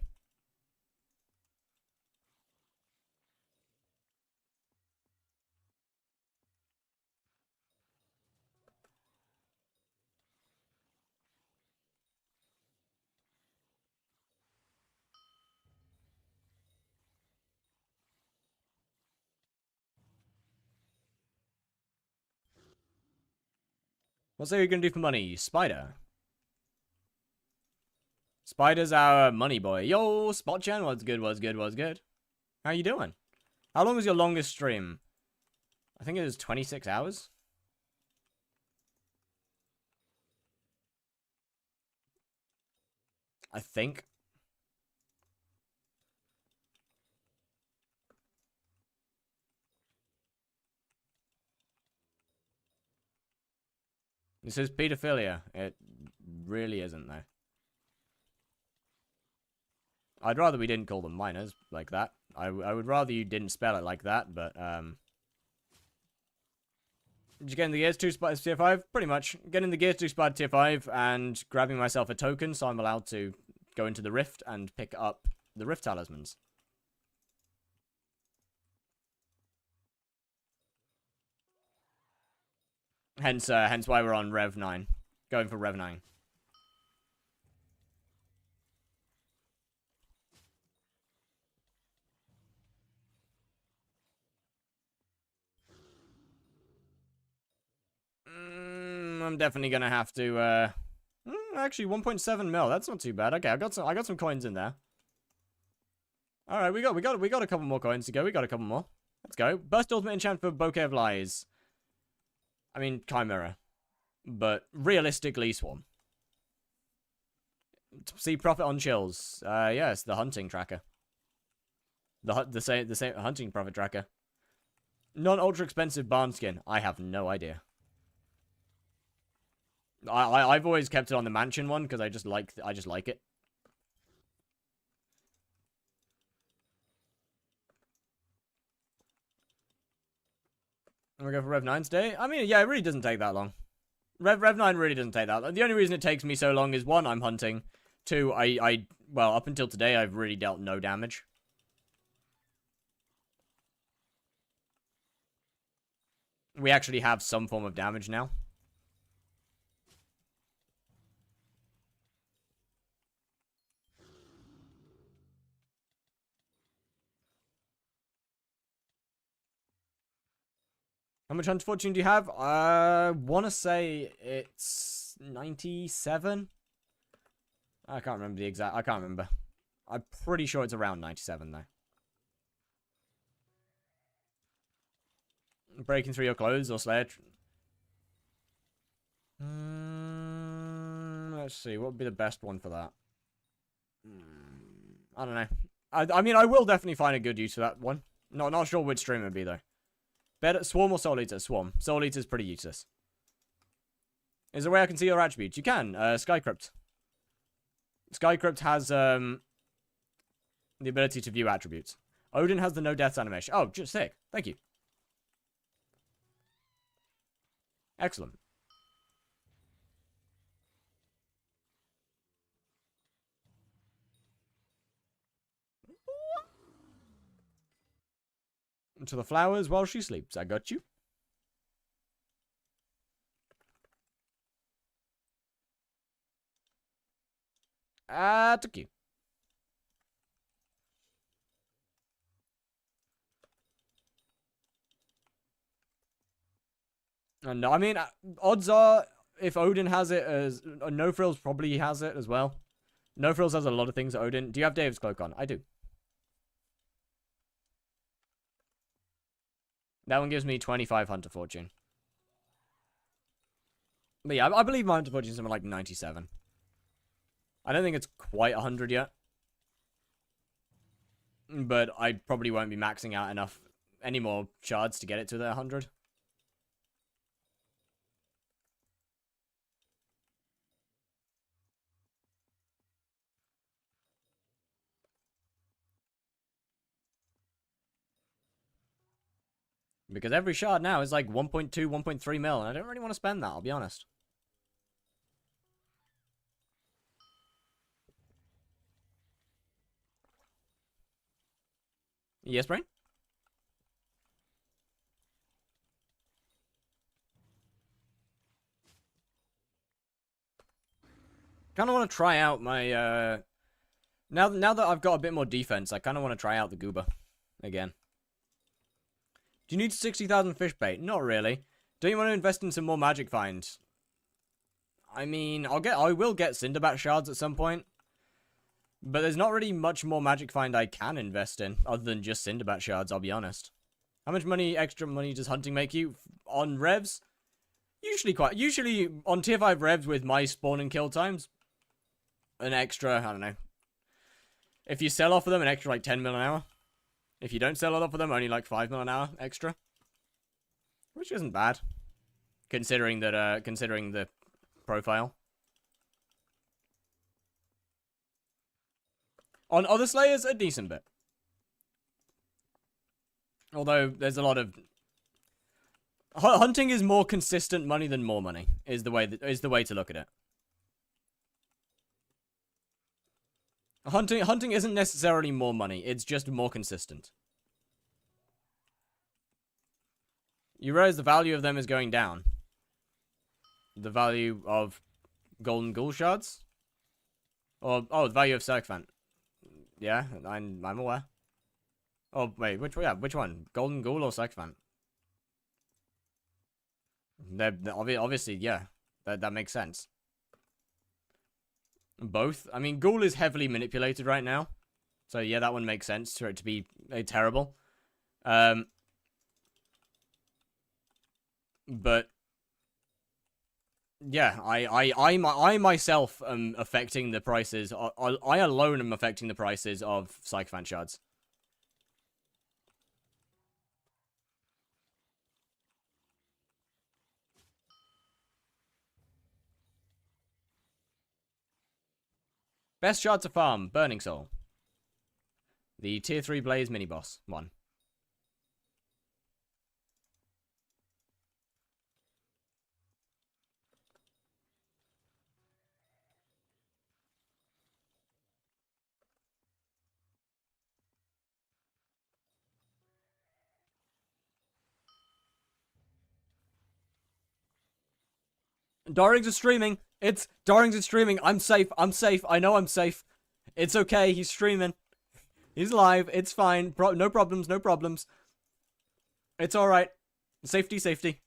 What's that you're gonna do for money? Spider. Spider's our money boy. Yo, Spotchan, what's good, what's good, what's good? How you doing? How long was your longest stream? I think it was 26 hours. I think. This is pedophilia. It really isn't, though. I'd rather we didn't call them minors like that. I would rather you didn't spell it like that, but, Did you get in the gears to Spider Tier 5? Pretty much. Getting the gears to Spider Tier 5 and grabbing myself a token so I'm allowed to go into the Rift and pick up the Rift Talismans. Hence why we're on Rev 9. Going for Rev 9. I'm definitely gonna have to, actually 1.7 mil. That's not too bad. Okay, I got some coins in there. All right, we got a couple more coins to go. We got a couple more. Let's go. Burst ultimate enchant for Bouquet of Lies. I mean, Chimera. But realistically, swarm. See profit on chills. Yes, the hunting tracker. The same hunting profit tracker. Non-ultra expensive barn skin. I have no idea. I've always kept it on the mansion one because I just like it. And we go for Rev 9 today. I mean, yeah, it really doesn't take that long. Rev 9 really doesn't take that long. The only reason it takes me so long is, one, I'm hunting. Two, well, up until today, I've really dealt no damage. We actually have some form of damage now. How much Hunter Fortune do you have? I want to say it's 97. I can't remember the exact. I can't remember. I'm pretty sure it's around 97 though. Breaking through your clothes or Slayer. Let's see. What would be the best one for that? I don't know. I mean, I will definitely find a good use for that one. Not sure which stream it would be though. Better Swarm or Soul Eater? Swarm. Soul Eater is pretty useless. Is there a way I can see your attributes? You can. Skycrypt. Skycrypt has the ability to view attributes. Odin has the no deaths animation. Oh, just sick. Thank you. Excellent. To the flowers while she sleeps. I got you. Took you. No, I mean, odds are, if Odin has it, as No Frills probably has it as well. No Frills has a lot of things that Odin. Do you have David's cloak on? I do. That one gives me 25 Hunter Fortune. But yeah, I believe my Hunter Fortune is something like 97. I don't think it's quite 100 yet. But I probably won't be maxing out enough any more shards to get it to the 100. Because every shard now is like 1.2, 1.3 mil, and I don't really want to spend that, I'll be honest. Yes, Brain? Kind of want to try out my, now that I've got a bit more defense, I kind of want to try out the Goober again. Do you need 60,000 fish bait? Not really. Don't you want to invest in some more magic finds? I mean, I will get Cinderbat shards at some point. But there's not really much more magic find I can invest in, other than just Cinderbat shards, I'll be honest. How much extra money does hunting make you on revs? Usually on tier 5 revs with my spawn and kill times, an extra, I don't know. If you sell off of them, an extra like 10 mil an hour. If you don't sell off of them, only like 5 mil an hour extra. Which isn't bad. Considering the profile. On other Slayers, a decent bit. Although, there's a lot of... Hunting is more consistent money than more money, is the way to look at it. Hunting isn't necessarily more money, it's just more consistent. You realize the value of them is going down. The value of golden ghoul shards? Or, oh, the value of Sycophant. Yeah, I'm aware. Oh, wait, which one? Golden Ghoul or Sycophant? They're obviously, yeah. That makes sense. Both. I mean, Ghoul is heavily manipulated right now. So, yeah, that one makes sense for it to be terrible. But Yeah, I myself am affecting the prices. I alone am affecting the prices of Sycophant shards. Best shard to farm, Burning Soul. The tier 3 Blaze mini boss 1. Darlings are streaming. Darlings are streaming. I'm safe. I'm safe. I know I'm safe. It's okay. He's streaming. He's live. It's fine. No problems. No problems. It's all right. Safety. Safety.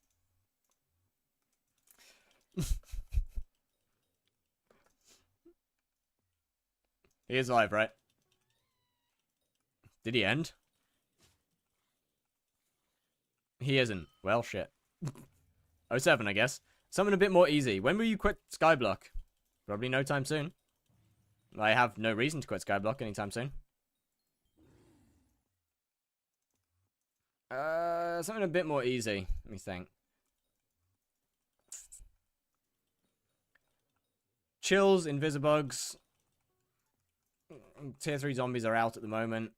He is live, right? Did he end? He isn't. Well, shit. 07, I guess. Something a bit more easy. When will you quit skyblock? Probably no time soon. I have no reason to quit skyblock anytime soon. Something a bit more easy. Let me think. Chills, Invisibugs. Tier 3 zombies are out at the moment.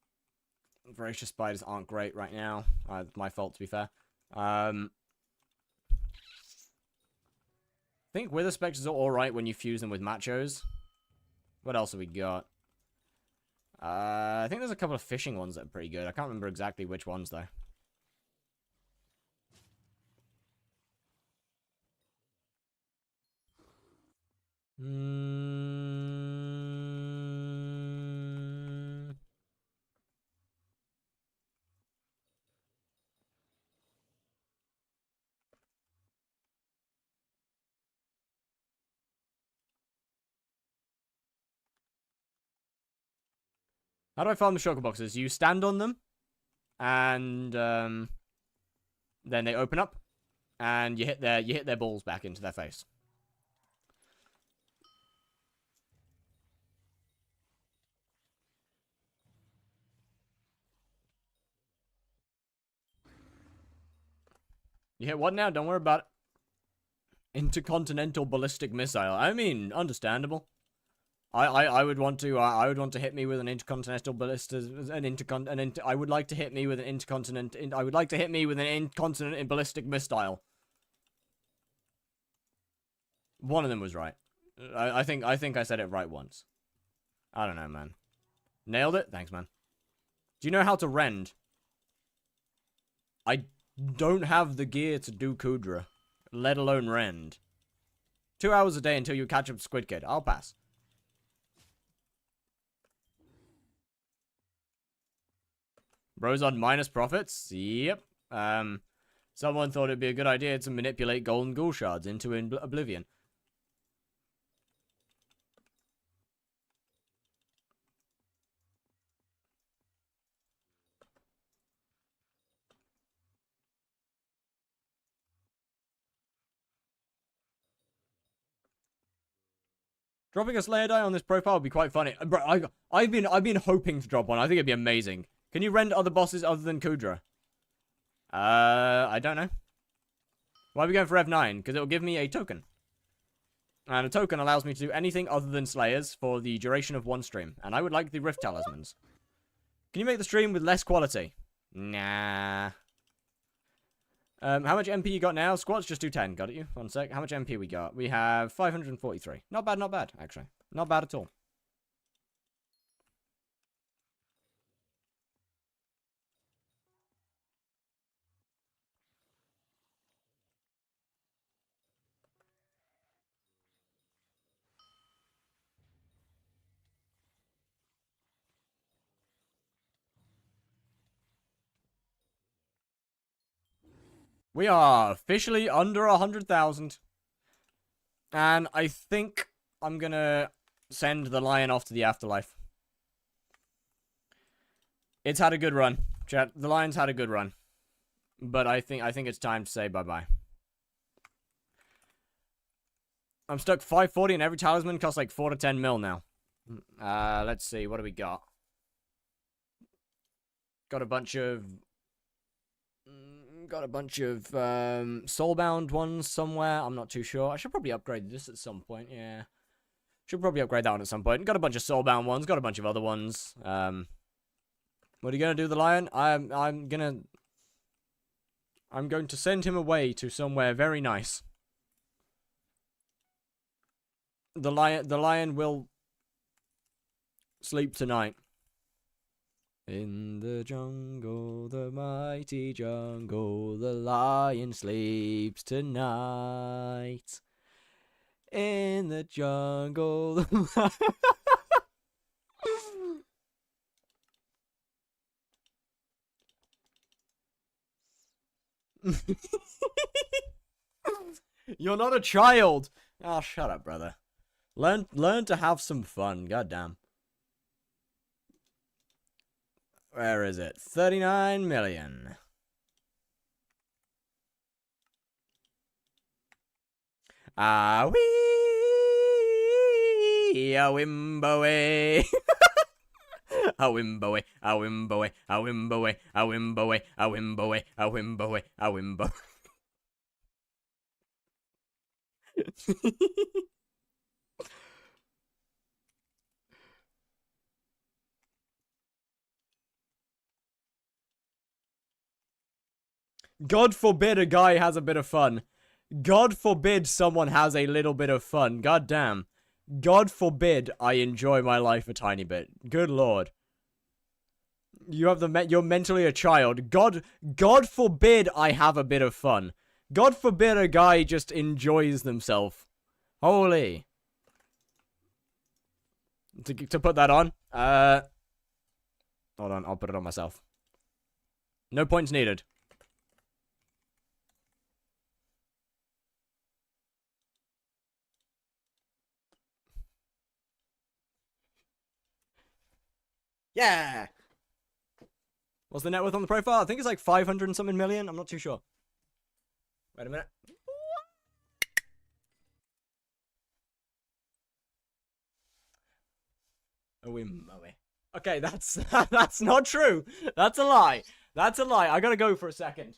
Voracious spiders aren't great right now. My fault, to be fair. I think Wither Spectres are alright when you fuse them with machos. What else have we got? I think there's a couple of fishing ones that are pretty good. I can't remember exactly which ones, though. How do I farm the shulker boxes? You stand on them, and then they open up, and you hit their balls back into their face. You hit what now? Don't worry about it. Intercontinental ballistic missile. I mean, understandable. I would want to hit me with an intercontinental ballista, I would like to hit me with an intercontinent. I would like to hit me with an incontinent ballistic missile. One of them was right. I think I said it right once. I don't know, man. Nailed it. Thanks, man. Do you know how to rend? I don't have the gear to do Kudra, let alone rend. 2 hours a day until you catch up Squid Kid. I'll pass. Bros on minus profits? Yep. Someone thought it'd be a good idea to manipulate golden ghoul shards into oblivion. Dropping a Slayer die on this profile would be quite funny. Bro, I've been hoping to drop one. I think it'd be amazing. Can you rend other bosses other than Kudra? I don't know. Why are we going for F9? Because it'll give me a token. And a token allows me to do anything other than Slayers for the duration of one stream. And I would like the Rift Talismans. Can you make the stream with less quality? Nah. How much MP you got now? Squats just do 10. Got it, you? 1 sec. How much MP we got? We have 543. Not bad, actually. Not bad at all. We are officially under 100,000. And I think I'm gonna send the lion off to the afterlife. It's had a good run. Chat, the lion's had a good run. But I think it's time to say bye-bye. I'm stuck 540 and every talisman costs like 4 to 10 mil now. Let's see. What do we got? Got a bunch of... soulbound ones somewhere. I'm not too sure. I should probably upgrade this at some point. Yeah. Should probably upgrade that one at some point. Got a bunch of soulbound ones. Got a bunch of other ones. What are you going to do, the lion? I'm going to send him away to somewhere very nice. The lion will sleep tonight. In the jungle, the mighty jungle, the lion sleeps tonight. In the jungle. You're not a child. Oh, shut up, brother. Learn to have some fun. Goddamn. Where is it? 39 million. Ah wee, a wimboe. A wimboe, a wimboe, a wimboe, a wimboe, a wimboe, a wimboe, a wimboe. God forbid a guy has a bit of fun. God forbid someone has a little bit of fun. God damn. God forbid I enjoy my life a tiny bit. Good lord. You're mentally a child. God forbid I have a bit of fun. God forbid a guy just enjoys themselves. Holy. To put that on. Hold on, I'll put it on myself. No points needed. Yeah! What's the net worth on the profile? I think it's like 500 and something million. I'm not too sure. Wait a minute. Okay, that's not true. That's a lie. That's a lie. I gotta go for a second.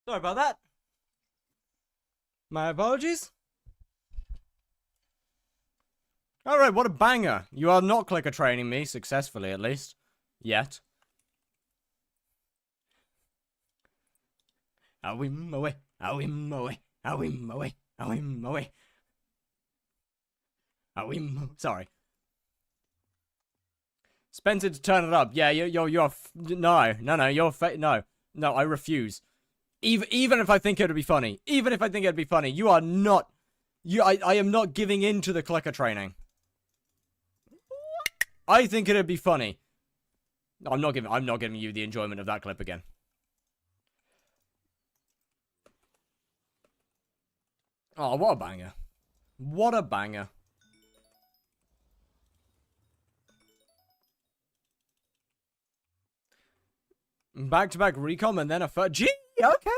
Sorry about that. My apologies. Alright, what a banger. You are not clicker training me, successfully at least. Yet. Awim away, awim away, awim away, awim away. Awim, sorry. Spencer to turn it up. Yeah, you're no, no, I refuse. Even if I think it would be funny, you are not, I am not giving in to the clicker training. I think it'd be funny. I'm not giving you the enjoyment of that clip again. Oh, what a banger. What a banger. Back-to-back recom and then a first. Gee, okay.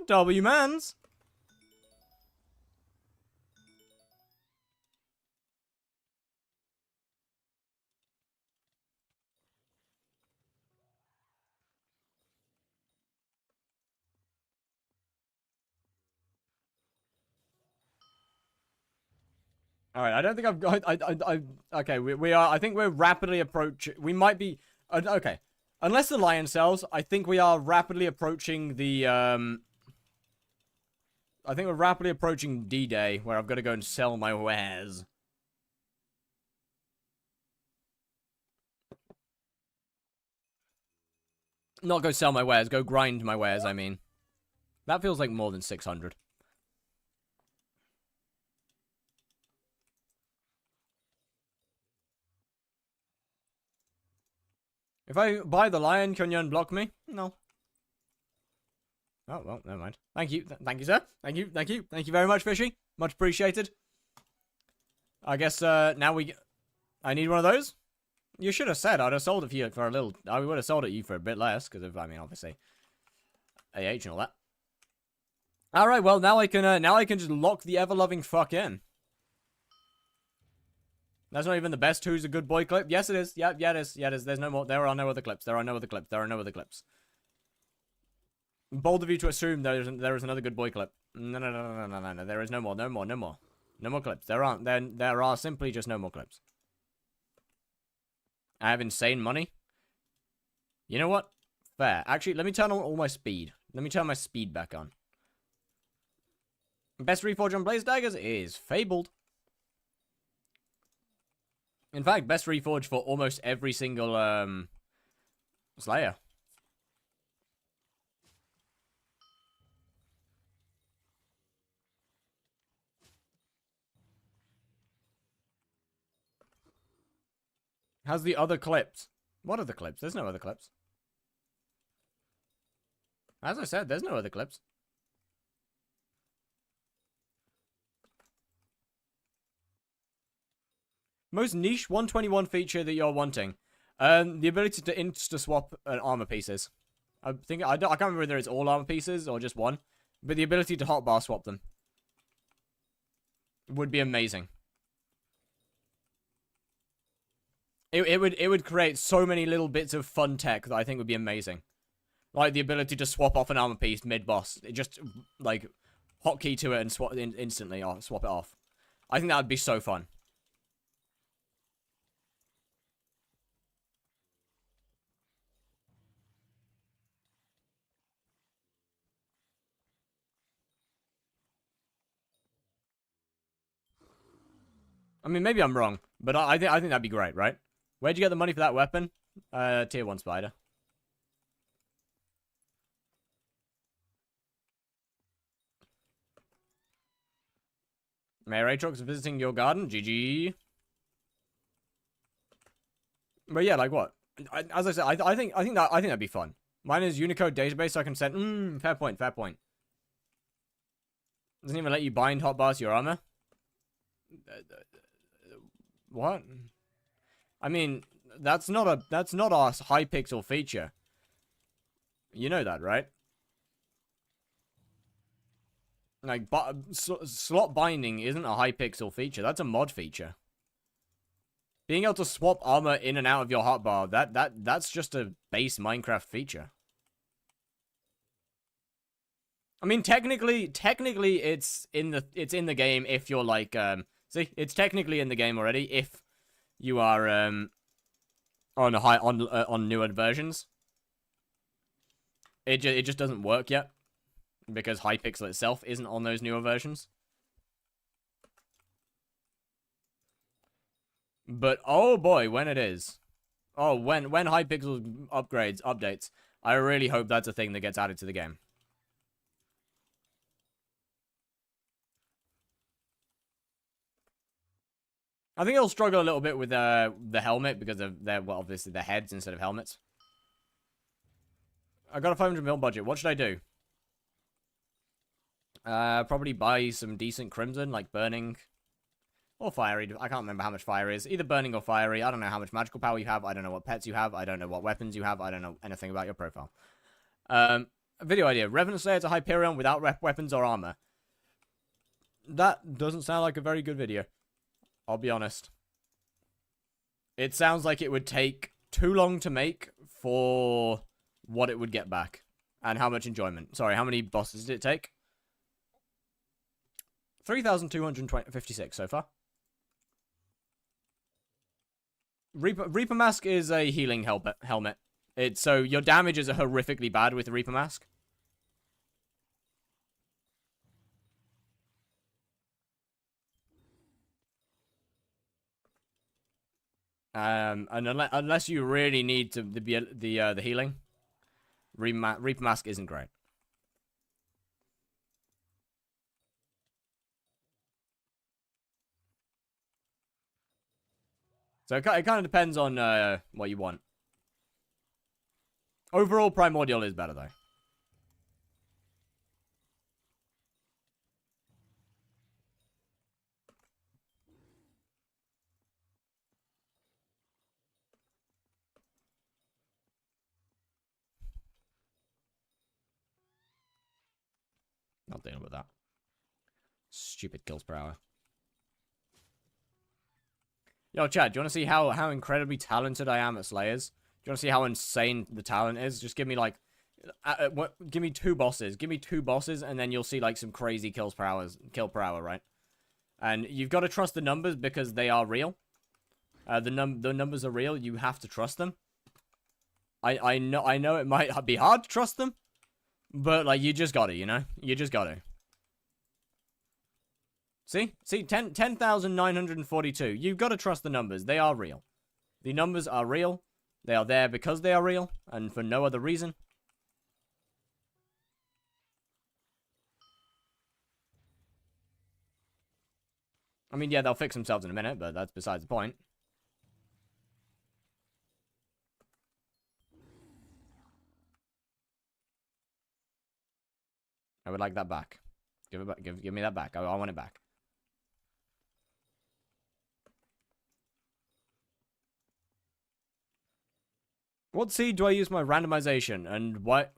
W mans. All right, I don't think I've got. Okay, we are. I think we're rapidly approaching. We might be. Okay, unless the lion sells, I think we are rapidly approaching the. I think we're rapidly approaching D-Day, where I've got to go and sell my wares. Not go sell my wares, go grind my wares. I mean, that feels like more than 600. If I buy the lion, can you unblock me? No. Oh, well, never mind. Thank you. Thank you, sir. Thank you. Thank you. Thank you very much, Fishy. Much appreciated. I guess, now I need one of those. You should have said I'd have sold it for you for a little... I would have sold it to you for a bit less, because of, I mean, obviously, AH and all that. Alright, well, now I can just lock the ever-loving fuck in. That's not even the best Who's a Good Boy clip. Yes, it is. Yeah, it is. Yeah, it is. There's no more. There are no other clips. There are no other clips. There are no other clips. Bold of you to assume there is another Good Boy clip. No. There is no more. No more. No more. No more clips. There aren't. There are simply just no more clips. I have insane money. You know what? Fair. Actually, let me turn on all my speed. Let me turn my speed back on. Best reforge on Blaze Daggers is Fabled. In fact, best reforge for almost every single, Slayer. How's the other clips? What are the clips? There's no other clips. As I said, there's no other clips. Most niche 121 feature that you're wanting. The ability to insta-swap armor pieces. I can't remember whether it's all armor pieces or just one. But the ability to hotbar swap them would be amazing. It would create so many little bits of fun tech that I think would be amazing. Like the ability to swap off an armor piece mid-boss. It just, like, hotkey to it and swap instantly or swap it off. I think that would be so fun. I mean, maybe I'm wrong, but I think that'd be great, right? Where'd you get the money for that weapon? Tier 1 spider. Mayor Atrox visiting your garden. GG. But yeah, like what? As I said, I think that'd be fun. Mine is Unicode database, so I can send. Fair point. Fair point. Doesn't even let you bind hotbars to your armor. What? I mean, that's not a hypixel feature. You know that, right? Like, slot binding isn't a hypixel feature. That's a mod feature. Being able to swap armor in and out of your hotbar, that's just a base Minecraft feature. I mean, technically, it's in the game if you're like, see, it's technically in the game already if you are on newer versions. It just doesn't work yet because Hypixel itself isn't on those newer versions. But oh boy, when it is. Oh, when Hypixel updates, I really hope that's a thing that gets added to the game. I think it'll struggle a little bit with the helmet because of their, well, obviously their heads instead of helmets. I got a 500 mil budget. What should I do? Probably buy some decent crimson, like burning. Or fiery. I can't remember how much fire is. Either burning or fiery. I don't know how much magical power you have. I don't know what pets you have. I don't know what weapons you have. I don't know anything about your profile. Video idea. Revenant Slayer to hyperion without weapons or armor. That doesn't sound like a very good video. I'll be honest. It sounds like it would take too long to make for what it would get back. And how much enjoyment. Sorry, how many bosses did it take? 3,256 so far. Reaper Mask is a healing helmet. So your damages are horrifically bad with the Reaper Mask. And unless you really need to the healing, Reaper Mask isn't great. So it kind of depends on what you want. Overall, Primordial is better, though. Not dealing with that. Stupid kills per hour. Yo, Chad, do you want to see how incredibly talented I am at Slayers? Do you want to see how insane the talent is? Just give me, like... give me 2 bosses. Give me 2 bosses, and then you'll see, like, some crazy kill per hour, right? And you've got to trust the numbers because they are real. The numbers are real. You have to trust them. I know it might be hard to trust them. But, like, you just gotta, you know? You just gotta. See? 10,942. You've got to trust the numbers. They are real. The numbers are real. They are there because they are real, and for no other reason. I mean, yeah, they'll fix themselves in a minute, but that's besides the point. I would like that back. Give it back. Give me that back. I want it back. What seed do I use my randomization? And what?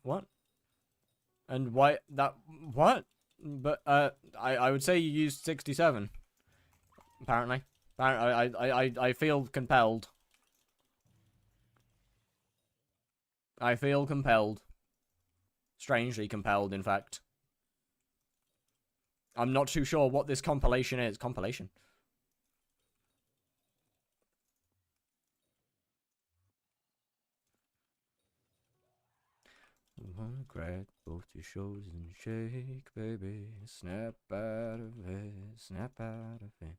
And why that? What? But I would say you used 67. Apparently, I feel compelled. I feel compelled. Strangely compelled, in fact. I'm not too sure what this compilation is. Compilation. One grab both your shoulders and shake, baby. Snap out of it. Snap out of it.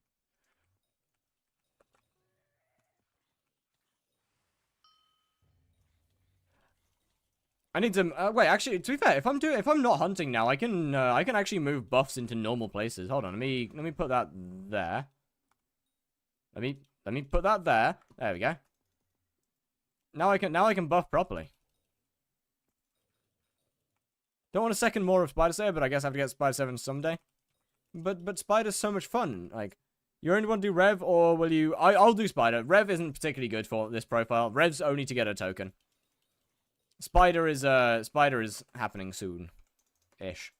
I need to wait. Actually, to be fair, if I'm not hunting now, I can actually move buffs into normal places. Hold on, let me put that there. Let me put that there. There we go. Now I can buff properly. Don't want a second more of Spider Slayer, but I guess I have to get Spider 7 someday. But Spider's so much fun. Like, you only want to do Rev, or will you? I'll do Spider. Rev isn't particularly good for this profile. Rev's only to get a token. Spider is happening soon, ish.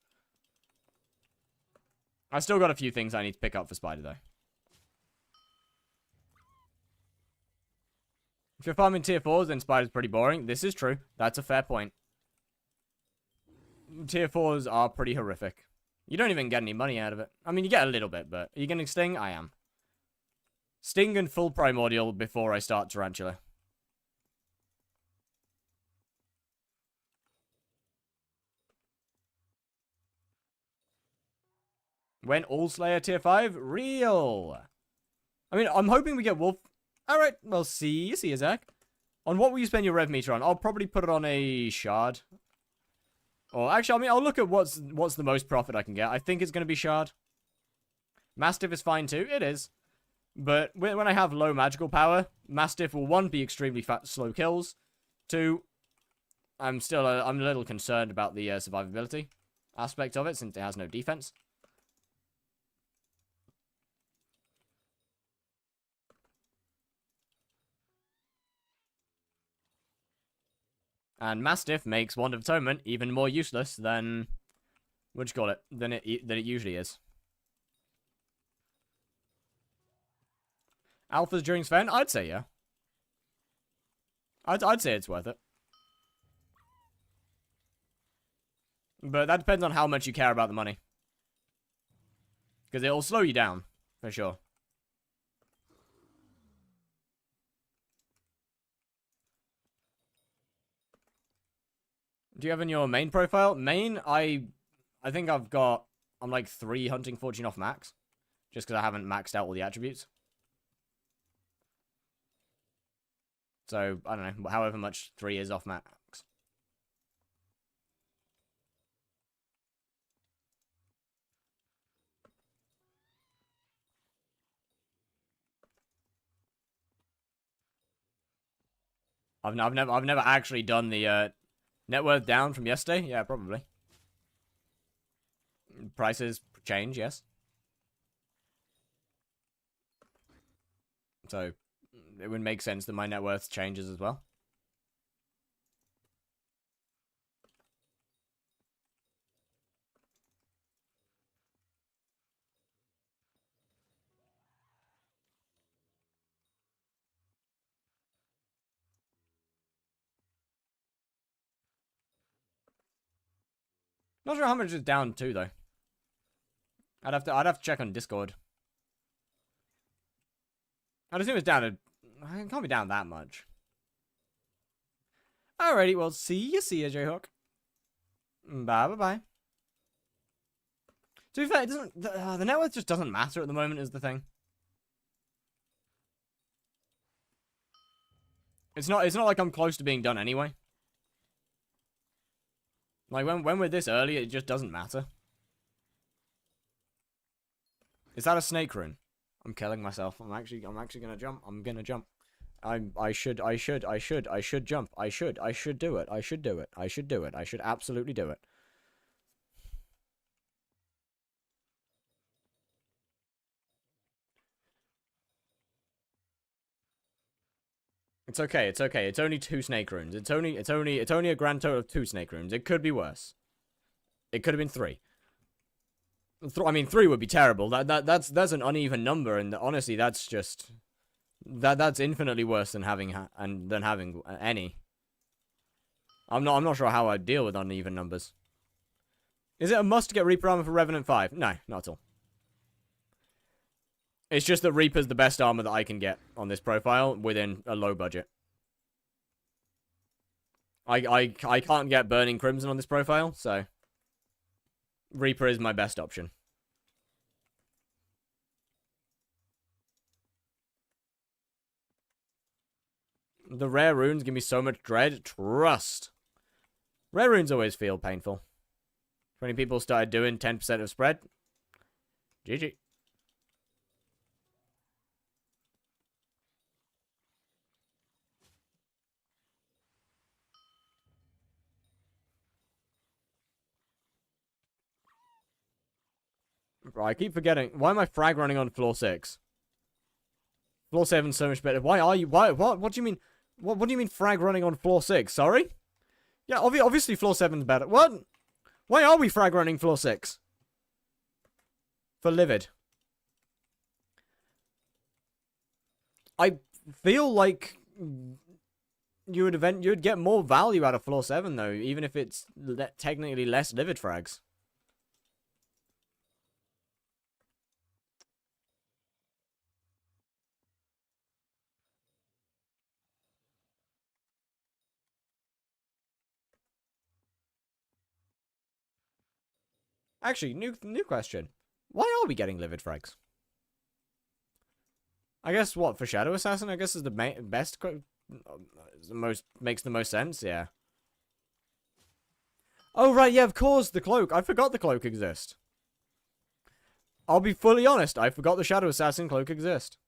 I still got a few things I need to pick up for Spider though. If you're farming tier 4s, then Spider's pretty boring. This is true. That's a fair point. Tier 4s are pretty horrific. You don't even get any money out of it. I mean, you get a little bit, but are you getting Sting? I am. Sting and full Primordial before I start Tarantula. When all Slayer tier 5? Real. I mean, I'm hoping we get Wolf. Alright, well, see you, Zach. On what will you spend your rev meter on? I'll probably put it on a shard. Or actually, I mean, I'll look at what's the most profit I can get. I think it's going to be shard. Mastiff is fine too. It is. But when I have low magical power, Mastiff will, 1, be extremely slow kills. 2, I'm a little concerned about the survivability. aspect of it, since it has no defense. And Mastiff makes Wand of Atonement even more useless than, what do you call it, than it usually is. Alphas during Sven? I'd say yeah. I'd say it's worth it. But that depends on how much you care about the money. Because it'll slow you down, for sure. Do you have in your main profile? Main, I think I'm like 3 hunting fortune off max. Just because I haven't maxed out all the attributes. So, I don't know, however much 3 is off max. I've never actually done the net worth down from yesterday. Yeah, probably. Prices change, yes. So it would make sense that my net worth changes as well. Not sure how much it's down to though. I'd have to check on Discord. I'd assume it's down to, it can't be down that much. Alrighty, well, see ya, J-Hawk. Bye. To be fair, it doesn't, the net worth just doesn't matter at the moment is the thing. It's not like I'm close to being done anyway. Like, when we're this early, it just doesn't matter. Is that a snake rune? I'm killing myself. I'm actually gonna jump. I'm gonna jump. I should jump. I should do it. I should absolutely do it. It's okay. It's only 2 snake runes. It's only a grand total of 2 snake runes. It could be worse. It could have been 3. I mean, 3 would be terrible. That's an uneven number, and honestly, that's just that's infinitely worse than having any. I'm not sure how I'd deal with uneven numbers. Is it a must to get Reaper armor for Revenant 5? No, not at all. It's just that Reaper's the best armor that I can get on this profile within a low budget. I can't get Burning Crimson on this profile, so Reaper is my best option. The rare runes give me so much dread. Trust. Rare runes always feel painful. 20 people started doing 10% of spread. GG. Bro, I keep forgetting. Why am I frag running on floor 6? Floor 7's so much better. Why are you? What do you mean? What do you mean frag running on floor 6? Sorry? Yeah, obviously floor 7's better. What? Why are we frag running floor 6? For Livid. I feel like you'd get more value out of floor 7 though, even if it's technically less Livid frags. Actually, new question. Why are we getting Livid frags? I guess what for Shadow Assassin? I guess is the best. Makes the most sense. Yeah. Oh right, yeah, of course the cloak. I forgot the cloak exists. I'll be fully honest. I forgot the Shadow Assassin cloak exists.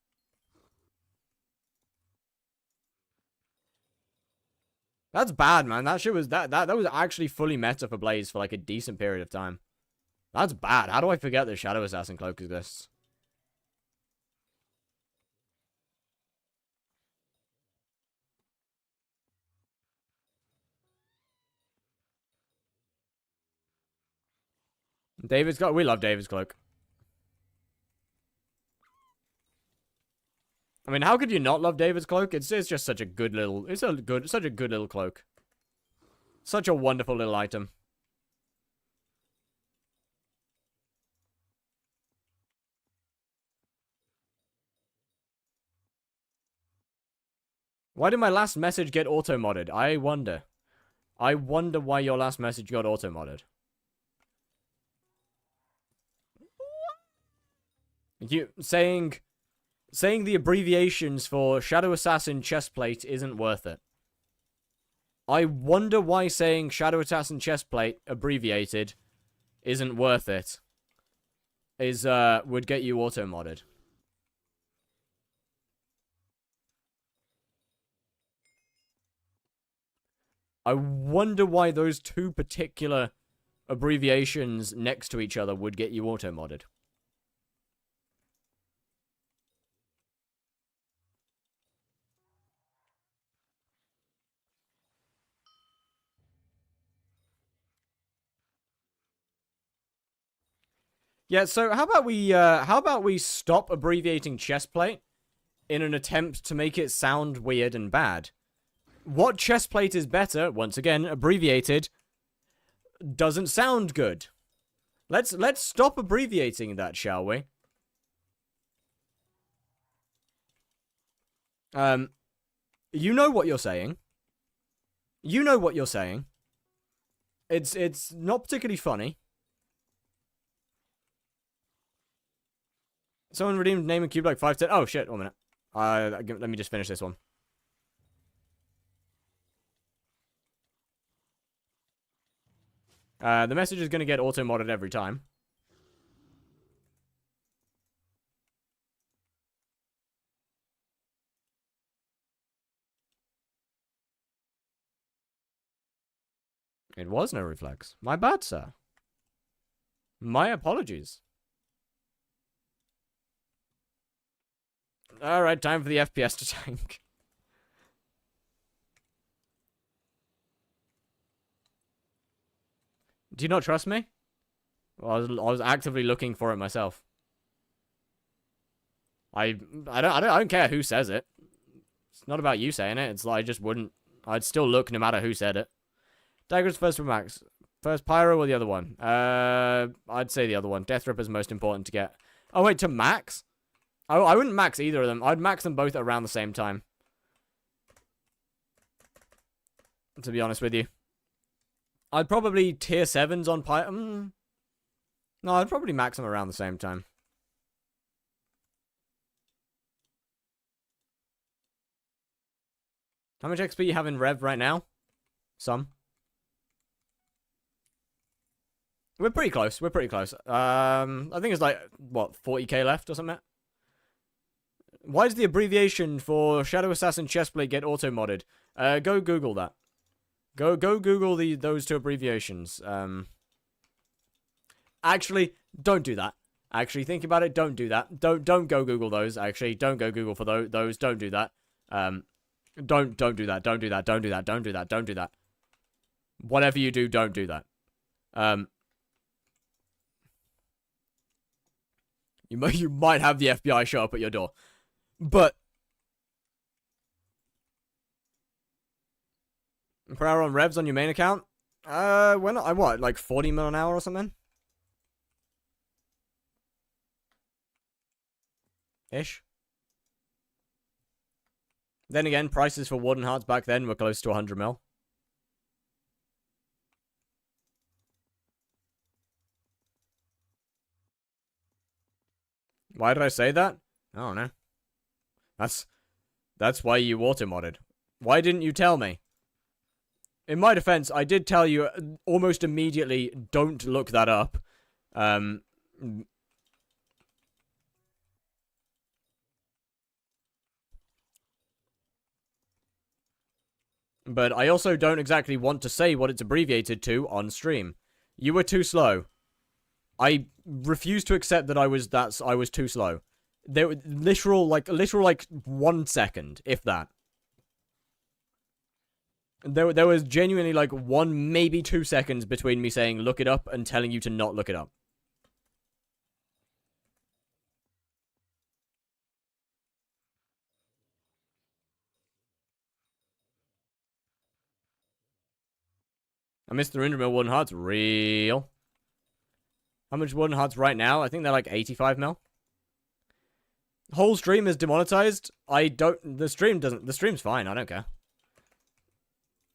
That's bad, man. That shit was that was actually fully meta for Blaze for like a decent period of time. That's bad. How do I forget that Shadow Assassin cloak exists? David's got. We love David's cloak. I mean, how could you not love David's cloak? It's just such a good little. Such a good little cloak. Such a wonderful little item. Why did my last message get auto-modded? I wonder. I wonder why your last message got auto-modded. You saying the abbreviations for Shadow Assassin chestplate isn't worth it. I wonder why saying Shadow Assassin chestplate abbreviated isn't worth it. Would get you auto-modded. I wonder why those two particular abbreviations next to each other would get you auto-modded. Yeah, so how about we stop abbreviating chestplate in an attempt to make it sound weird and bad? What chestplate is better, once again, abbreviated, doesn't sound good. Let's stop abbreviating that, shall we? You know what you're saying. You know what you're saying. It's not particularly funny. Someone redeemed name and cube like 510. Oh shit, 1 minute. Let me just finish this one. The message is gonna get auto-modded every time. It was no reflex. My bad, sir. My apologies. Alright, time for the FPS to tank. Do you not trust me? Well, I was actively looking for it myself. I don't care who says it. It's not about you saying it. It's like I just wouldn't. I'd still look no matter who said it. Dagger's first for Max. First Pyro or the other one? I'd say the other one. Death Ripper's most important to get. Oh wait, to max? Oh, I wouldn't max either of them. I'd max them both around the same time. To be honest with you. I'd probably tier 7s on Pyro. No, I'd probably max them around the same time. How much XP you have in Rev right now? Some. We're pretty close. We're pretty close. I think it's like, what, 40k left or something? Why does the abbreviation for Shadow Assassin chestplate get auto-modded? Go Google that. Go Google those two abbreviations. Actually, don't do that. Actually, think about it. Don't do that. Don't go Google those. Actually, don't go Google for those. Don't do that. Don't do that. Don't do that. Don't do that. Don't do that. Don't do that. Whatever you do, don't do that. You might have the FBI show up at your door, but per hour on revs on your main account. When I what, like 40 mil an hour or something? Ish. Then again, prices for Warden Hearts back then were close to 100 mil. Why did I say that? I don't know. That's why you auto-modded. Why didn't you tell me? In my defense, I did tell you almost immediately, don't look that up. But I also don't exactly want to say what it's abbreviated to on stream. You were too slow. I refuse to accept that I was too slow. There were literal 1 second, if that. There was genuinely like 1, maybe 2 seconds between me saying look it up and telling you to not look it up. I missed the Enderman wooden hearts. Real. How much wooden hearts right now? I think they're like 85 mil. Whole stream is demonetized. The stream's fine. I don't care.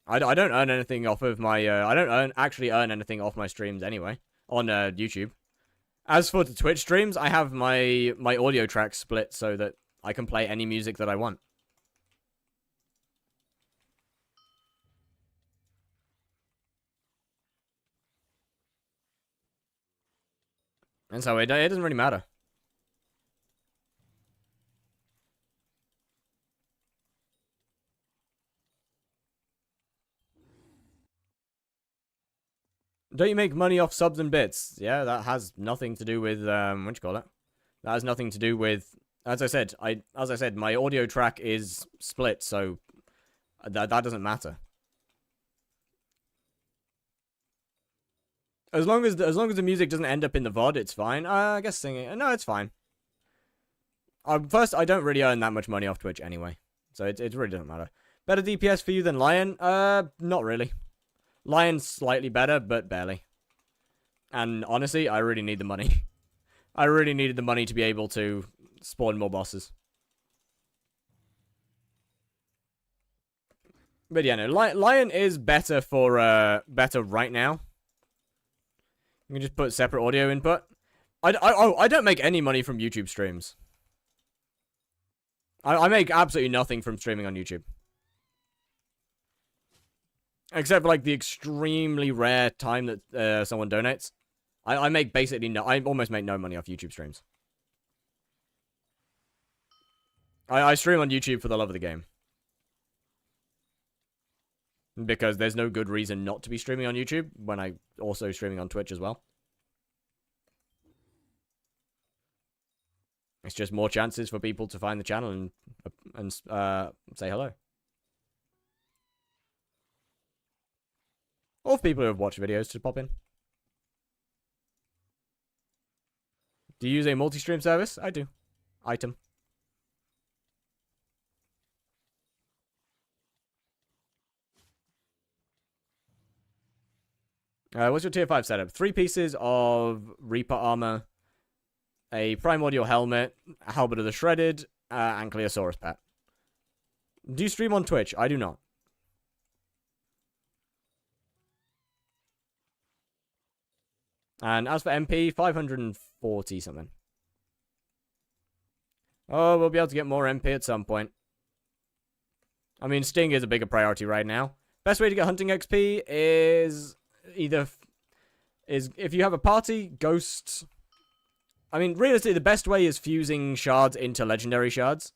I don't earn anything off of my, I don't actually earn anything off my streams anyway. On, YouTube. As for the Twitch streams, I have my audio tracks split so that I can play any music that I want. And so it doesn't really matter. Don't you make money off subs and bits? Yeah, that has nothing to do with, what you call it? That has nothing to do with, as I said, my audio track is split, so that doesn't matter. As long as the music doesn't end up in the VOD, it's fine. I guess singing, no, it's fine. First, I don't really earn that much money off Twitch anyway, so it really doesn't matter. Better DPS for you than Lion? Not really. Lion's slightly better, but barely. And honestly, I really need the money. I really needed the money to be able to spawn more bosses. But yeah, no, Lion is better for, better right now. You can just put separate audio input. I don't make any money from YouTube streams. I make absolutely nothing from streaming on YouTube. Except for, like, the extremely rare time that someone donates. I make basically no... I almost make no money off YouTube streams. I stream on YouTube for the love of the game. Because there's no good reason not to be streaming on YouTube when I also streaming on Twitch as well. It's just more chances for people to find the channel and say hello. Or for people who have watched videos to pop in. Do you use a multi-stream service? I do. Item. What's your tier 5 setup? 3 pieces of Reaper armor, a primordial helmet, a halberd of the shredded, and Cleosaurus pet. Do you stream on Twitch? I do not. And as for MP, 540 something. Oh, we'll be able to get more MP at some point. I mean, Sting is a bigger priority right now. Best way to get hunting XP is if you have a party, ghosts. I mean, realistically, the best way is fusing shards into legendary shards.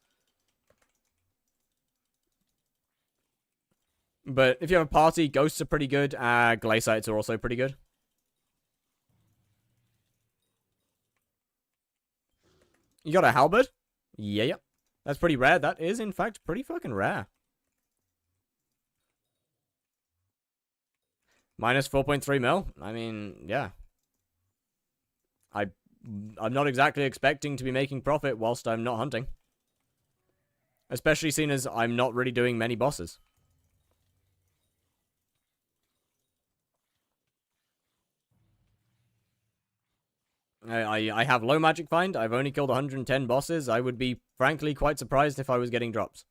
But if you have a party, ghosts are pretty good. Glacites are also pretty good. You got a halberd? Yeah. That's pretty rare. That is, in fact, pretty fucking rare. Minus 4.3 mil? I mean, yeah. I'm not exactly expecting to be making profit whilst I'm not hunting. Especially seeing as I'm not really doing many bosses. I have low magic find. I've only killed 110 bosses. I would be, frankly, quite surprised if I was getting drops.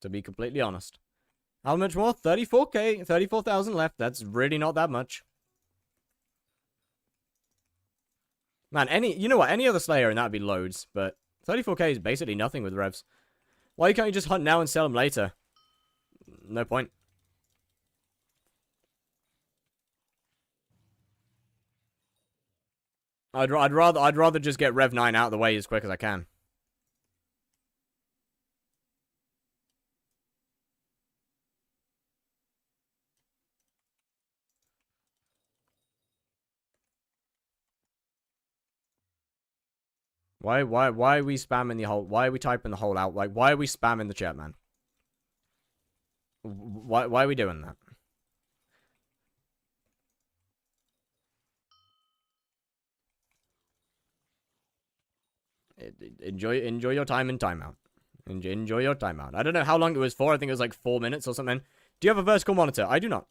To be completely honest. How much more? 34k, 34,000 left. That's really not that much. Man, you know what? Any other Slayer and that'd be loads, but 34k is basically nothing with revs. Why can't you just hunt now and sell them later? No point. I'd rather just get Rev 9 out of the way as quick as I can. Why are we spamming the whole? Why are we typing the whole out? Like, why are we spamming the chat, man? Why are we doing that? Enjoy your time in timeout. Enjoy your timeout. I don't know how long it was for. I think it was like 4 minutes or something. Do you have a vertical monitor? I do not.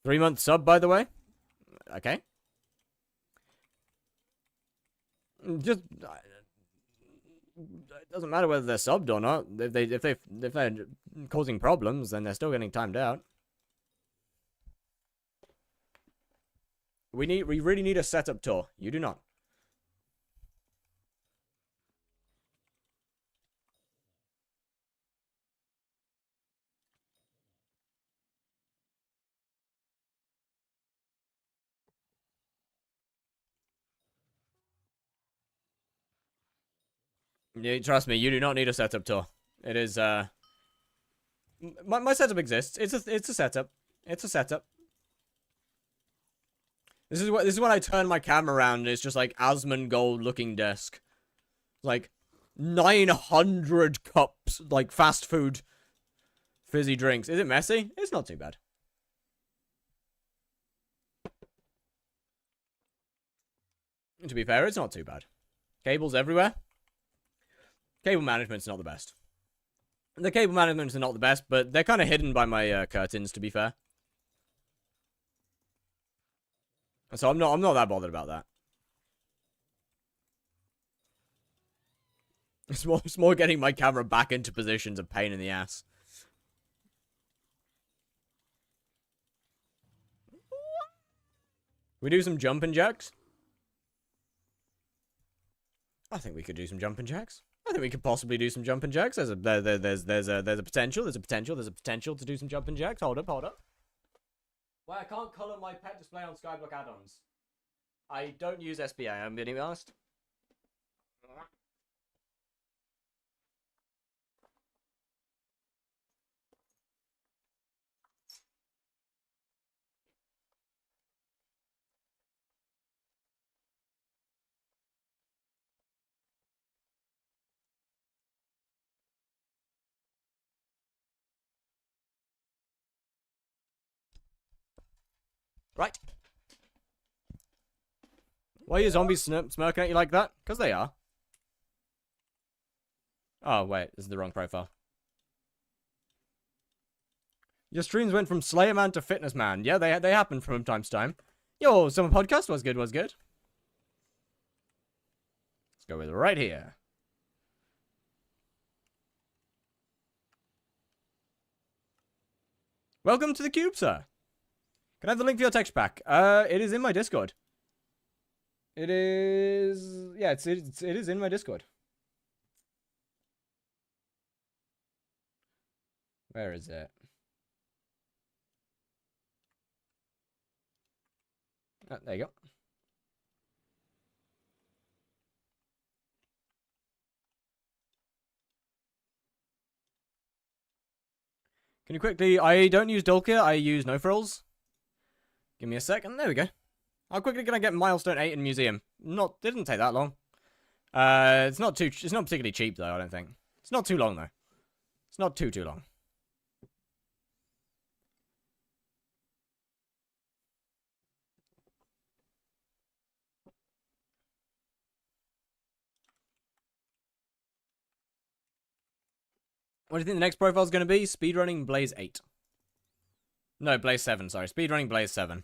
3-month sub, by the way. Okay. Just it doesn't matter whether they're subbed or not. If they're causing problems, then they're still getting timed out. We really need a setup tour. You do not. Yeah, trust me, you do not need a setup tour. It is my setup exists. It's a setup. It's a setup. This is when I turn my camera around and it's just like Asmongold looking desk. Like 900 cups, like fast food fizzy drinks. Is it messy? It's not too bad. To be fair, it's not too bad. Cables everywhere. Cable management's not the best. The cable management's not the best, but they're kind of hidden by my curtains, to be fair. So I'm not that bothered about that. It's more getting my camera back into position's a pain in the ass. We do some jumping jacks? I think we could do some jumping jacks. I think we could possibly do some jumping jacks. There's a potential. There's a potential to do some jumping jacks. Hold up. Well, I can't color my pet display on skyblock add-ons. I don't use SPA, I'm being honest. Right. Why are your zombies smirking at you like that? Because they are. Oh, wait. This is the wrong profile. Your streams went from Slayer Man to Fitness Man. Yeah, they happen from time to time. Yo, summer podcast was good. Let's go with it right here. Welcome to the cube, sir. Can I have the link for your text pack? It is in my Discord. It is... Yeah, it is in my Discord. Where is it? Oh, there you go. Can you quickly... I don't use Dulcia, I use No Frills. Give me a second. There we go. How quickly can I get Milestone 8 in Museum? Didn't take that long. It's not particularly cheap though, I don't think. It's not too long though. It's not too long. What do you think the next profile is going to be? Speedrunning Blaze 8. No, Blaze 7, sorry. Speedrunning Blaze 7.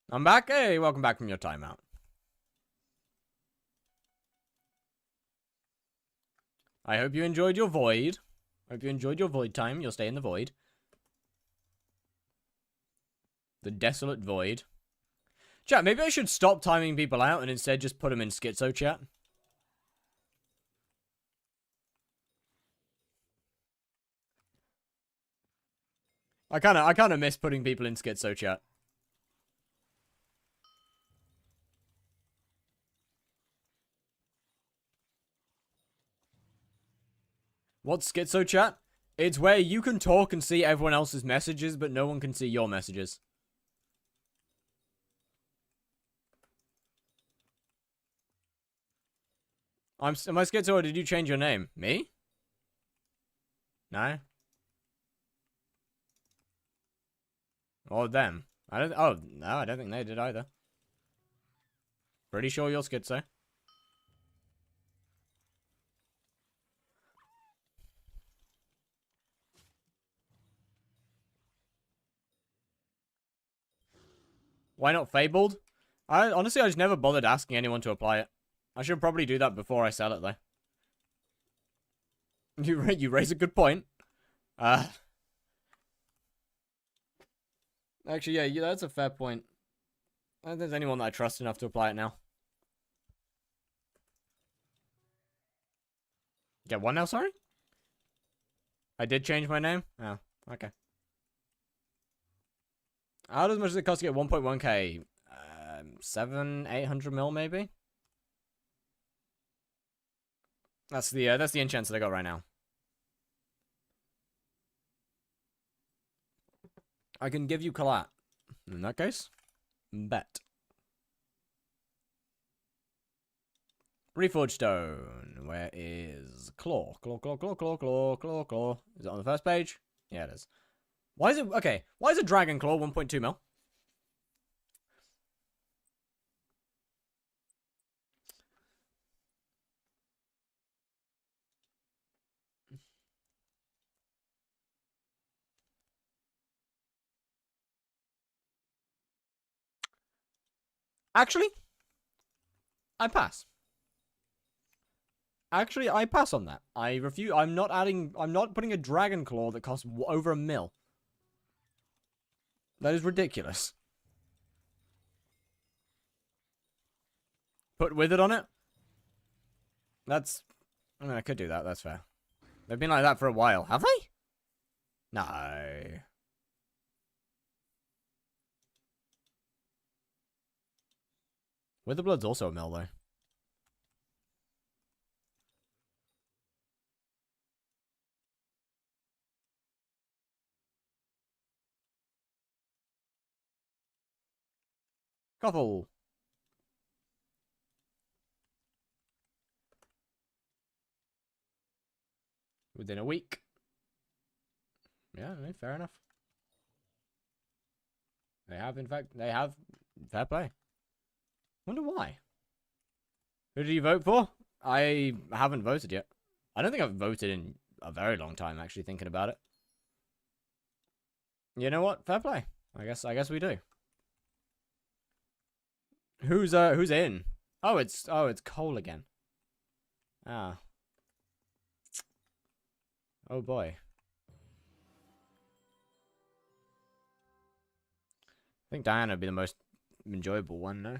I'm back. Hey, welcome back from your timeout. I hope you enjoyed your void. Hope you enjoyed your void time. You'll stay in the void. The desolate void. Chat, maybe I should stop timing people out and instead just put them in schizo chat. I kind of miss putting people in schizo chat. What's schizo chat? It's where you can talk and see everyone else's messages, but no one can see your messages. Am I schizo or did you change your name? Me? No? Or them? Oh, no, I don't think they did either. Pretty sure you're schizo. Why not Fabled? Honestly, I just never bothered asking anyone to apply it. I should probably do that before I sell it, though. You raise a good point. Actually, yeah, that's a fair point. I don't think there's anyone that I trust enough to apply it now. Get one now, sorry? I did change my name? Oh, okay. How much does it cost to get 1.1k? 800 mil, maybe? That's the enchants that I got right now. I can give you collat. In that case, bet. Reforged stone. Where is claw? Claw. Is it on the first page? Yeah, it is. Why is it okay? Why is a dragon claw 1.2 mil? Actually, I pass. Actually, I pass on that. I refuse. I'm not putting a dragon claw that costs over $1 mil. That is ridiculous. Put Withered on it? That's... I mean, I could do that. That's fair. They've been like that for a while. Have they? No. Witherblood's also a mil, though. Couple. Within a week. Yeah, fair enough. They have, in fact, fair play. Wonder why. Who did you vote for? I haven't voted yet. I don't think I've voted in a very long time, actually, thinking about it. You know what? Fair play. I guess we do. Who's in? Oh, it's Cole again. Ah. Oh boy. I think Diana would be the most enjoyable one, no?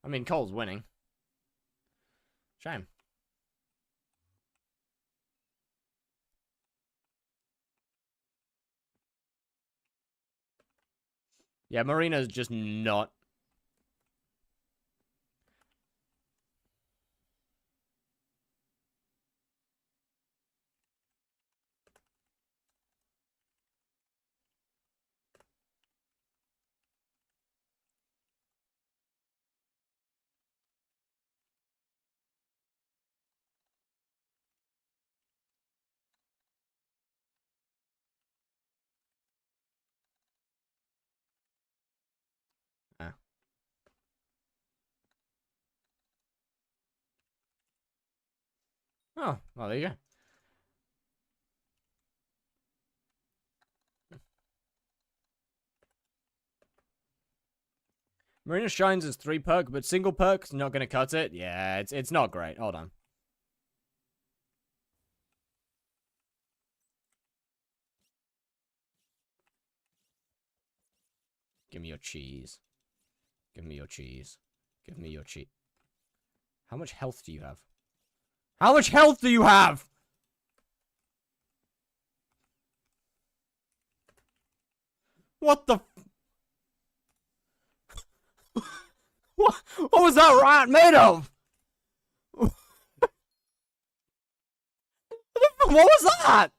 I mean, Cole's winning. Shame. Yeah, Marina's just not. Oh, well, there you go. Marina Shines is 3 perk, but single perk's not gonna cut it. Yeah, it's not great. Hold on. Give me your cheese. Give me your cheese. Give me your cheese. How much health do you have? How much health do you have? What the? What was that rat made of? What was that?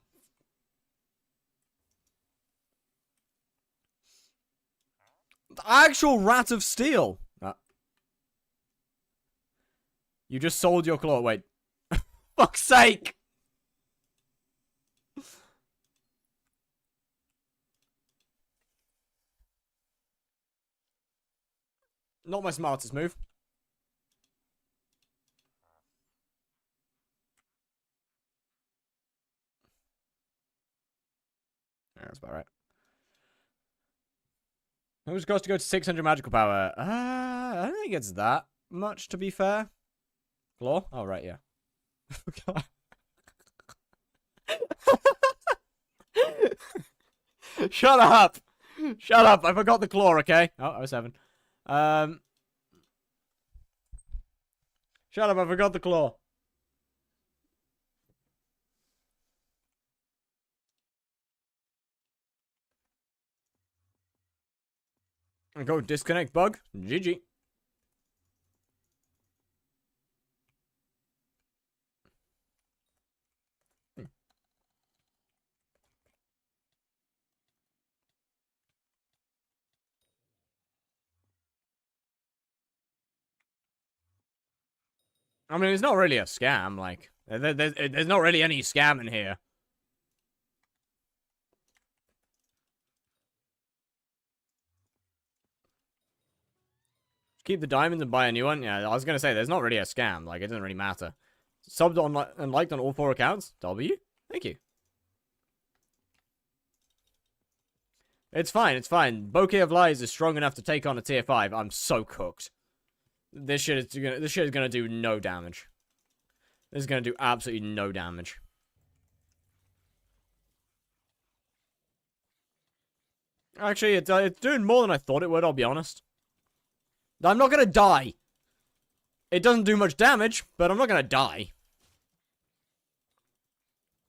The actual rat of steel. You just sold your claw. Wait. Fuck's sake. Not my smartest move. Yeah, that's about right. It was supposed to go to 600 magical power. I don't think it's that much, to be fair. Claw? Oh, right, yeah. Shut up! Shut up! I forgot the claw, okay? Oh, 07. Shut up, I forgot the claw. And go disconnect bug. GG. I mean, it's not really a scam, like, there's not really any scam in here. Keep the diamonds and buy a new one? Yeah, I was gonna say, there's not really a scam, like, it doesn't really matter. Subbed on and liked on all 4 accounts? W? Thank you. It's fine, it's fine. Bouquet of Lies is strong enough to take on a tier 5. I'm so cooked. This shit is gonna do no damage. This is gonna do absolutely no damage. Actually, it's doing more than I thought it would, I'll be honest. I'm not gonna die. It doesn't do much damage, but I'm not gonna die.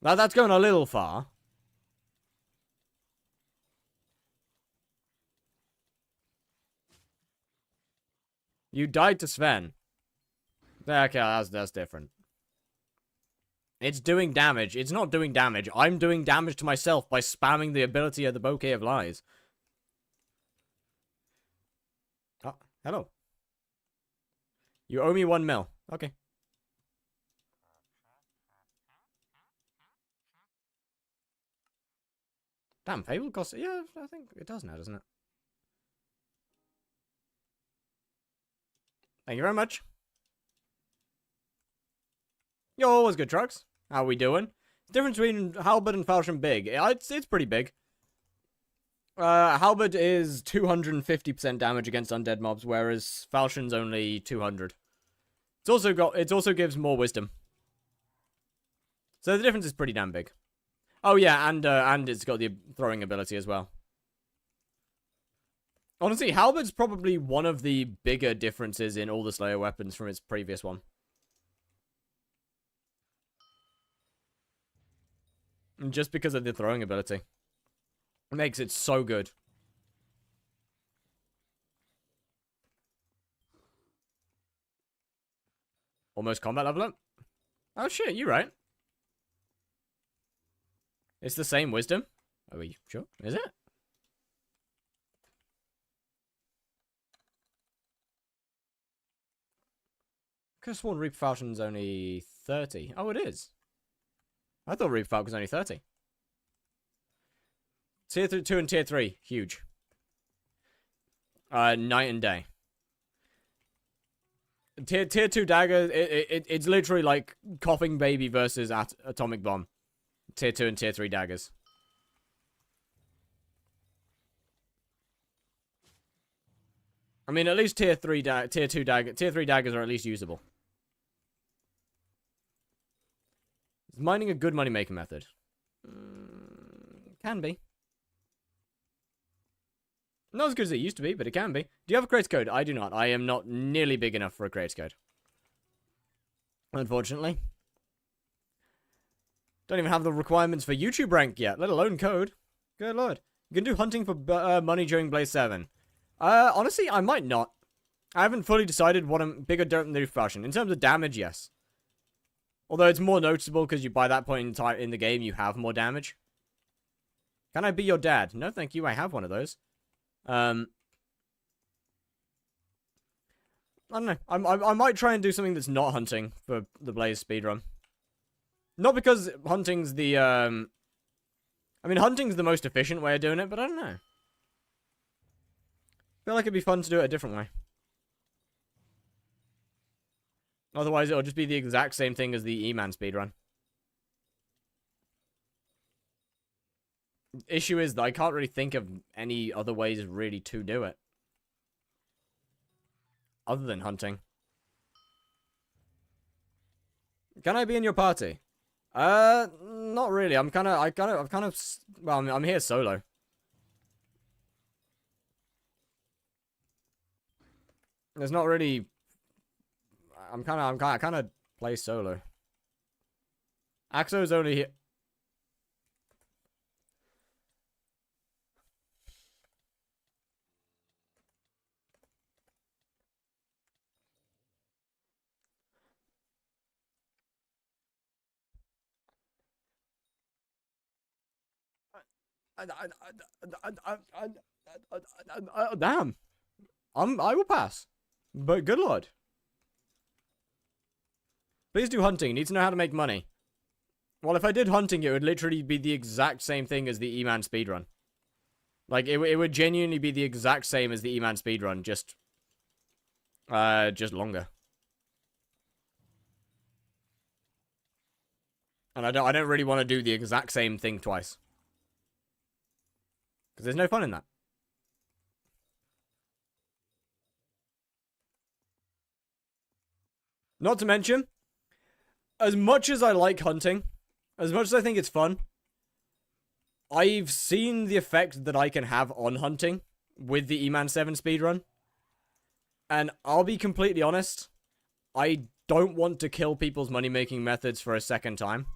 Now that's going a little far. You died to Sven. Okay, that's different. It's doing damage. It's not doing damage. I'm doing damage to myself by spamming the ability of the Bouquet of Lies. Oh, hello. You owe me 1 mil. Okay. Damn, Fable costs... Yeah, I think it does now, doesn't it? Thank you very much. Yo, what's good, Trucks? How we doing? The difference between halberd and falchion big. It's pretty big. Halberd is 250% damage against undead mobs, whereas falchion's only 200. It also gives more wisdom. So the difference is pretty damn big. Oh yeah, and it's got the throwing ability as well. Honestly, halberd's probably one of the bigger differences in all the Slayer weapons from its previous one. And just because of the throwing ability. It makes it so good. Almost combat level up. Oh shit, you're right. It's the same wisdom. Are we sure? Is it? Could have sworn Reaper Falchion's only 30. Oh, it is. I thought Reaper Falcon was only 30. Tier 2 and Tier 3. Huge. Night and day. Tier 2 dagger, it's literally like Coughing Baby versus Atomic Bomb. Tier 2 and Tier 3 daggers. I mean, at least Tier 3 daggers are at least usable. Is mining a good money-making method? Can be. Not as good as it used to be, but it can be. Do you have a creator code? I do not. I am not nearly big enough for a creator code. Unfortunately. Don't even have the requirements for YouTube rank yet, let alone code. Good lord. You can do hunting for money during Blaze 7. Honestly, I might not. I haven't fully decided what I'm bigger dirt in the fashion. In terms of damage, yes. Although it's more noticeable because you, by that point in time in the game, you have more damage. Can I be your dad? No, thank you. I have one of those. I don't know. I might try and do something that's not hunting for the Blaze speedrun. Not because hunting's the, I mean, hunting's the most efficient way of doing it, but I don't know. I feel like it'd be fun to do it a different way. Otherwise, it'll just be the exact same thing as the E-Man speedrun. Issue is that I can't really think of any other ways really to do it. Other than hunting. Can I be in your party? Not really. Well, I'm here solo. There's not really. I kind of play solo. Axo's only here. Damn. I will pass. But good lord. Please do hunting. Need to know how to make money. Well, if I did hunting, it would literally be the exact same thing as the E-Man speedrun. Like, it would genuinely be the exact same as the E-Man speedrun, just longer. And I don't really want to do the exact same thing twice. Because there's no fun in that. Not to mention, as much as I like hunting, as much as I think it's fun, I've seen the effect that I can have on hunting with the E-Man 7 speedrun. And I'll be completely honest, I don't want to kill people's money-making methods for a second time.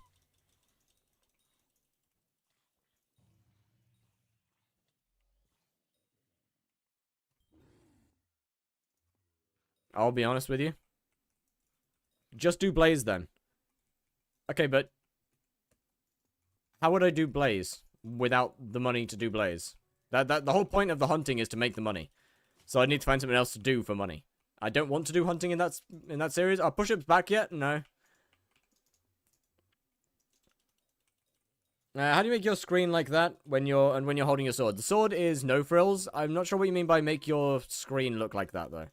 I'll be honest with you. Just do Blaze then. Okay, but how would I do Blaze without the money to do Blaze? The whole point of the hunting is to make the money. So I need to find something else to do for money. I don't want to do hunting in that series. Are push-ups back yet? No. How do you make your screen like that when you're holding your sword? The sword is no frills. I'm not sure what you mean by make your screen look like that though.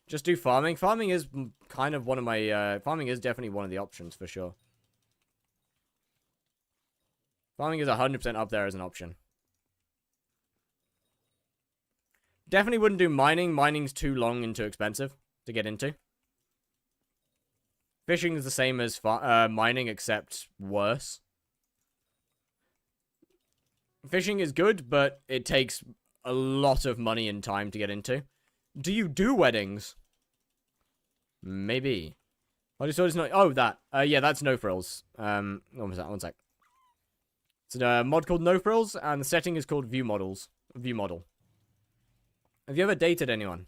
Just do farming. Farming is kind of one of my farming is definitely one of the options for sure. Farming is 100% up there as an option. Definitely wouldn't do mining. Mining's too long and too expensive to get into. Fishing is the same as mining, except worse. Fishing is good, but it takes a lot of money and time to get into. Do you do weddings? Maybe. I just thought it's not. Oh, that. Yeah, that's no frills. What was that? One sec. It's a mod called No Frills, and the setting is called View Models. View Model. Have you ever dated anyone?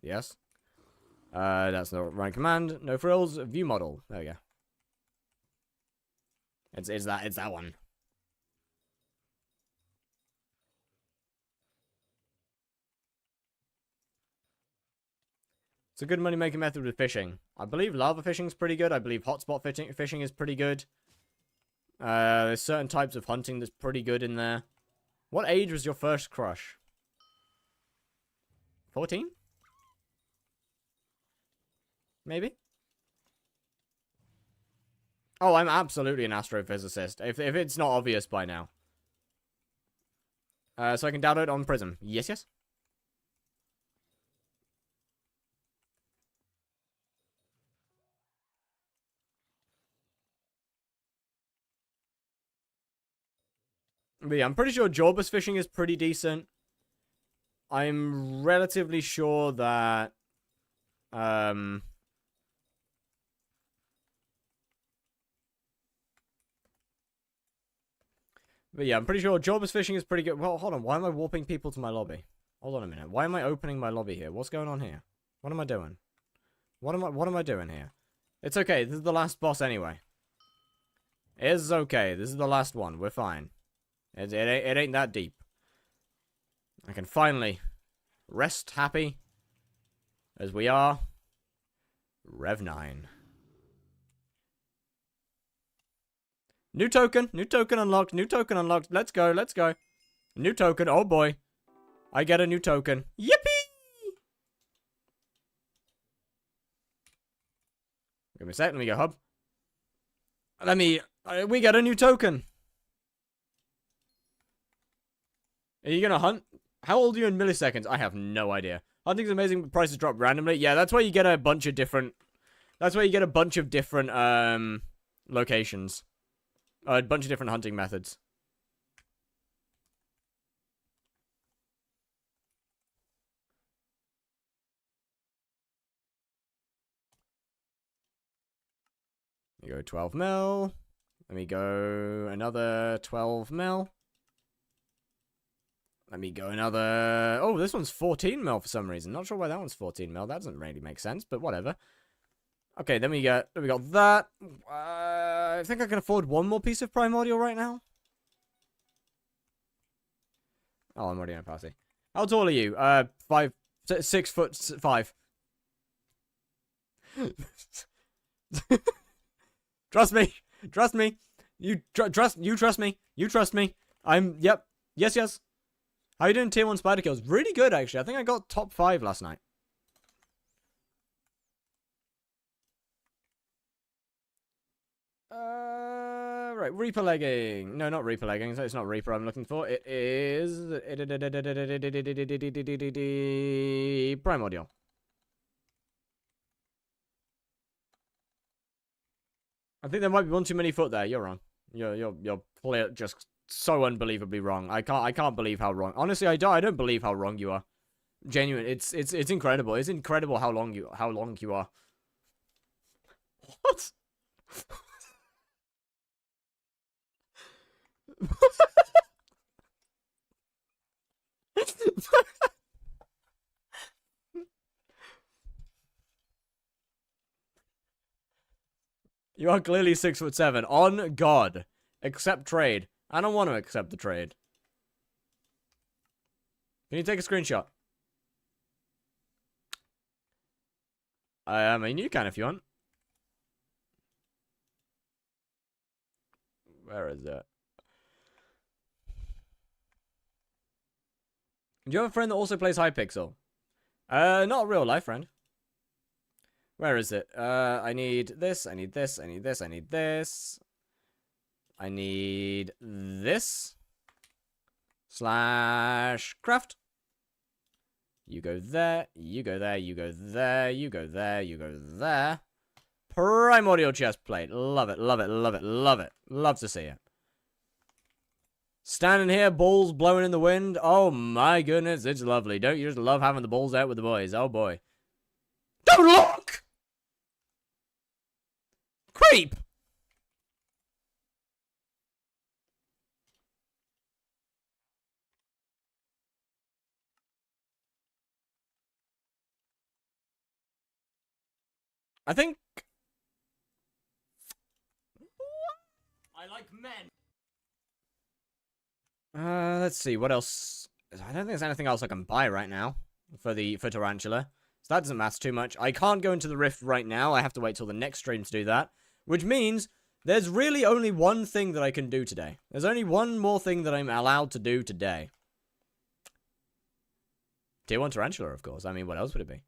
Yes. That's the right command. No Frills, View Model. There we go. It's that one. It's a good money-making method with fishing. I believe lava fishing is pretty good. I believe hotspot fishing is pretty good. There's certain types of hunting that's pretty good in there. What age was your first crush? 14? Maybe? Oh, I'm absolutely an astrophysicist. If it's not obvious by now. So I can download on Prism. Yes, yes. But yeah, I'm pretty sure Jorbus fishing is pretty decent. I'm relatively sure that... But yeah, I'm pretty sure Jorbus fishing is pretty good. Well, hold on. Why am I warping people to my lobby? Hold on a minute. Why am I opening my lobby here? What's going on here? What am I doing? What am I doing here? It's okay. This is the last boss anyway. It's okay. This is the last one. We're fine. It ain't that deep. I can finally rest happy as we are. Rev 9. New token unlocked, new token unlocked. Let's go, let's go. New token, oh boy. I get a new token. Yippee! Give me a sec, let me go hub. We get a new token. Are you gonna hunt? How old are you in milliseconds? I have no idea. Hunting's amazing, but prices drop randomly. Yeah, that's why you get a bunch of different... That's why you get a bunch of different, locations. A bunch of different hunting methods. Let me go 12 mil. Let me go another 12 mil. Let me go another... Oh, this one's 14 mil for some reason. Not sure why that one's 14 mil. That doesn't really make sense, but whatever. Okay, then we got that. I think I can afford one more piece of primordial right now. Oh, I'm already in a party. How tall are you? 6 foot 5. Trust me. Trust me. You trust me. You trust me. Yep. Yes, yes. How you doing tier 1 spider kills? Really good, actually. I think I got top 5 last night. Right, Reaper legging. No, not Reaper leggings. It's not Reaper I'm looking for. It is... Primordial. I think there might be one too many foot there. You're wrong. You're clear, just so unbelievably wrong. I can't believe how wrong. Honestly, I don't believe how wrong you are. Genuine. It's incredible. It's incredible how long you are. What? You are clearly 6'7". On God. Accept trade. I don't want to accept the trade. Can you take a screenshot? I mean, you can if you want. Where is it? Do you have a friend that also plays Hypixel? Not a real life friend. Where is it? I need this, I need this, I need this, I need this. I need this. / craft. You go there, you go there, you go there, you go there, you go there. Primordial chest plate. Love it, love it, love it, love it. Love to see it. Standing here, balls blowing in the wind. Oh my goodness, it's lovely. Don't you just love having the balls out with the boys? Oh boy. Don't look! Creep! I think... I like men. Let's see, what else? I don't think there's anything else I can buy right now for Tarantula. So that doesn't matter too much. I can't go into the Rift right now. I have to wait till the next stream to do that. Which means there's really only one thing that I can do today. There's only one more thing that I'm allowed to do today. Tier 1 Tarantula, of course. I mean, what else would it be?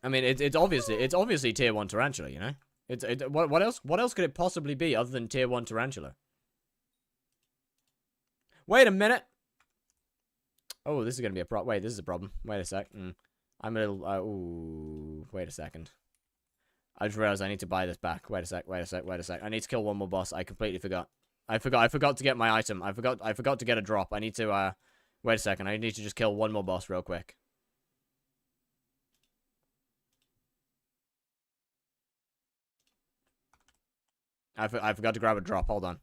I mean, it's obviously Tier 1 Tarantula, you know? What else could it possibly be other than Tier 1 Tarantula? Wait a minute. Oh, this is going to be a problem. Wait, this is a problem. Wait a sec. I'm a little... ooh, wait a second. I just realized I need to buy this back. Wait a sec, wait a sec, wait a sec. I need to kill one more boss. I completely forgot. I forgot to get my item. I forgot to get a drop. I need to, wait a second. I need to just kill one more boss real quick. I forgot to grab a drop. Hold on.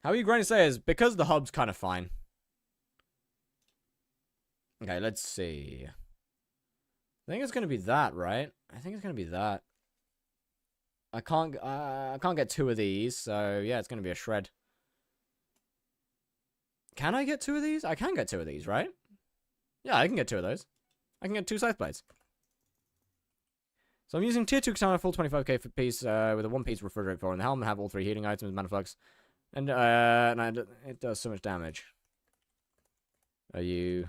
How are you going to say is because the hub's kind of fine. Okay, let's see. I think it's gonna be that, right? I think it's gonna be that. I can't get 2 of these, so yeah, it's gonna be a shred. Can I get 2 of these? I can get 2 of these, right? Yeah, I can get 2 of those. I can get 2 scythe blades. So I'm using tier 2 katana, full 25k for piece, with a 1-piece refrigerate 4 in the helmet, have all 3 healing items, mana flux, and it does so much damage. Are you...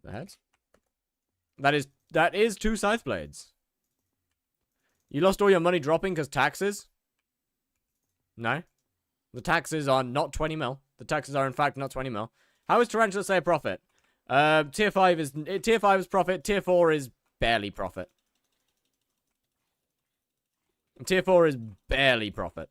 the heads? That is 2 scythe blades. You lost all your money dropping because taxes? No. The taxes are not 20 mil. The taxes are in fact not 20 mil. How is Tarantula say a profit? Tier 5 is profit. Tier 4 is barely profit. Tier 4 is barely profit.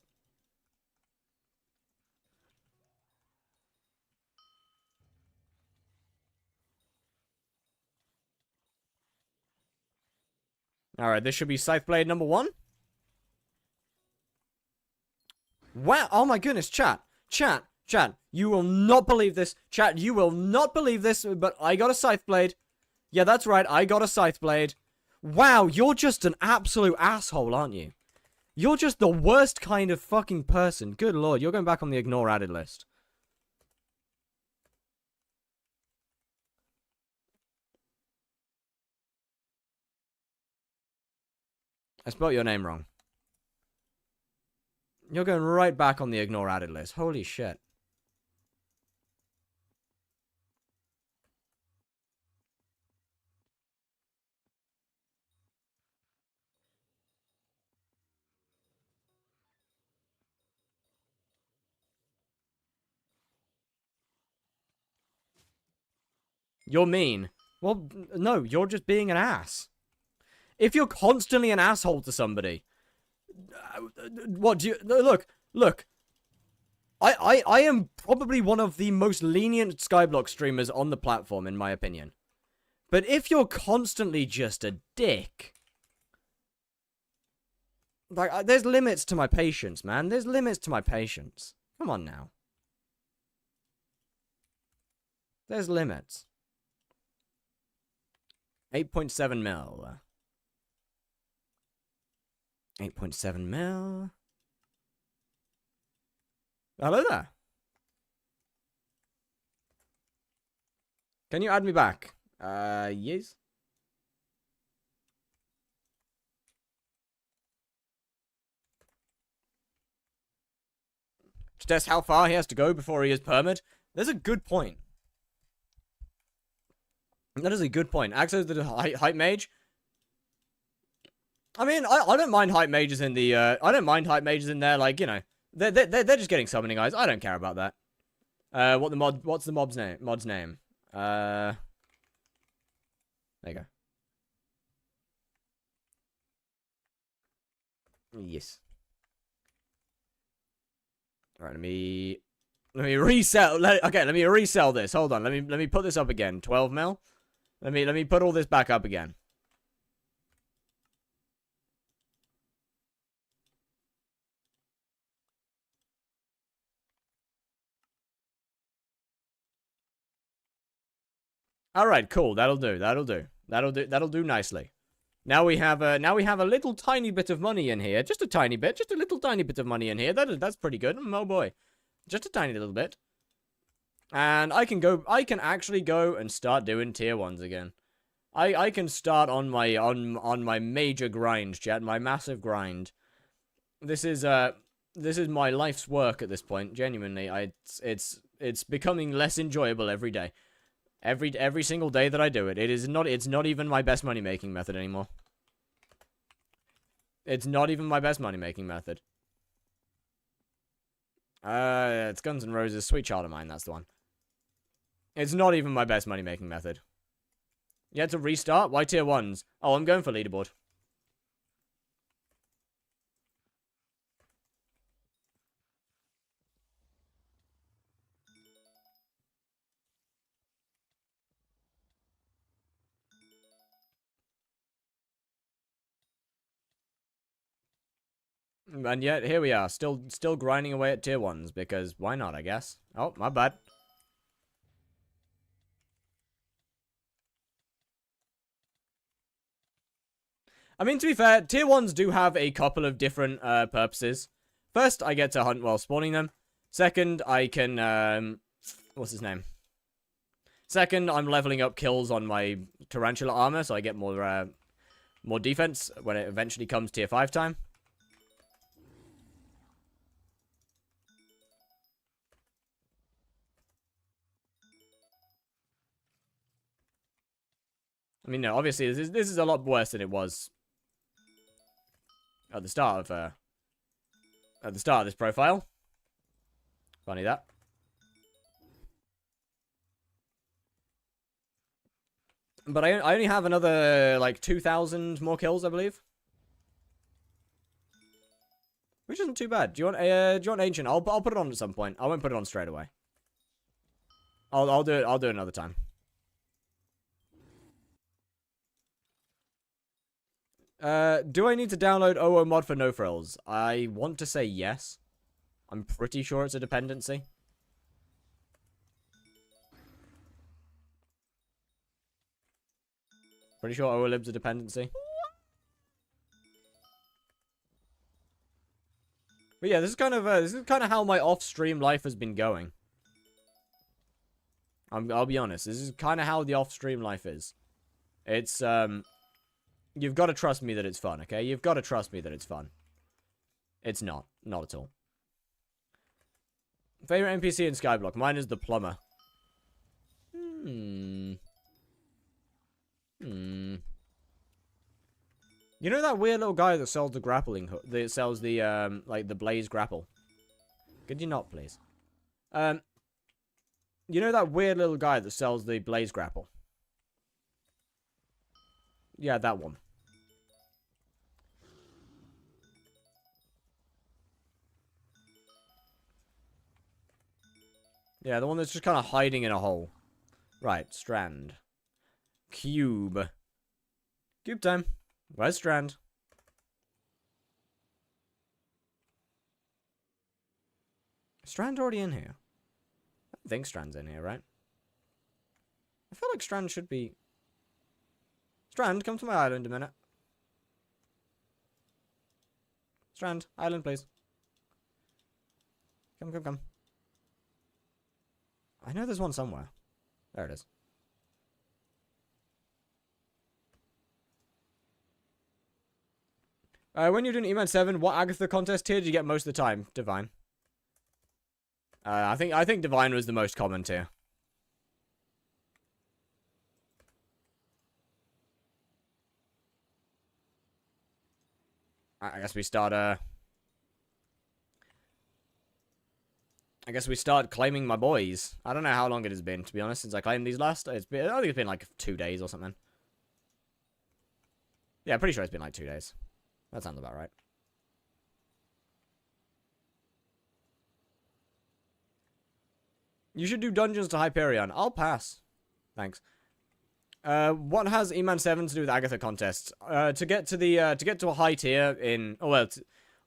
Alright, this should be Scythe Blade number 1. Wow, oh my goodness, chat. You will not believe this. Chat, you will not believe this, but I got a Scythe Blade. Yeah, that's right, I got a Scythe Blade. Wow, you're just an absolute asshole, aren't you? You're just the worst kind of fucking person. Good lord, you're going back on the ignore added list. I spelled your name wrong. You're going right back on the ignore added list. Holy shit. You're mean. Well, no, you're just being an ass. If you're constantly an asshole to somebody, what do you... Look. I am probably one of the most lenient skyblock streamers on the platform, in my opinion. But if you're constantly just a dick... like, there's limits to my patience, man. There's limits to my patience. Come on now. There's limits. 8.7 mil. 8.7 mil. Hello there. Can you add me back? Yes. To test how far he has to go before he is permit. There's a good point. That is a good point. Access to the hype mage. I mean, I don't mind hype mages in the, I don't mind hype mages in there, like, you know. They're just getting summoning eyes. I don't care about that. What's the mod's name? There you go. Yes. Alright, let me resell. Okay, let me resell this. Hold on. Let me put this up again. 12 mil. Let me put all this back up again. Alright, cool. That'll do nicely. Now we have a little tiny bit of money in here. Just a tiny bit. Just a little tiny bit of money in here. That's pretty good. Oh boy. Just a tiny little bit. And I can actually go and start doing tier 1s again. I can start on my major grind, chat, my massive grind. This is my life's work at this point, genuinely. It's becoming less enjoyable every day. Every single day that I do it. It's not even my best money making method anymore. It's not even my best money making method. It's Guns N' Roses, Sweet Child of Mine, that's the one. It's not even my best money making method. You had to restart? Why tier 1s? Oh, I'm going for leaderboard. And yet, here we are, still grinding away at tier 1s, because why not, I guess. Oh, my bad. I mean, to be fair, tier 1s do have a couple of different purposes. First, I get to hunt while spawning them. Second, I can, what's his name? Second, I'm leveling up kills on my Tarantula armor, so I get more defense when it eventually comes tier 5 time. I mean, no, obviously, this is a lot worse than it was at the start of this profile. Funny that. But I only have another, like, 2,000 more kills, I believe. Which isn't too bad. Do you want Ancient? I'll put it on at some point. I won't put it on straight away. I'll do it another time. Do I need to download OO mod for no frills? I want to say yes. I'm pretty sure it's a dependency. Pretty sure OLib's a dependency. But yeah, this is kind of how my off-stream life has been going. I'll be honest. This is kind of how the off-stream life is. It's you've got to trust me that it's fun, okay? You've got to trust me that it's fun. It's not at all. Favorite NPC in Skyblock? Mine is the plumber. You know that weird little guy that sells the grappling hook? That sells the, like, the blaze grapple? Could you not, please? You know that weird little guy that sells the blaze grapple? Yeah, that one. Yeah, the one that's just kind of hiding in a hole. Right, Strand. Cube. Cube time. Where's Strand? Is Strand already in here? I don't think Strand's in here, right? I feel like Strand should be... Strand, come to my island a minute. Strand, island, please. Come. I know there's one somewhere. There it is. When you're doing Eman 7, what Agatha contest tier did you get most of the time? Divine. I think Divine was the most common tier. I guess we start, I guess we start claiming my boys. I don't know how long it has been, to be honest, since I claimed these last. I think it's been like 2 days or something. Yeah, pretty sure it's been like 2 days. That sounds about right. You should do dungeons to Hyperion. I'll pass. Thanks. What has Eman 7 to do with Agatha contests? To get to a high tier in... Oh, well,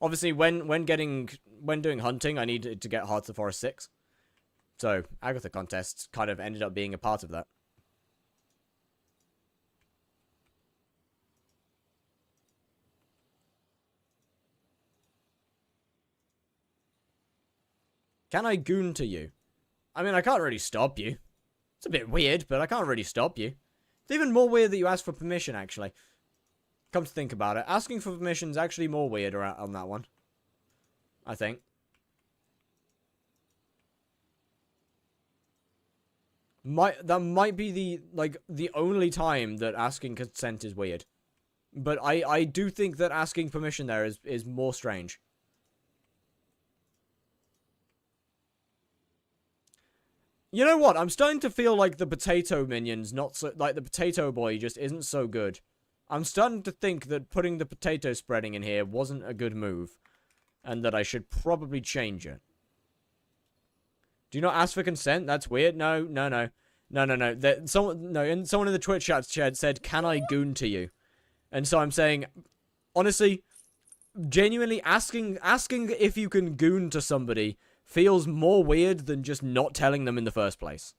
obviously, when doing hunting, I need to get Hearts of Forest 6. So, Agatha contests kind of ended up being a part of that. Can I goon to you? I mean, I can't really stop you. It's a bit weird, but I can't really stop you. It's even more weird that you ask for permission, actually. Come to think about it. Asking for permission is actually more weird on that one. I think. That might be the only time that asking consent is weird. But I do think that asking permission there is more strange. You know what? I'm starting to feel like the potato minion's not so... Like, the potato boy just isn't so good. I'm starting to think that putting the potato spreading in here wasn't a good move. And that I should probably change it. Do you not ask for consent? That's weird. No. Someone in the Twitch chat said, "Can I goon to you?" And so I'm saying, honestly, genuinely asking if you can goon to somebody feels more weird than just not telling them in the first place.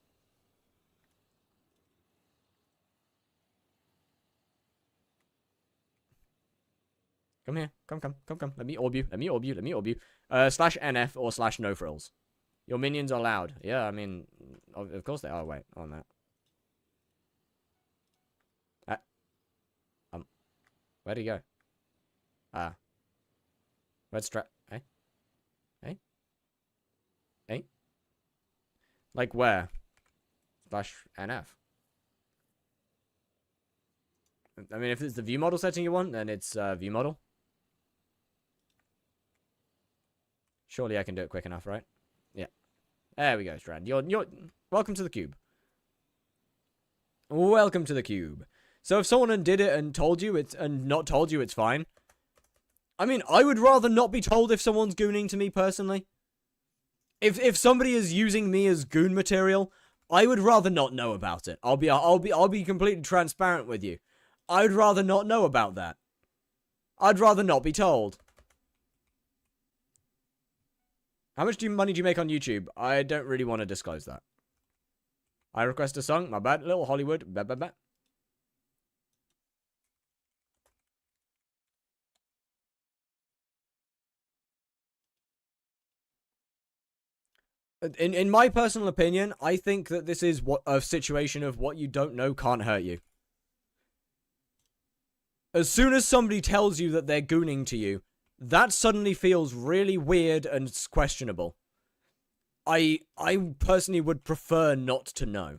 Come here. Come. Let me orb you. Slash NF or slash no frills. Your minions are loud. Yeah, I mean, of course they are. Wait, on that. Where'd he go? Where'd Strat? Hey? Like where? Slash NF. I mean, if it's the view model setting you want, then it's view model. Surely I can do it quick enough, right? Yeah. There we go, Strand. You're welcome to the cube. Welcome to the cube. So if someone undid it and told you it's not told you it's fine. I mean, I would rather not be told if someone's gooning to me personally. If somebody is using me as goon material, I would rather not know about it. I'll be completely transparent with you. I'd rather not know about that. I'd rather not be told. How much money do you make on YouTube? I don't really want to disclose that. I request a song. My bad. Little Hollywood. Bah. In my personal opinion, I think that this is a situation of what you don't know can't hurt you. As soon as somebody tells you that they're gooning to you, that suddenly feels really weird and questionable. I personally would prefer not to know.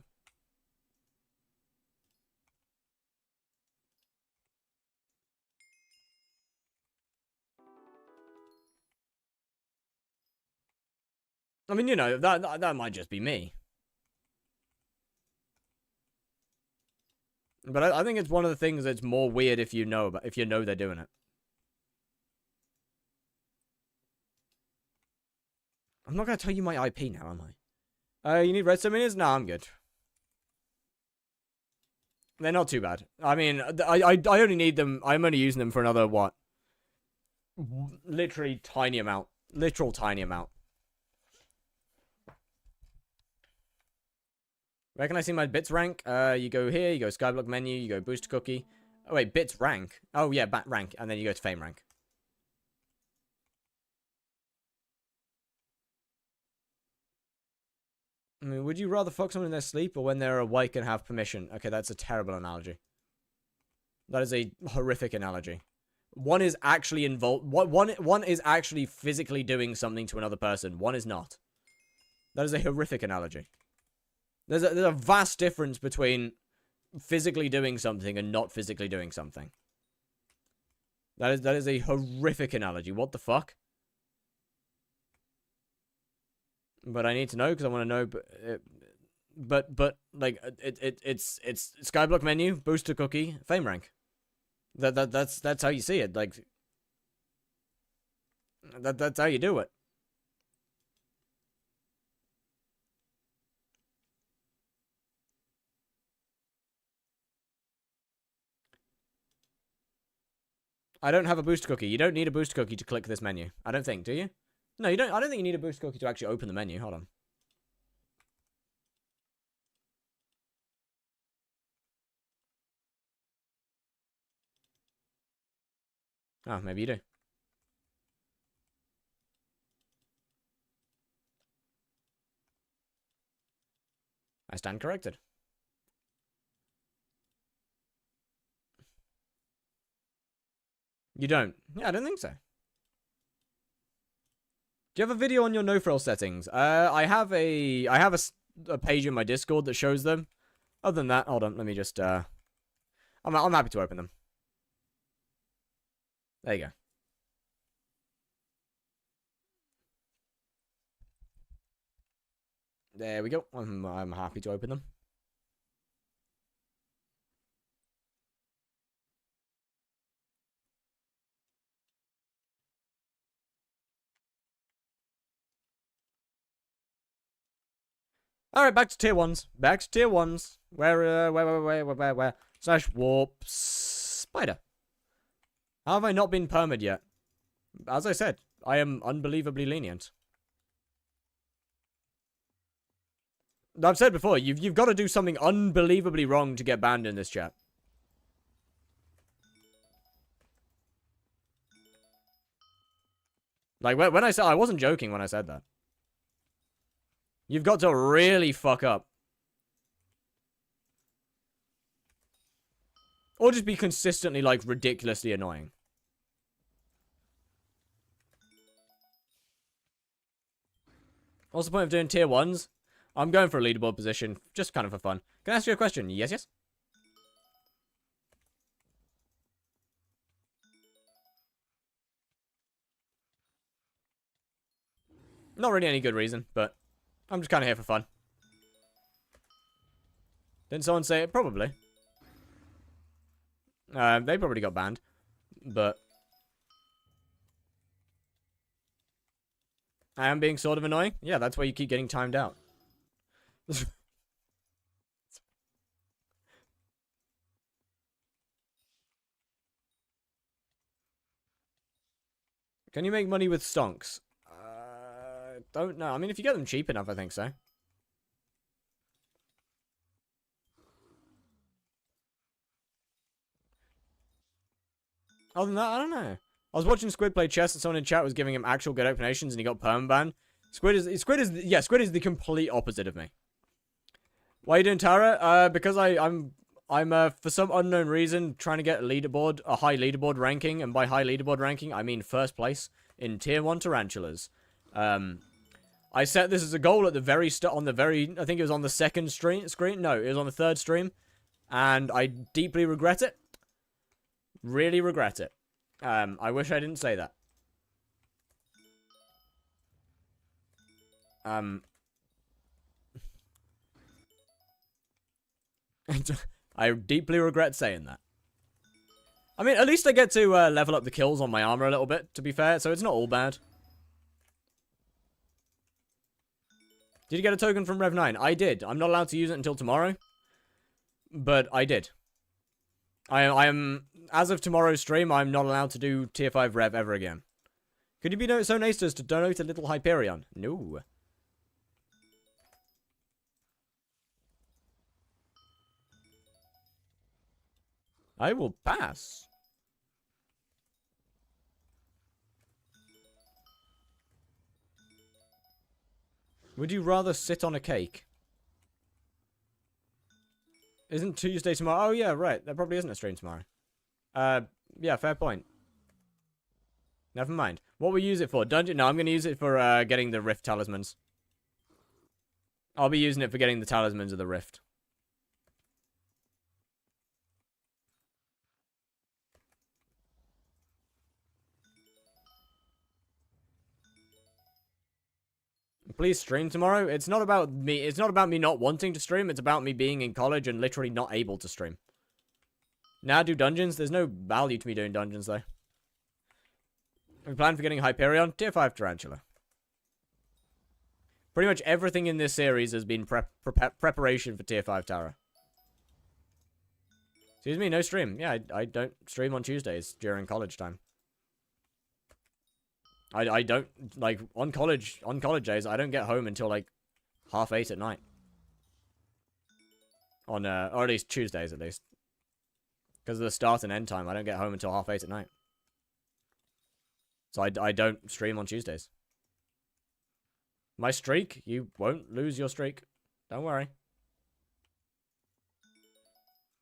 I mean, you know, that might just be me. But I think it's one of the things that's more weird if you know they're doing it. I'm not gonna tell you my IP now, am I? You need redstone minions? No, I'm good. They're not too bad. I mean, I only need them. I'm only using them for another what? Literally tiny amount. Literal tiny amount. Where can I see my bits rank? You go here, you go skyblock menu, you go boost cookie. Oh wait, bits rank. Oh yeah, rank, and then you go to fame rank. I mean, would you rather fuck someone in their sleep or when they're awake and have permission? Okay, that's a terrible analogy. That is a horrific analogy. One is actually involved. One is actually physically doing something to another person. One is not. That is a horrific analogy. There's a vast difference between physically doing something and not physically doing something. That is a horrific analogy. What the fuck? But I need to know because I want to know. But like it's skyblock menu, booster cookie, fame rank. That's how you see it. Like that's how you do it. I don't have a boost cookie. You don't need a boost cookie to click this menu. I don't think, do you? No, you don't. I don't think you need a boost cookie to actually open the menu. Hold on. Oh, maybe you do. I stand corrected. You don't? Yeah, I don't think so. Do you have a video on your no-frill settings? I have a page in my Discord that shows them. Other than that, hold on, let me just, I'm happy to open them. There you go. There we go. I'm happy to open them. Alright, back to tier 1s. Back to tier 1s. Where? Slash warp spider. How have I not been permed yet? As I said, I am unbelievably lenient. I've said before, you've got to do something unbelievably wrong to get banned in this chat. Like, when I said... I wasn't joking when I said that. You've got to really fuck up. Or just be consistently, like, ridiculously annoying. What's the point of doing tier 1s? I'm going for a leaderboard position, just kind of for fun. Can I ask you a question? Yes, yes? Not really any good reason, but I'm just kind of here for fun. Didn't someone say it? Probably. They probably got banned, but I am being sort of annoying. Yeah, that's why you keep getting timed out. Can you make money with stonks? Don't know. I mean, if you get them cheap enough, I think so. Other than that, I don't know. I was watching Squid play chess and someone in chat was giving him actual good explanations and he got permaban. Squid is the complete opposite of me. Why are you doing Tara? Because I'm for some unknown reason trying to get a high leaderboard ranking, and by high leaderboard ranking I mean first place in tier 1 tarantulas. I set this as a goal at the very start, I think it was on the second screen. No, it was on the third stream, and I deeply regret it. Really regret it. I wish I didn't say that. I deeply regret saying that. I mean, at least I get to level up the kills on my armor a little bit, to be fair, so it's not all bad. Did you get a token from Rev9? I did. I'm not allowed to use it until tomorrow, but I did. I am, as of tomorrow's stream, I'm not allowed to do tier 5 Rev ever again. Could you be so nice as to donate a little Hyperion? No. I will pass. Would you rather sit on a cake? Isn't Tuesday tomorrow? Oh, yeah, right. There probably isn't a stream tomorrow. Yeah, fair point. Never mind. What will we use it for? Dungeon? No, I'm going to use it for getting the Rift talismans. I'll be using it for getting the talismans of the Rift. Please stream tomorrow. It's not about me. It's not about me not wanting to stream. It's about me being in college and literally not able to stream. Now do dungeons. There's no value to me doing dungeons though. We plan for getting Hyperion. Tier 5 Tarantula. Pretty much everything in this series has been preparation for Tier 5 Tara. Excuse me, no stream. Yeah, I don't stream on Tuesdays during college time. I don't, like, on college days, I don't get home until, like, 8:30 at night. On, or at least Tuesdays, at least. Because of the start and end time, I don't get home until 8:30 at night. So I don't stream on Tuesdays. My streak? You won't lose your streak. Don't worry.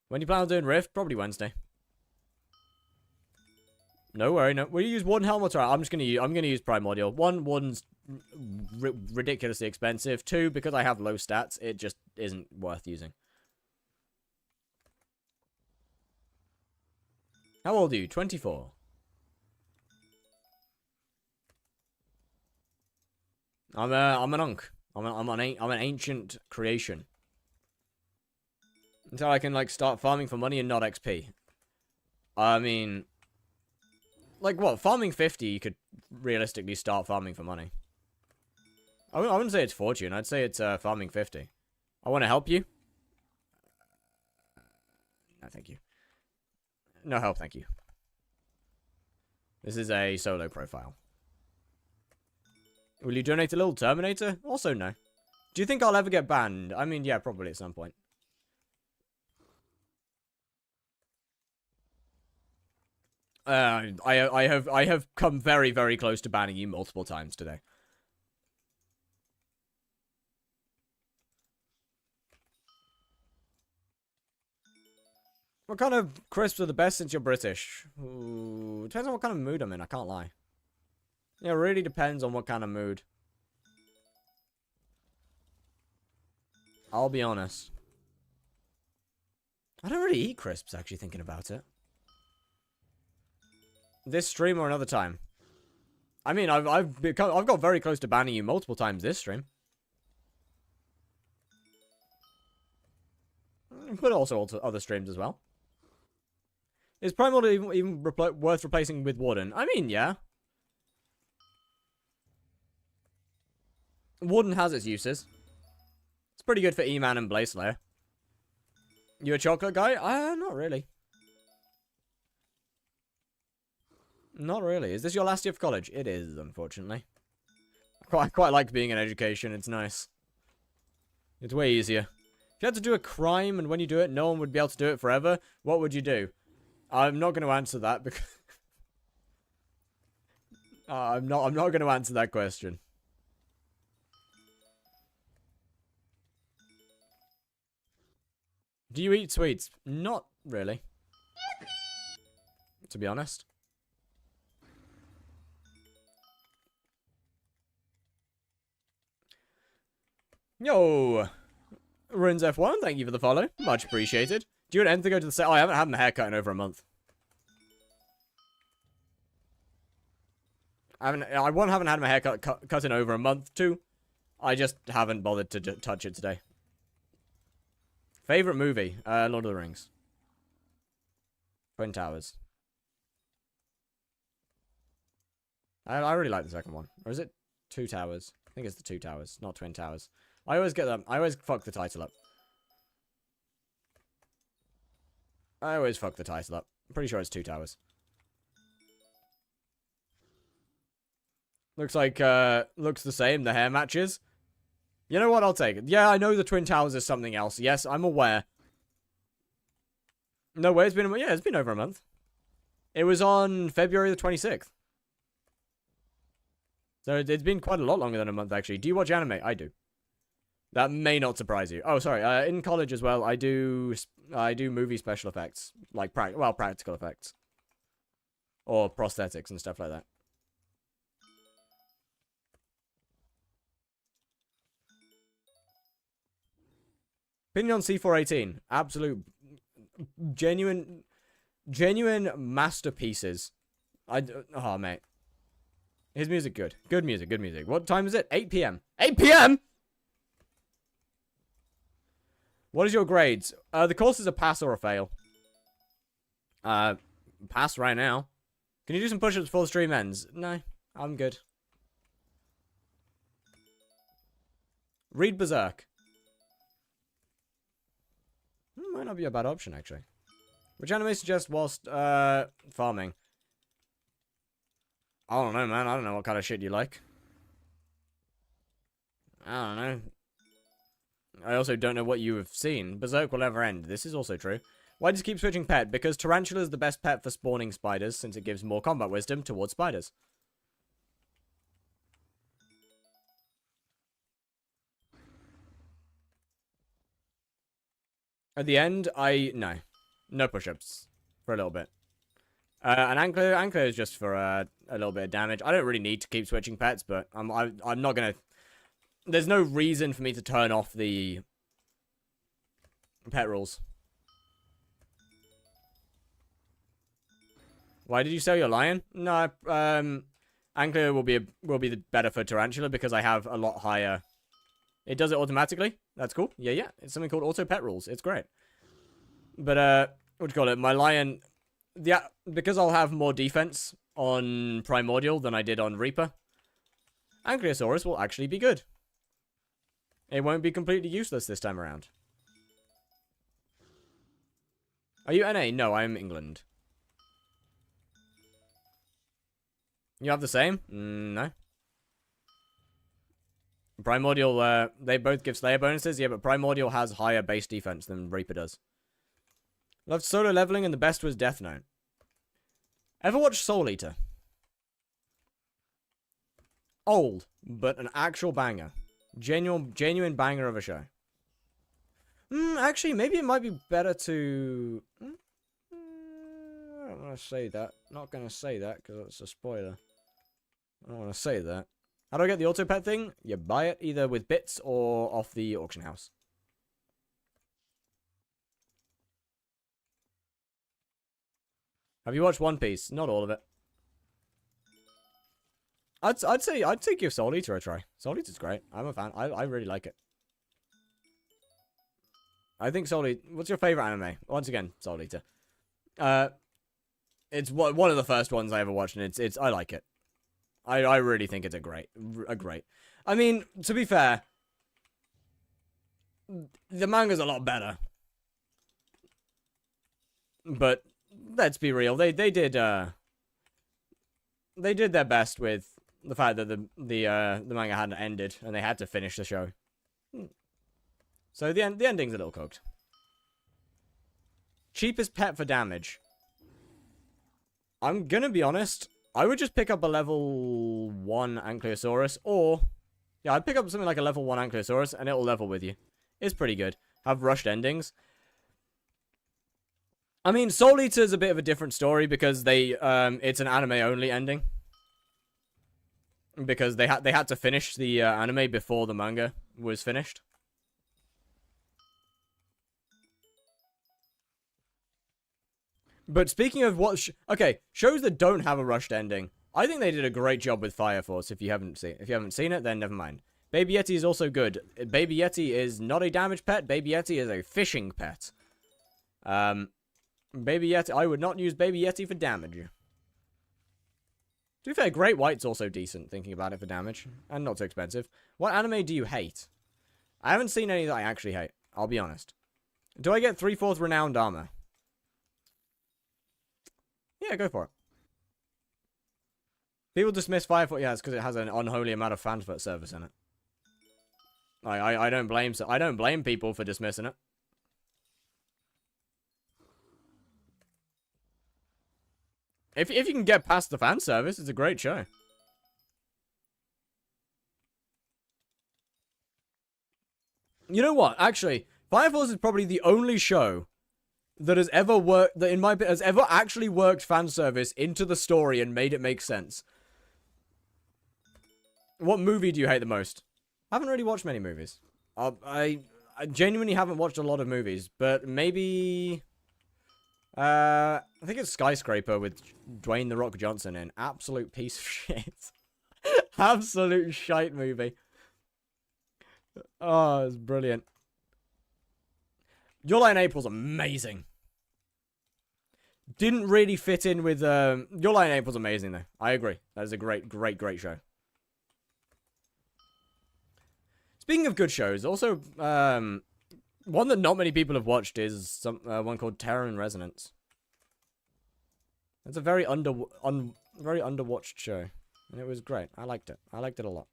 When do you plan on doing Rift? Probably Wednesday. No worry, no. Will you use one helmet? Alright, I'm gonna use Primordial. One's ridiculously expensive. 2, because I have low stats, it just isn't worth using. How old are you? 24. I'm an unk. I'm an ancient creation. Until I can like start farming for money and not XP. I mean, like what? Farming 50, you could realistically start farming for money. I wouldn't say it's fortune. I'd say it's farming 50. I want to help you. No, thank you. No help, thank you. This is a solo profile. Will you donate a little Terminator? Also, no. Do you think I'll ever get banned? I mean, yeah, probably at some point. I have come very, very close to banning you multiple times today. What kind of crisps are the best since you're British? Ooh, depends on what kind of mood I'm in, I can't lie. Yeah, it really depends on what kind of mood. I'll be honest. I don't really eat crisps, actually, thinking about it. This stream or another time? I mean, I've got very close to banning you multiple times this stream. But also other streams as well. Is Primal even worth replacing with Warden? I mean, yeah. Warden has its uses. It's pretty good for E-Man and Blaze Slayer. You a chocolate guy? Not really. Not really. Is this your last year of college? It is, unfortunately. I quite like being in education. It's nice. It's way easier. If you had to do a crime and when you do it, no one would be able to do it forever, what would you do? I'm not going to answer that because... I'm not going to answer that question. Do you eat sweets? Not really. To be honest. Yo! Ruins F1, thank you for the follow. Much appreciated. Do you want to go to the set? Oh, I haven't had my hair cut in over a month. Haven't had my hair cut in over a month. Two, I just haven't bothered to touch it today. Favorite movie? Lord of the Rings. Twin Towers. I really like the second one. Or is it Two Towers? I think it's the Two Towers, not Twin Towers. I always get them. I always fuck the title up. I'm pretty sure it's Two Towers. Looks like, looks the same. The hair matches. You know what? I'll take it. Yeah, I know the Twin Towers is something else. Yes, I'm aware. No way, it's been over a month. It was on February the 26th. So it's been quite a lot longer than a month, actually. Do you watch anime? I do. That may not surprise you. Oh, sorry. In college as well, I do movie special effects, like practical effects, or prosthetics and stuff like that. Opinion on C418. Absolute, genuine masterpieces. Oh, mate. His music good. Good music. What time is it? 8 p.m. 8 p.m.? What is your grades? The course is a pass or a fail. Pass right now. Can you do some push-ups before the stream ends? No, I'm good. Read Berserk. Might not be a bad option, actually. Which anime suggest whilst, farming? I don't know, man. I don't know what kind of shit you like. I don't know. I also don't know what you have seen. Berserk will never end. This is also true. Why does it keep switching pet? Because Tarantula is the best pet for spawning spiders, since it gives more combat wisdom towards spiders. At the end, no push-ups for a little bit. An Ankler is just for a little bit of damage. I don't really need to keep switching pets, but I'm not gonna. There's no reason for me to turn off the pet rules. Why did you sell your lion? No, Ankler will be the better for Tarantula because I have a lot higher. It does it automatically. That's cool. Yeah. It's something called auto pet rules. It's great. But what do you call it? My lion, because I'll have more defense on Primordial than I did on Reaper. Ankylosaurus will actually be good. It won't be completely useless this time around. Are you NA? No, I'm England. You have the same? No. Primordial, they both give Slayer bonuses, yeah, but Primordial has higher base defense than Reaper does. Loved solo leveling, and the best was Death Note. Ever watched Soul Eater? Old, but an actual banger. Genuine banger of a show. Actually, maybe it might be better to... I don't want to say that. Not going to say that, because it's a spoiler. I don't want to say that. How do I get the auto pet thing? You buy it either with bits or off the auction house. Have you watched One Piece? Not all of it. I'd say give Soul Eater a try. Soul Eater's great. I'm a fan. I really like it. I think Soul Eater... What's your favorite anime? Once again, Soul Eater. It's one of the first ones I ever watched, and it's I like it. I really think it's a great. I mean, to be fair, the manga's a lot better. But let's be real, they did their best with the fact that the manga hadn't ended and they had to finish the show. So the ending's a little cooked. Cheapest pet for damage. I'm gonna be honest, I would just pick up a level 1 Ankylosaurus, or... Yeah, I'd pick up something like a level 1 Ankylosaurus, and it'll level with you. It's pretty good. Have rushed endings. I mean, Soul Eater's a bit of a different story, because it's an anime-only ending. Because they had to finish the anime before the manga was finished. But speaking of what... okay, shows that don't have a rushed ending. I think they did a great job with Fire Force, if you haven't seen it, then never mind. Baby Yeti is also good. Baby Yeti is not a damage pet. Baby Yeti is a fishing pet. Baby Yeti... I would not use Baby Yeti for damage. To be fair, Great White's also decent, thinking about it for damage. And not too expensive. What anime do you hate? I haven't seen any that I actually hate. I'll be honest. Do I get 3/4 renowned armor? Yeah, go for it. People dismiss Fire Force. Yeah, it's because it has an unholy amount of fan service in it. I don't blame people for dismissing it. If you can get past the fan service, it's a great show. You know what? Actually, Fire Force is probably the only show that has ever worked, that in my opinion, has ever actually worked fan service into the story and made it make sense. What movie do you hate the most? I haven't really watched many movies. I genuinely haven't watched a lot of movies, but maybe... I think it's Skyscraper with Dwayne The Rock Johnson in. Absolute piece of shit. Absolute shite movie. Oh, it's brilliant. Your Lie in April's amazing. Didn't really fit in with... Your Lie in April's amazing, though. I agree. That is a great show. Speaking of good shows, also, one that not many people have watched is one called Terror and Resonance. It's a very underwatched show. And it was great. I liked it. I liked it a lot.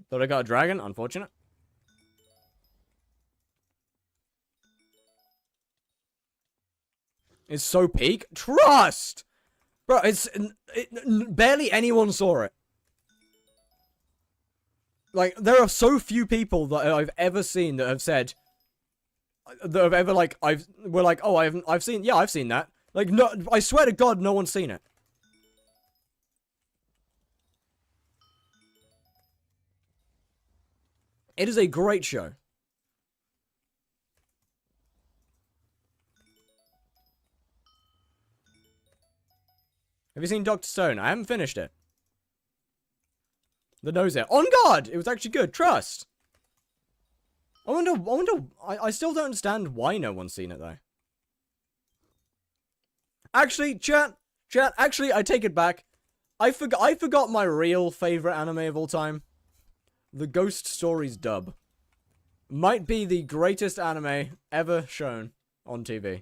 Thought I got a dragon. Unfortunate. It's so peak. Trust! Bro, barely anyone saw it. Like, there are so few people that I've ever seen that have said... that have ever, like, we're like, oh, I've seen... Yeah, I've seen that. Like, no, I swear to God, no one's seen it. It is a great show. Have you seen Dr. Stone? I haven't finished it. The nose there. On guard! It was actually good. Trust! I still don't understand why no one's seen it, though. Actually, chat, actually, I take it back. I forgot my real favorite anime of all time. The Ghost Stories dub. Might be the greatest anime ever shown on TV.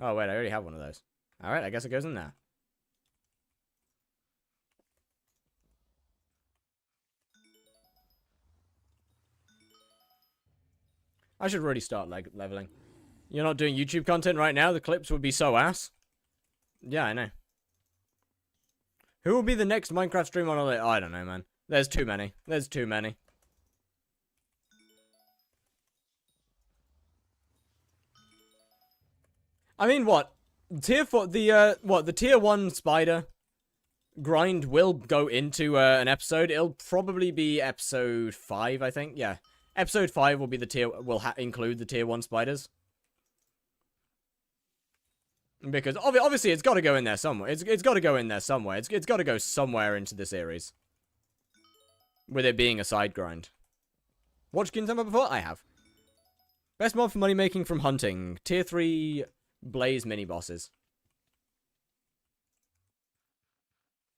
Oh, wait, I already have one of those. Alright, I guess it goes in there. I should really start leveling. You're not doing YouTube content right now? The clips would be so ass. Yeah, I know. Who will be the next Minecraft streamer on it? I don't know, man. There's too many. There's too many. I mean, what? Tier 4, the tier 1 spider grind will go into an episode. It'll probably be episode 5, I think. Yeah. Episode 5 will be the will include the tier 1 spiders. Because obviously it's got to go in there somewhere. It's got to go in there somewhere. It's got to go somewhere into the series. With it being a side grind. Watched Gintama before? I have. Best mod for money making from hunting. Tier 3 Blaze mini bosses.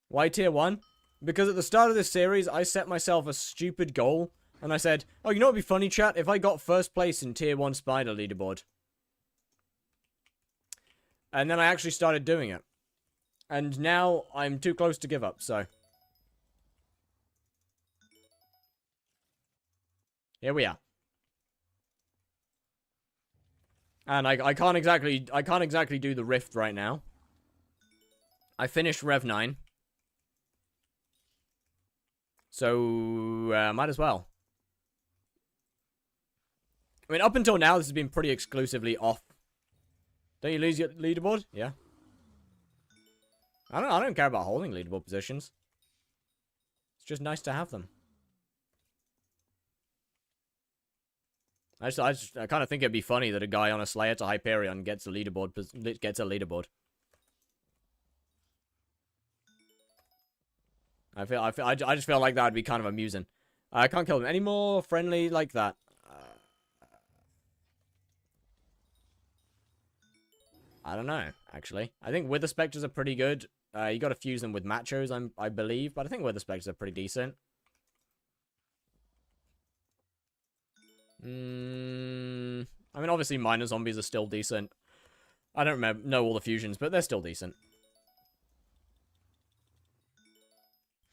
Why tier 1? Because at the start of this series, I set myself a stupid goal. And I said, oh, you know what would be funny, chat? If I got first place in tier 1 spider leaderboard. And then I actually started doing it. And now I'm too close to give up, so. Here we are. And I can't exactly do the rift right now. I finished Rev 9. So, might as well. I mean, up until now, this has been pretty exclusively off. Don't you lose your leaderboard? Yeah. I don't care about holding leaderboard positions. It's just nice to have them. I kind of think it'd be funny that a guy on a Slayer to Hyperion gets a leaderboard. I just feel like that would be kind of amusing. I can't kill them any more friendly like that. I don't know, actually. I think Wither Spectres are pretty good. You gotta fuse them with Machos, I believe, but I think Wither Spectres are pretty decent. I mean, obviously Miner Zombies are still decent. I don't know all the fusions, but they're still decent.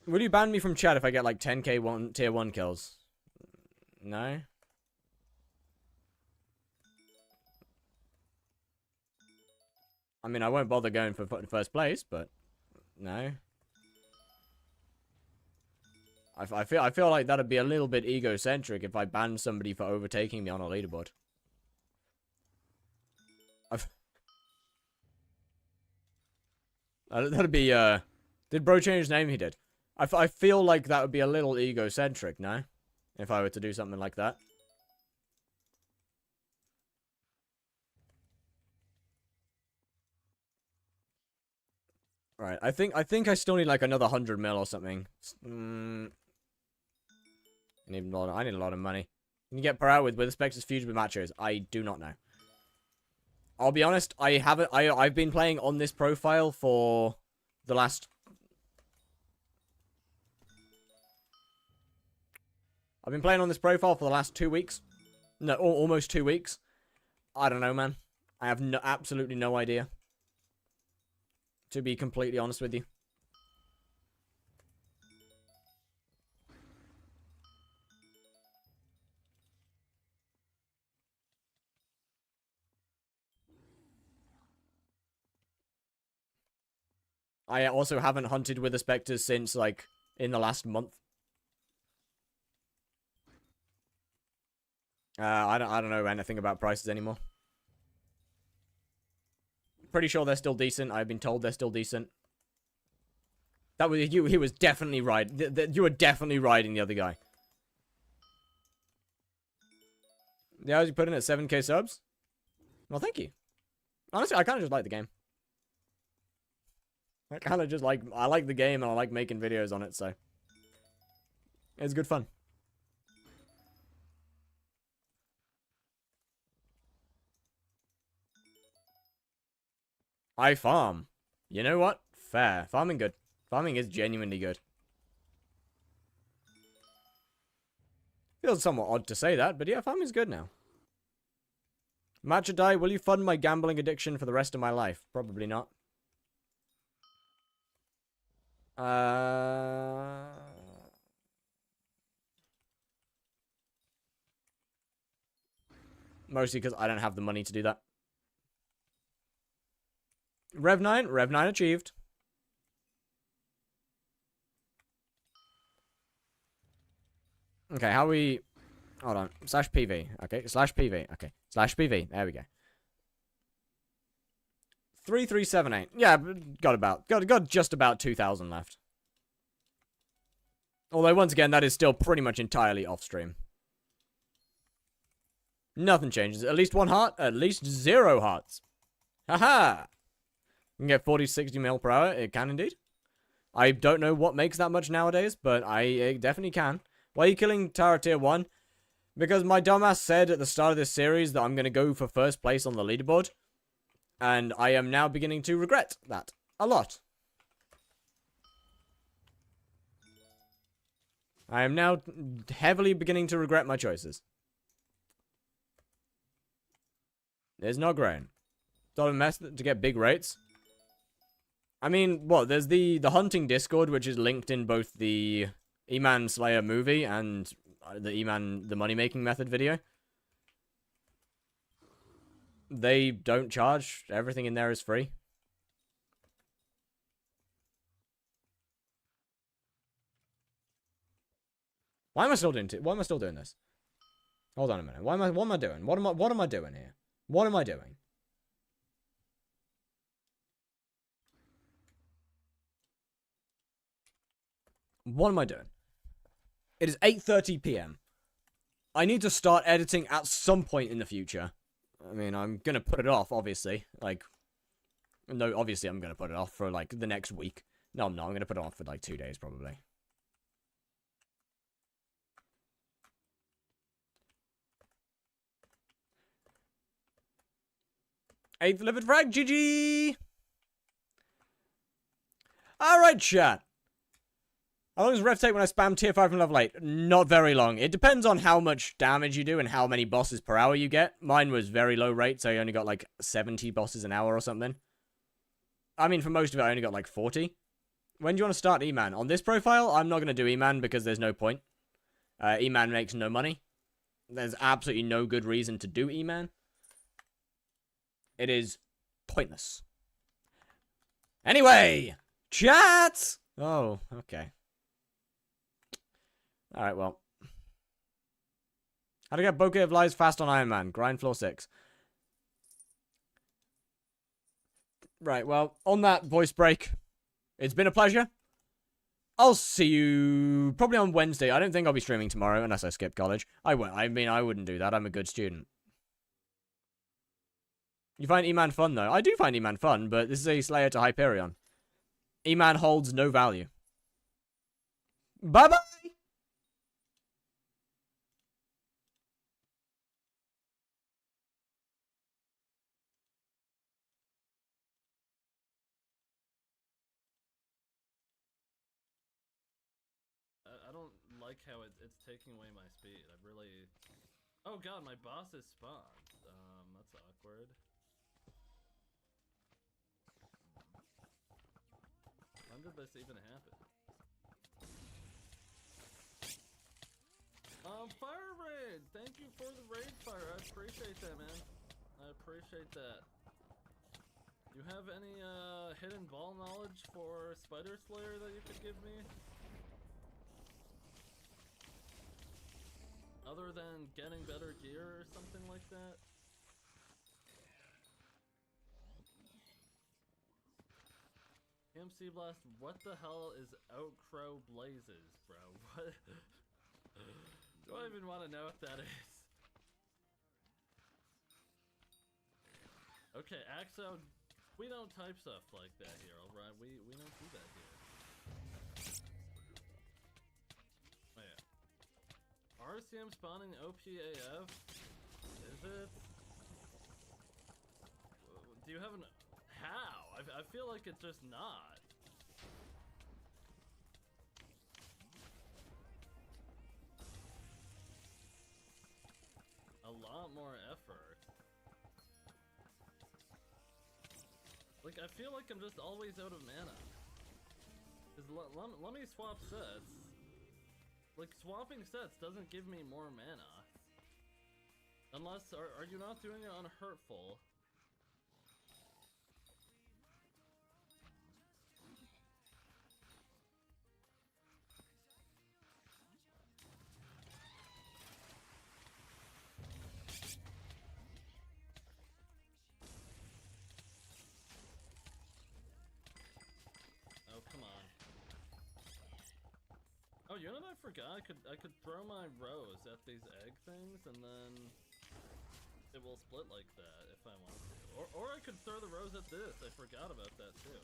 Will you ban me from chat if I get like 10k tier 1 kills? No? I mean, I won't bother going for first place, but no. I feel like that'd be a little bit egocentric if I banned somebody for overtaking me on a leaderboard. That'd be did bro change his name? He did. I feel like that would be a little egocentric, no? If I were to do something like that. Right, I think I still need like another 100 mil or something. I need a lot of money. Can you get per hour with Wither Spectres fused with Machos? I do not know. I'll be honest, I've been playing on this profile for the last... I've been playing on this profile for the last 2 weeks. No, almost 2 weeks. I don't know, man. I have absolutely no idea. To be completely honest with you. I also haven't hunted with the Spectres since, like, in the last month. I don't know anything about prices anymore. Pretty sure they're still decent. I've been told they're still decent. That was you. He was definitely right. You were definitely riding the other guy. Yeah, you put in at 7k subs? Well, thank you. Honestly, I kind of just like the game. I kind of just like... I like the game and I like making videos on it, so... It's good fun. I farm. You know what? Fair. Farming good. Farming is genuinely good. Feels somewhat odd to say that, but yeah, farming's good now. Match or die, will you fund my gambling addiction for the rest of my life? Probably not. Mostly because I don't have the money to do that. Rev 9 achieved. Okay, how we... Hold on. Slash PV. Okay, slash PV. Okay, slash PV. There we go. 3378. Yeah, got just about 2,000 left. Although, once again, that is still pretty much entirely off-stream. Nothing changes. At least 1 heart. At least 0 hearts. Haha! You can get 40, 60 mil per hour. It can indeed. I don't know what makes that much nowadays, but I definitely can. Why are you killing Tower Tier 1? Because my dumbass said at the start of this series that I'm going to go for first place on the leaderboard. And I am now beginning to regret that. A lot. I am now heavily beginning to regret my choices. It's not great. Thought a mess to get big rates. I mean, what? There's the hunting Discord, which is linked in both the E-Man Slayer movie and the E-Man the money-making method video. They don't charge. Everything in there is free. Why am I still doing this? Hold on a minute. What am I doing? What am I doing here? What am I doing? What am I doing? It is 8:30 p.m. I need to start editing at some point in the future. I mean, I'm gonna put it off, obviously. Like, no, obviously I'm gonna put it off for, like, the next week. No, I'm not. I'm gonna put it off for, like, 2 days, probably. Eighth delivered frag, GG! Alright, chat. How long does Rev take when I spam tier 5 from level 8? Not very long. It depends on how much damage you do and how many bosses per hour you get. Mine was very low rate, so I only got like 70 bosses an hour or something. I mean, for most of it, I only got like 40. When do you want to start E-Man? On this profile, I'm not going to do E-Man because there's no point. E-Man makes no money. There's absolutely no good reason to do E-Man. It is pointless. Anyway, chat! Oh, okay. Alright, well. How to get Bouquet of Lies fast on Iron Man. Grind floor 6. Right, well, on that voice break, it's been a pleasure. I'll see you probably on Wednesday. I don't think I'll be streaming tomorrow unless I skip college. I wouldn't do that. I'm a good student. You find E-Man fun, though? I do find E-Man fun, but this is a Slayer to Hyperion. E-Man holds no value. Bye-bye! I don't like how it's taking away my speed. I really... Oh god, my boss is spawned. That's awkward. When did this even happen? Fire raid! Thank you for the raid fire. I appreciate that, man. I appreciate that. Do you have any, hidden ball knowledge for Spider Slayer that you could give me? Other than getting better gear or something like that? MC Blast, what the hell is Outcrow Blazes, bro? What? Do I even want to know what that is? Okay, Axo, we don't type stuff like that here, alright? We don't do that here. Oh yeah. RCM spawning OPAF? Is it? Do you have an... How? I feel like it's just not. A lot more effort. Like, I feel like I'm just always out of mana. Cause let me swap sets. Like, swapping sets doesn't give me more mana. Unless, are you not doing it on Hurtful? Oh, come on. Oh, you know what I forgot? I could throw my rose at these egg things and then it will split like that if I want to. Or I could throw the rose at this. I forgot about that too.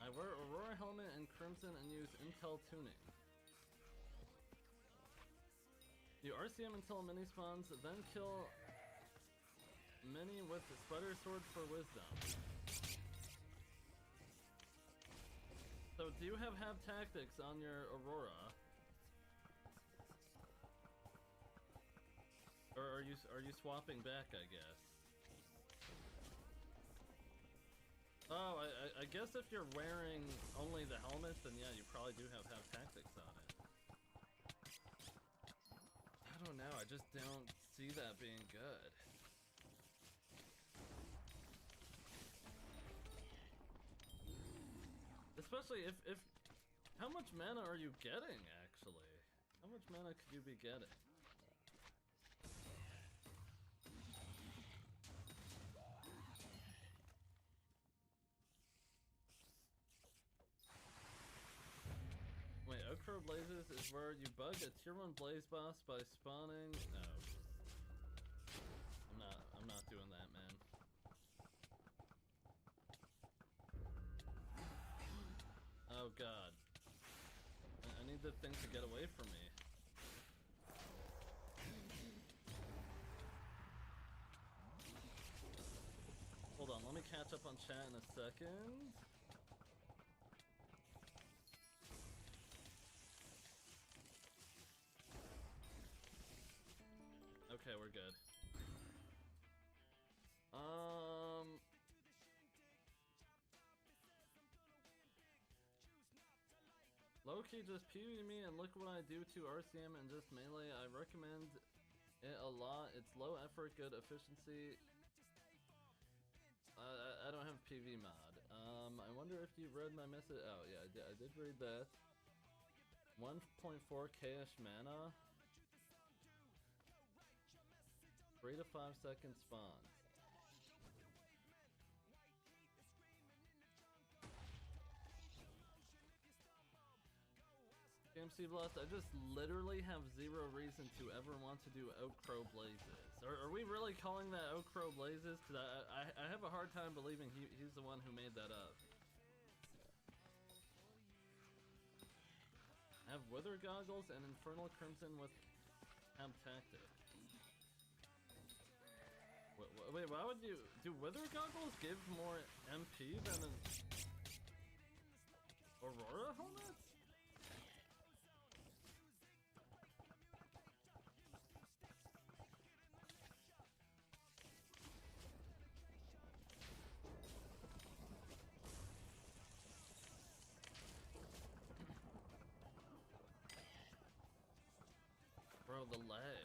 I wear Aurora Helmet and Crimson and use Intel Tuning. You RCM until mini spawns, then kill mini with the Spider Sword for Wisdom. So do you have tactics on your Aurora? Or are you swapping back, I guess? Oh, I guess if you're wearing only the helmet, then yeah, you probably do have tactics on it. I don't know, I just don't see that being good. Especially if how much mana are you getting, actually? How much mana could you be getting? Wait, Oak Crow Blazes is where you bug a tier 1 blaze boss by spawning. No. I'm not doing that, man. Oh god. I need the thing to get away from me. Hold on, let me catch up on chat in a second. Okay, we're good. Low-key, just PvE me and look what I do to RCM and just melee. I recommend it a lot. It's low effort, good efficiency. I don't have PV mod. I wonder if you read my message. Oh yeah, I did read that. 1.4k-ish mana. 3 to 5 second spawns. KMC Blast, I just literally have zero reason to ever want to do Oak Crow Blazes. Are we really calling that Oak Crow Blazes? Because I have a hard time believing he's the one who made that up. I have Wither Goggles and Infernal Crimson with Hab Tactic. Wait, why would you... Do Wither Goggles give more MP than an Aurora helmet? Bro, the lag.